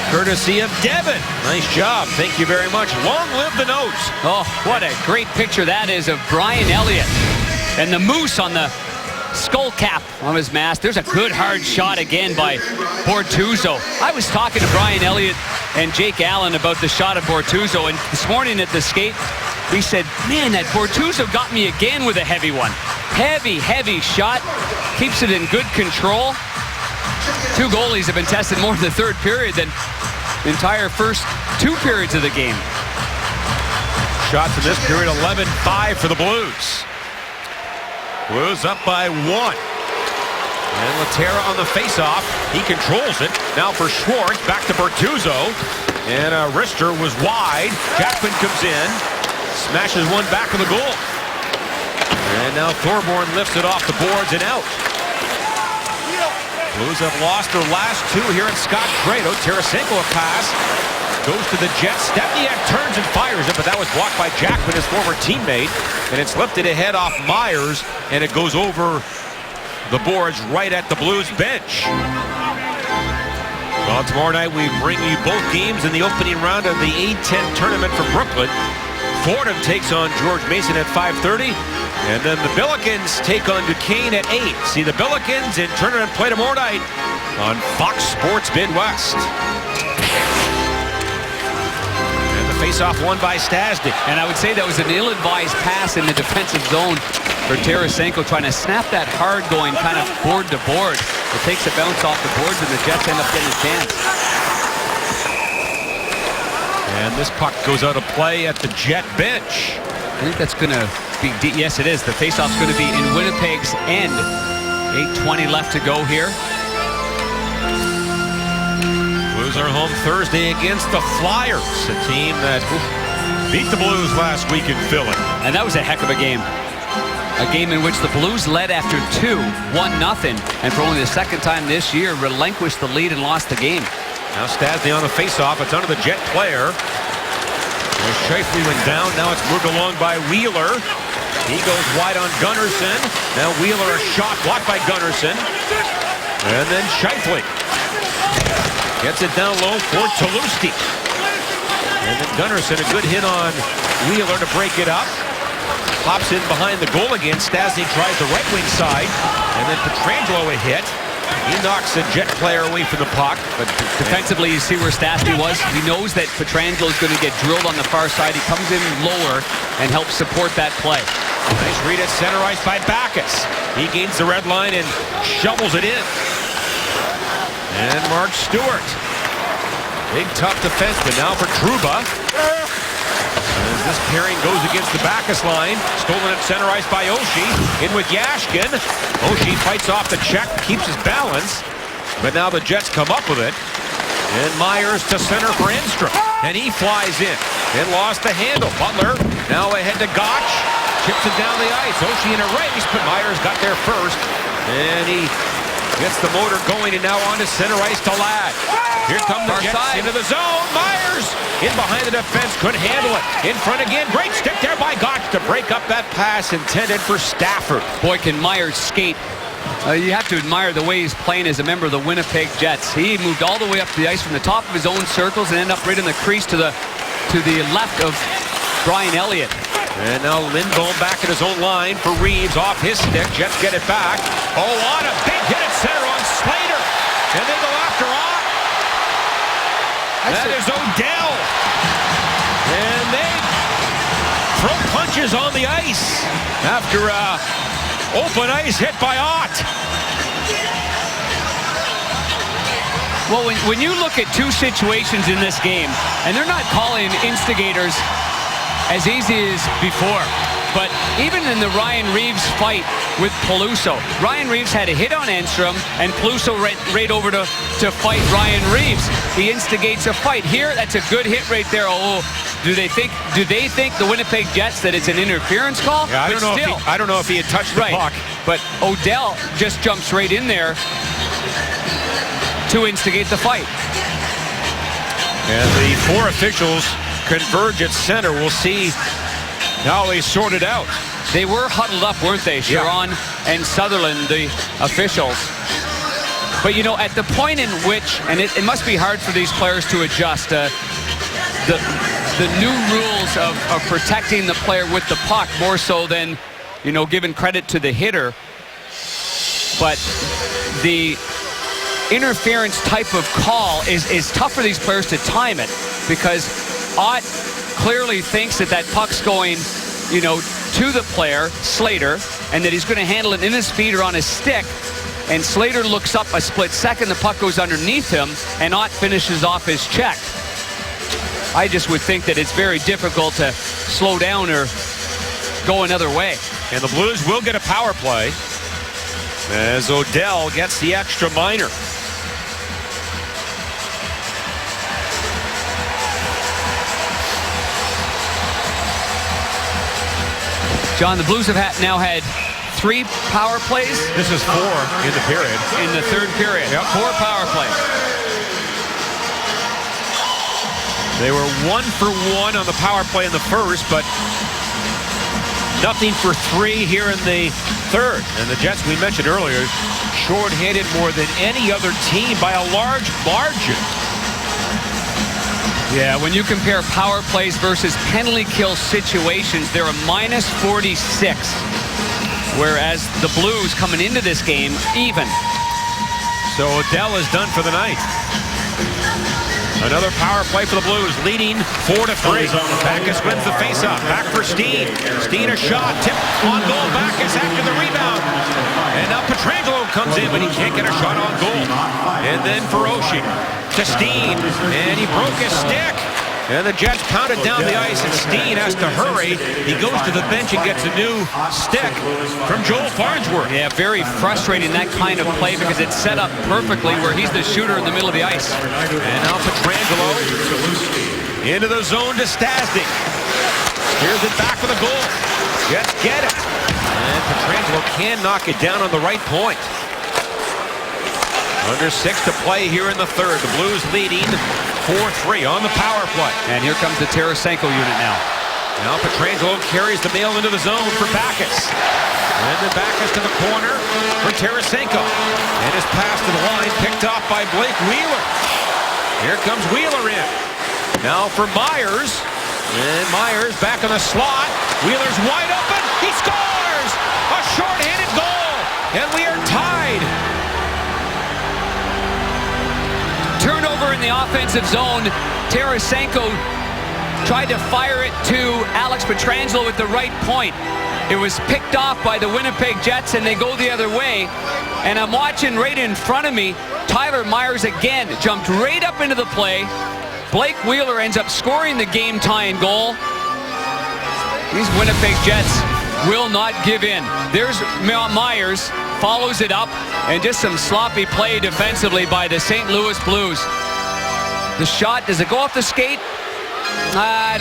Courtesy of Devin. Nice job. Thank you very much. Long live the Notes. Oh, what a great picture that is of Brian Elliott. And the moose on the skull cap on his mask. There's a good hard shot again by Bortuzzo. I was talking to Brian Elliott and Jake Allen about the shot of Bortuzzo, and this morning at the skate, he said, man, that Bortuzzo got me again with a heavy one. Heavy, heavy shot. Keeps it in good control. 2 goalies have been tested more in the third period than the entire first 2 periods of the game. shots in this period, 11-5 for the Blues. Blues up by 1. And Laterra on the faceoff. He controls it. Now for Schwartz. Back to Bertuzzo. And Rister was wide. Jackman comes in. Smashes one back of the goal. And now Thorborn lifts it off the boards and out. Blues have lost their last 2 here at Scott Trade. Tarasenko a pass. Goes to the Jets. Stepniak turns and fires it, but that was blocked by Jackman, his former teammate. And it's lifted ahead off Myers, and it goes over the boards right at the Blues bench. Well, tomorrow night we bring you both games in the opening round of the A10 tournament for Brooklyn. Fordham takes on George Mason at 5:30. And then the Billikens take on Duquesne at 8. See the Billikens in tournament play tomorrow night on Fox Sports Midwest. And the faceoff won by Stastny. And I would say that was an ill-advised pass in the defensive zone for Tarasenko, trying to snap that hard going kind of board to board. It takes a bounce off the boards, and the Jets end up getting a chance. And this puck goes out of play at the Jet bench. I think that's going to be, yes it is. The faceoff's going to be in Winnipeg's end. 8:20 left to go here. Blues are home Thursday against the Flyers, a team that beat the Blues last week in Philly. And that was a heck of a game. A game in which the Blues led after 2, 1-0, and for only the second time this year relinquished the lead and lost the game. Now Stastny on the faceoff. It's under the Jet player. Scheifele went down. Now it's moved along by Wheeler. He goes wide on Gunnarsson. Now Wheeler a shot blocked by Gunnarsson. And then Scheifele gets it down low for Tulowitzki. And then Gunnarsson, a good hit on Wheeler to break it up. Pops in behind the goal again. Stastny tries the right wing side. And then Pietrangelo a hit. He knocks the Jet player away from the puck. But defensively, you see where Stastny was. He knows that Pietrangelo is going to get drilled on the far side. He comes in lower and helps support that play. Nice read at center ice by Backes. He gains the red line and shovels it in. And Mark Stewart. Big tough defenseman now for Trouba. As this pairing goes against the Backes line. Stolen at center ice by Oshie. In with Yashkin. Oshie fights off the check, keeps his balance. But now the Jets come up with it. And Myers to center for Enstrom. And he flies in. And lost the handle. Butler now ahead to Gotch. Chips it down the ice. Oshie in a race, but Myers got there first. And he gets the motor going, and now on to center ice to Ladd. Here come the Jets into the zone. Myers in behind the defense, couldn't handle it. In front again, great stick there by Gotch to break up that pass intended for Stafford. Boy, can Myers skate. You have to admire the way he's playing as a member of the Winnipeg Jets. He moved all the way up the ice from the top of his own circles and ended up right in the crease to the left of Brian Elliott. And now Lindholm back at his own line for Reeves off his stick. Jets get it back. Oh, on a big hit at center on Slater. And they go after Ott. That is O'Dell. And they throw punches on the ice after open ice hit by Ott. Well, when you look at 2 situations in this game, and they're not calling instigators as easy as before, but even in the Ryan Reeves fight with Peluso, Ryan Reeves had a hit on Enstrom, and Peluso right over to fight Ryan Reeves. He instigates a fight. Here, that's a good hit right there. Oh, do they think the Winnipeg Jets that it's an interference call? Yeah, I don't know if he had touched the puck. But O'Dell just jumps right in there to instigate the fight. And the 4 officials converge at center. We'll see how they sort it out. They were huddled up, weren't they? Sharon and Sutherland, the officials. But, you know, at the point in which, and it must be hard for these players to adjust, the new rules of protecting the player with the puck more so than, you know, giving credit to the hitter. But the interference type of call is tough for these players to time it, because Ott clearly thinks that puck's going, you know, to the player, Slater, and that he's going to handle it in his feet or on his stick. And Slater looks up a split second, the puck goes underneath him, and Ott finishes off his check. I just would think that it's very difficult to slow down or go another way. And the Blues will get a power play as Odell gets the extra minor. John, the Blues have now had 3 power plays. This is 4 in the period. In the third period. Yep. 4 power plays. They were 1 for 1 on the power play in the first, but nothing for 3 here in the third. And the Jets, we mentioned earlier, shorthanded more than any other team by a large margin. Yeah, when you compare power plays versus penalty kill situations, they're a minus 46. Whereas the Blues coming into this game, even. So Odell is done for the night. Another power play for the Blues, leading 4-3. Backes wins the faceoff. Back for Steen. Steen a shot. Tip on goal. Backes after the rebound. And now Pietrangelo comes in, but he can't get a shot on goal. And then for Oshie to Steen. And he broke his stick. And the Jets pounded down the ice, and Steen has to hurry. He goes to the bench and gets a new stick from Joel Farnsworth. Yeah, very frustrating, that kind of play, because it's set up perfectly where he's the shooter in the middle of the ice. And now Pietrangelo into the zone to Stastny. Here's it back for the goal. Jets get it. And Pietrangelo can knock it down on the right point. Under 6 to play here in the third. The Blues leading 4-3 on the power play. And here comes the Tarasenko unit now. Now Pietrangelo carries the mail into the zone for Backes. And then Backes to the corner for Tarasenko. And his pass to the line picked off by Blake Wheeler. Here comes Wheeler in. Now for Myers. And Myers back in the slot. Wheeler's wide open. He scores! A shorthanded goal. And we are tied. Turnover in the offensive zone. Tarasenko tried to fire it to Alex Pietrangelo at the right point. It was picked off by the Winnipeg Jets, and they go the other way. And I'm watching right in front of me, Tyler Myers again jumped right up into the play. Blake Wheeler ends up scoring the game-tying goal. These Winnipeg Jets will not give in. There's Myers, follows it up, and just some sloppy play defensively by the St. Louis Blues. The shot, does it go off the skate? I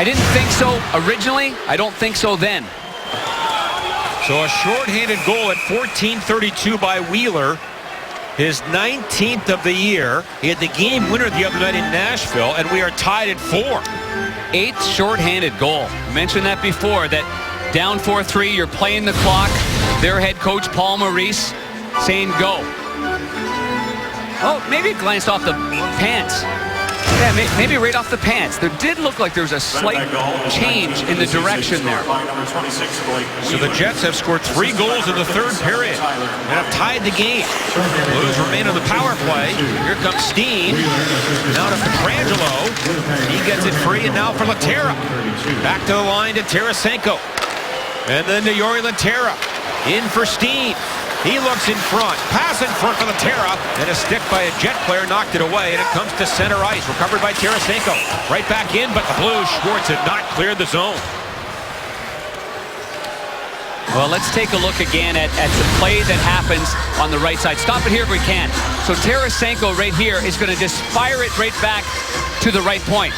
didn't think so originally. I don't think so then. So a shorthanded goal at 14:32 by Wheeler. His 19th of the year. He had the game winner the other night in Nashville, and we are tied at 4. 8th shorthanded goal. I mentioned that before, that down 4-3, you're playing the clock. Their head coach, Paul Maurice, saying go. Oh, maybe it glanced off the pants. Yeah, maybe right off the pants. There did look like there was a slight change in the direction there. So the Jets have scored 3 goals in the third period and have tied the game. Blues remain on the power play. Here comes Steen. Now to Pietrangelo. He gets it free, and now for Laterra. Back to the line to Tarasenko. And then to Jori Laterra. In for Steen. He looks in front. Pass in front for Laterra. And a stick by a Jet player knocked it away. And it comes to center ice. Recovered by Tarasenko. Right back in, but the Blues, Schwartz had not cleared the zone. Well, let's take a look again at the play that happens on the right side. Stop it here if we can. So Tarasenko right here is going to just fire it right back to the right point.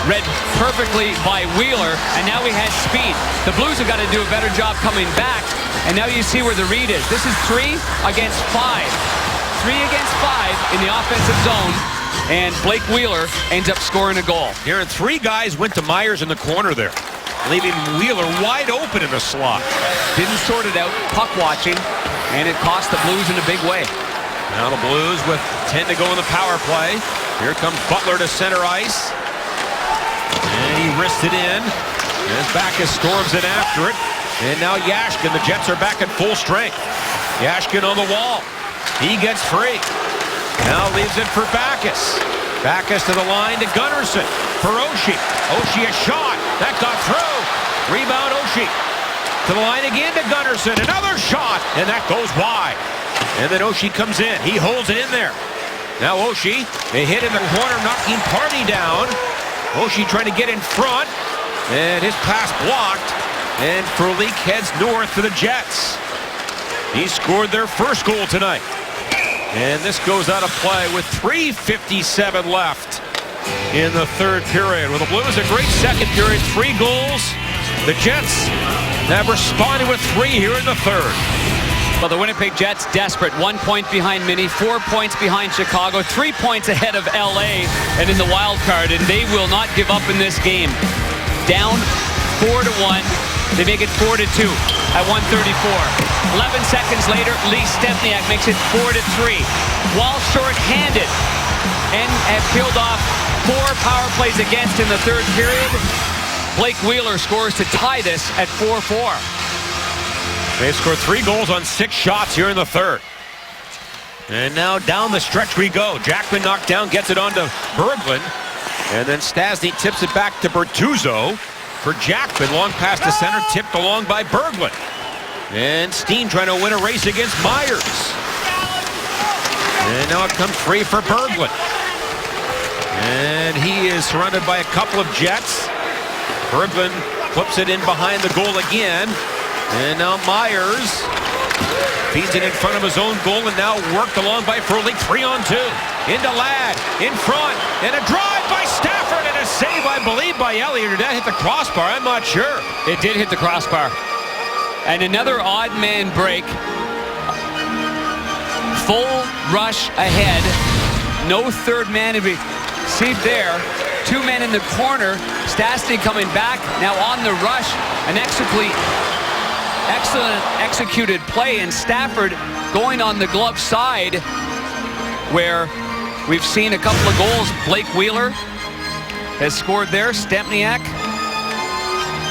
Read perfectly by Wheeler, and now he has speed. The Blues have got to do a better job coming back, and now you see where the read is. This is 3 against 5. 3 against 5 in the offensive zone, and Blake Wheeler ends up scoring a goal. Here, and 3 guys went to Myers in the corner there, leaving Wheeler wide open in the slot. Didn't sort it out, puck watching, and it cost the Blues in a big way. Now the Blues with 10 to go in the power play. Here comes Butler to center ice. And he wrists it in. As Backes storms it after it. And now Yashkin. The Jets are back at full strength. Yashkin on the wall. He gets free. Now leaves it for Backes. Backes to the line to Gunnarsson. For Oshie. Oshie a shot. That got through. Rebound Oshie. To the line again to Gunnarsson. Another shot. And that goes wide. And then Oshie comes in. He holds it in there. Now Oshie. They hit in the corner, knocking Party down. Oshie trying to get in front, and his pass blocked, and Frolik heads north for the Jets. He scored their first goal tonight. And this goes out of play with 3:57 left in the third period. Well, the Blues a great second period, 3 goals. The Jets have responded with 3 here in the third. Well, the Winnipeg Jets desperate. 1 point behind Minnie, 4 points behind Chicago, 3 points ahead of LA and in the wild card, and they will not give up in this game. Down 4-1. They make it 4-2 at 1:34. 11 seconds later, Lee Stempniak makes it 4-3. While short-handed and have peeled off 4 power plays against in the third period, Blake Wheeler scores to tie this at 4-4. They scored 3 goals on 6 shots here in the third. And now down the stretch we go. Jackman knocked down, gets it on to Berglund. And then Stastny tips it back to Bertuzzo for Jackman. Long pass to center, tipped along by Berglund. And Steen trying to win a race against Myers. And now it comes free for Berglund. And he is surrounded by a couple of Jets. Berglund flips it in behind the goal again. And now Myers feeds it in front of his own goal, and now worked along by Frolik. 3-on-2. Into Ladd. In front. And a drive by Stafford. And a save, I believe, by Elliott. Did that hit the crossbar? I'm not sure. It did hit the crossbar. And another odd man break. Full rush ahead. No third man to be seen there. 2 men in the corner. Stastny coming back. Now on the rush. An excellent executed play, and Stafford going on the glove side where we've seen a couple of goals. Blake Wheeler has scored there. Stempniak.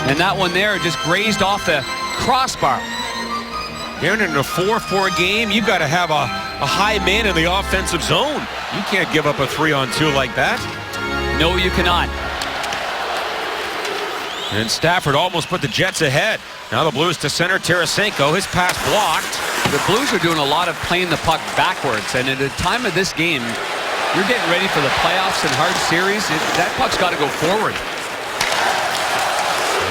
And that one there just grazed off the crossbar. Here in a 4-4 game, you've got to have a high man in the offensive zone. You can't give up a 3-on-2 like that. No, you cannot. And Stafford almost put the Jets ahead. Now the Blues to center. Tarasenko, his pass blocked. The Blues are doing a lot of playing the puck backwards, and at the time of this game, you're getting ready for the playoffs and hard series. That puck's got to go forward.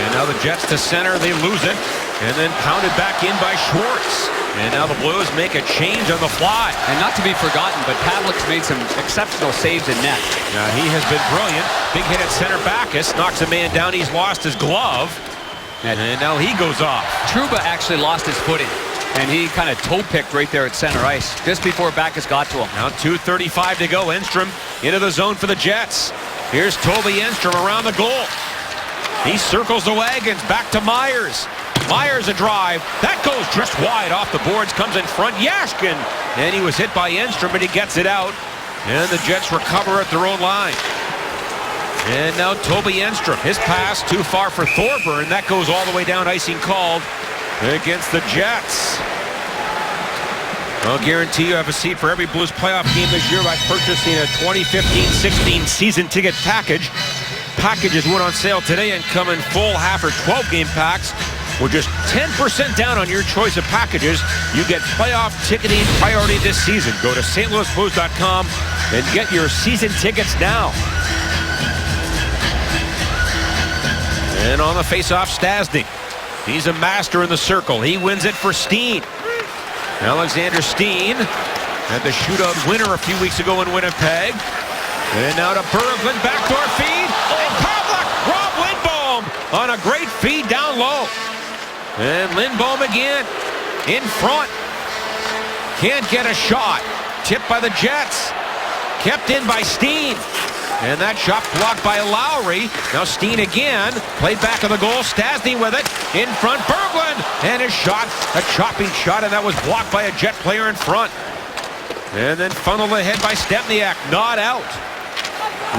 And now the Jets to center. They lose it. And then pounded back in by Schwartz. And now the Blues make a change on the fly. And not to be forgotten, but Pavlik's made some exceptional saves in net. Now he has been brilliant. Big hit at center. Backus knocks a man down. He's lost his glove. And now he goes off. Trouba actually lost his footing, and he kind of toe-picked right there at center ice just before Backus got to him. Now 2:35 to go. Enstrom into the zone for the Jets. Here's Toby Enstrom around the goal. He circles the wagons. Back to Myers. Myers a drive. That goes just wide off the boards. Comes in front. Yashkin. And he was hit by Enstrom, but he gets it out. And the Jets recover at their own line. And now Toby Enstrom. His pass too far for Thorburn. That goes all the way down. Icing called against the Jets. I'll guarantee you have a seat for every Blues playoff game this year by purchasing a 2015-16 season ticket package. Packages went on sale today and come in full half or 12-game packs. With just 10% down on your choice of packages, you get playoff ticketing priority this season. Go to stlouisblues.com and get your season tickets now. And on the face-off, Stastny. He's a master in the circle. He wins it for Steen. Alexander Steen had the shootout winner a few weeks ago in Winnipeg. And now to Berglund, backdoor feed. Oh, Pavlik, Rob Lindbohm on a great feed down low. And Lindbohm again in front. Can't get a shot. Tipped by the Jets. Kept in by Steen. And that shot blocked by Lowry. Now Steen again. Played back of the goal. Stastny with it. In front, Berglund. And his shot, a chopping shot, and that was blocked by a Jet player in front. And then funneled ahead by Stempniak. Not out.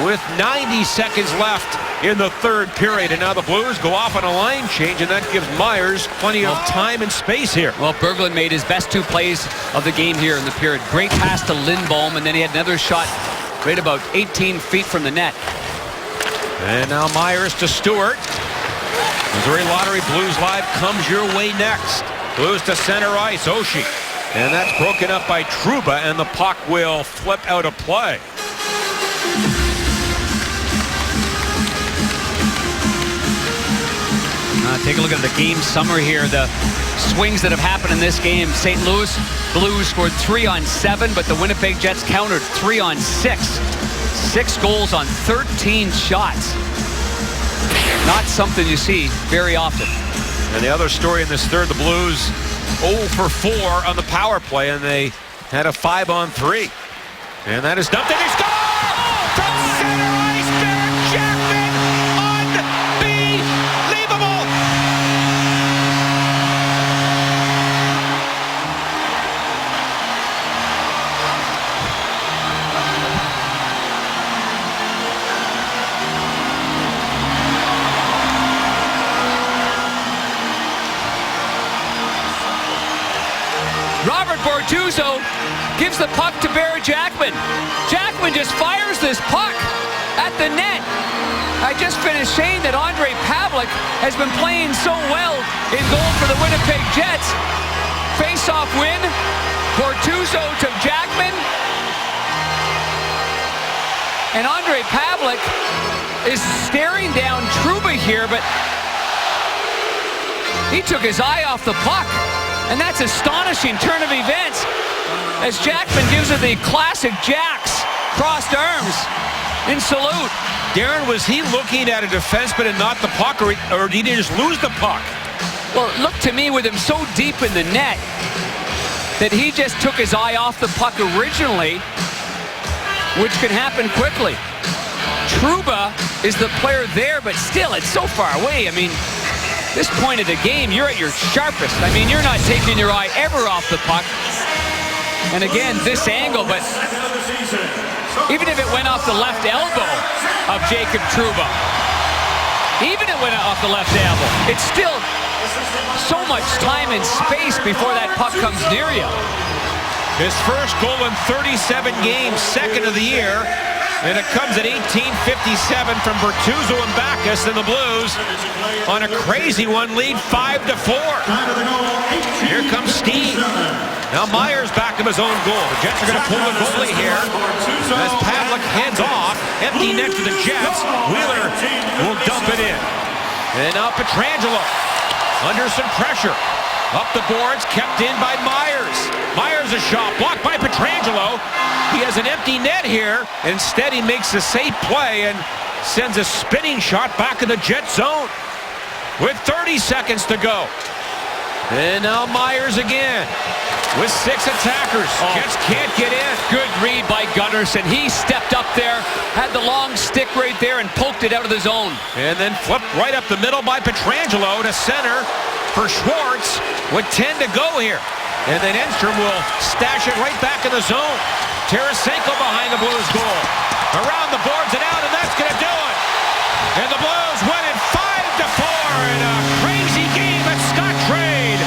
With 90 seconds left in the third period. And now the Blues go off on a line change, and that gives Myers plenty of time and space here. Well, Berglund made his best 2 plays of the game here in the period. Great pass to Lindbohm, and then he had another shot right about 18 feet from the net. And now Myers to Stewart. Missouri Lottery Blues Live comes your way next. Blues to center ice, Oshie. And that's broken up by Trouba, and the puck will flip out of play. Take a look at the game summary here. The swings that have happened in this game. St. Louis Blues scored 3 on 7, but the Winnipeg Jets countered 3 on 6. 6 goals on 13 shots. Not something you see very often. And the other story in this third, the Blues 0 for 4 on the power play, and they had a 5 on 3. And that is dumped, and he scores! From center ice, Barrett Jackman! Unbelievable! Robert Bortuzzo gives the puck to Barrett Jackman. Jackman just fires this puck at the net. I just finished saying that Ondrej Pavelec has been playing so well in goal for the Winnipeg Jets. Face-off win. Bortuzzo to Jackman. And Ondrej Pavelec is staring down Trouba here, but he took his eye off the puck. And that's astonishing turn of events as Jackman gives it the classic Jacks crossed arms in salute. Darren, was he looking at a defenseman and not the puck, or did he just lose the puck? Well, it looked to me with him so deep in the net that he just took his eye off the puck originally, which can happen quickly. Trouba is the player there, but still, it's so far away. I mean, this point of the game, you're at your sharpest. I mean, you're not taking your eye ever off the puck. And again, this angle, but even if it went off the left elbow of Jacob Trouba, even if it went off the left elbow, it's still so much time and space before that puck comes near you. His first goal in 37 games, second of the year. And it comes at 18:57 from Bortuzzo and Backes, and the Blues on a crazy one, lead 5-4. Here comes Steve. Now Myers back to his own goal. The Jets are going to pull the goalie here as Pavelec heads off. Empty net to the Jets. Wheeler will dump it in. And now Pietrangelo under some pressure. Up the boards, kept in by Myers. Myers a shot, blocked by Pietrangelo. He has an empty net here. Instead, he makes a safe play and sends a spinning shot back in the Jet zone with 30 seconds to go. And now Myers again with 6 attackers. Jets can't get in. Good read by Gunnarsson. He stepped up there, had the long stick right there, and poked it out of the zone. And then flipped right up the middle by Pietrangelo to center for Schwartz with 10 to go here. And then Enstrom will stash it right back in the zone. Tarasenko behind the Blues goal. Around the boards and out, and that's going to do it. And the Blues win it 5-4 in a crazy game at Scottrade.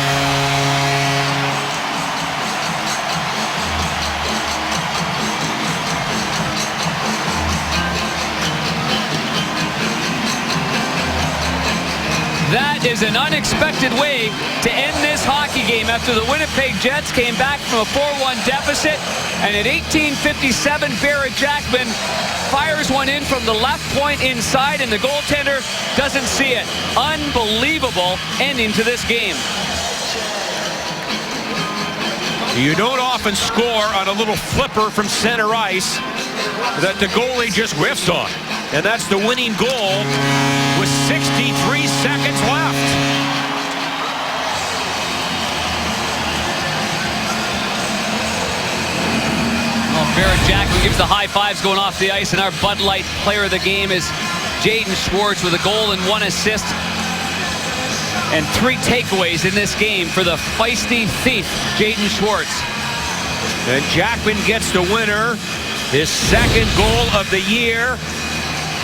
That is an unexpected way to end this hockey game after the Winnipeg Jets came back from a 4-1 deficit. And at 18:57, Barrett Jackman fires one in from the left point inside, and the goaltender doesn't see it. Unbelievable ending to this game. You don't often score on a little flipper from center ice that the goalie just whiffs on. And that's the winning goal with 63 seconds left. Barrett Jackman gives the high fives going off the ice, and our Bud Light player of the game is Jaden Schwartz with a goal and 1 assist and 3 takeaways in this game for the feisty thief, Jaden Schwartz. And Jackman gets the winner, his second goal of the year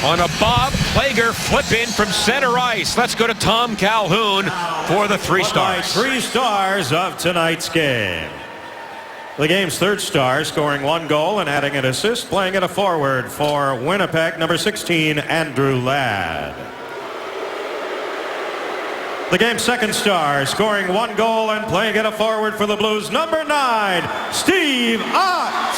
on a Bob Plager flip-in from center ice. Let's go to Tom Calhoun for the 3 stars. 3 stars of tonight's game. The game's third star, scoring 1 goal and adding an assist, playing at a forward for Winnipeg, number 16, Andrew Ladd. The game's second star, scoring 1 goal and playing at a forward for the Blues, number 9, Steve Ott.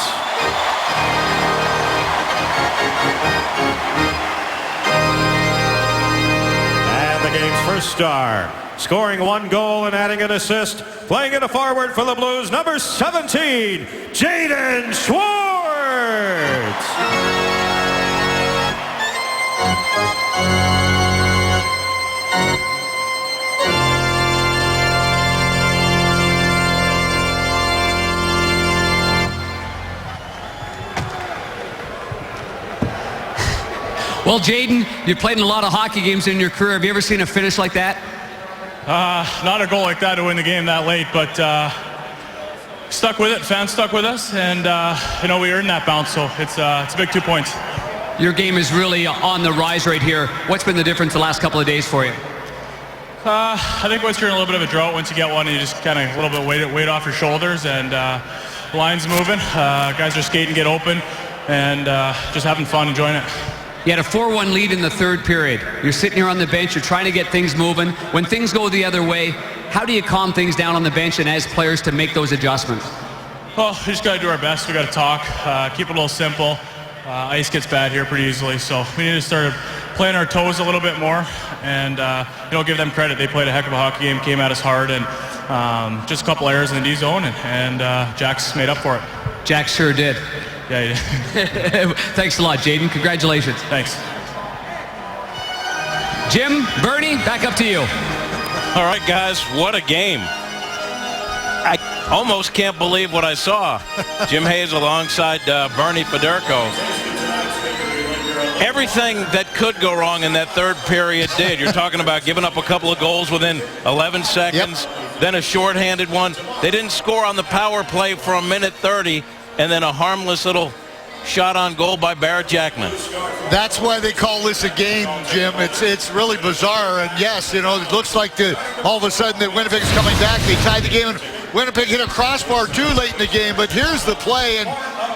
And the game's First star, scoring 1 goal and adding an assist, playing in a forward for the Blues, number 17, Jaden Schwartz. Well, Jaden, you've played in a lot of hockey games in your career. Have you ever seen a finish like that? Not a goal like that to win the game that late, but stuck with it. Fans stuck with us, and we earned that bounce, so it's a big 2 points. Your game is really on the rise right here. What's been the difference the last couple of days for you? I think once you're in a little bit of a drought, once you get one, you just kind of a little bit weight off your shoulders, and line's moving. Guys are skating, get open, and just having fun, enjoying it. You had a 4-1 lead in the third period. You're sitting here on the bench. You're trying to get things moving. When things go the other way, how do you calm things down on the bench and as players to make those adjustments? Well, we just got to do our best. We got to talk, keep it a little simple. Ice gets bad here pretty easily, so we need to start playing our toes a little bit more and give them credit. They played a heck of a hockey game, came at us hard, and just a couple errors in the D zone, and Jack's made up for it. Jack sure did. Yeah, he did. Thanks a lot, Jaden. Congratulations. Thanks. Jim, Bernie, back up to you. All right, guys, what a game. I almost can't believe what I saw. Jim Hayes alongside Bernie Federko. Everything that could go wrong in that third period did. You're talking about giving up a couple of goals within 11 seconds, then a shorthanded one. They didn't score on the power play for a minute 30, and then a harmless little shot on goal by Barrett Jackman. That's why they call this a game, Jim. It's really bizarre. And yes, it looks like all of a sudden that Winnipeg's coming back. They tied the game, and Winnipeg hit a crossbar too late in the game. But here's the play, and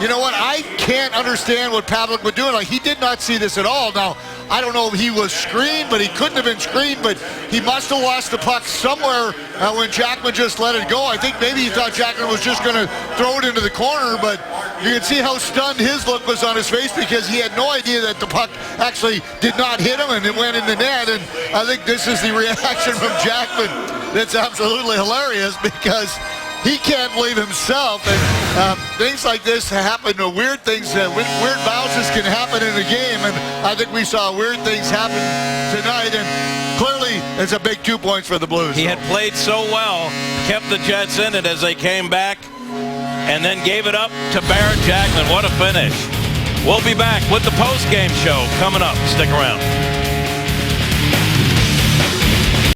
you know what? I can't understand what Pavelec was doing. Like, he did not see this at all. Now, I don't know if he was screened, but he couldn't have been screened. But he must have lost the puck somewhere when Jackman just let it go. I think maybe he thought Jackman was just going to throw it into the corner, but you can see how stunned his look was on his face because he had no idea that the puck actually did not hit him and it went in the net. And I think this is the reaction from Jackman that's absolutely hilarious because he can't believe himself. And things like this happen, weird things, weird bounces can happen in a game. And I think we saw weird things happen tonight. And clearly, it's a big 2 points for the Blues. He had played so well, kept the Jets in it as they came back, and then gave it up to Barrett Jackman. What a finish. We'll be back with the post-game show coming up. Stick around.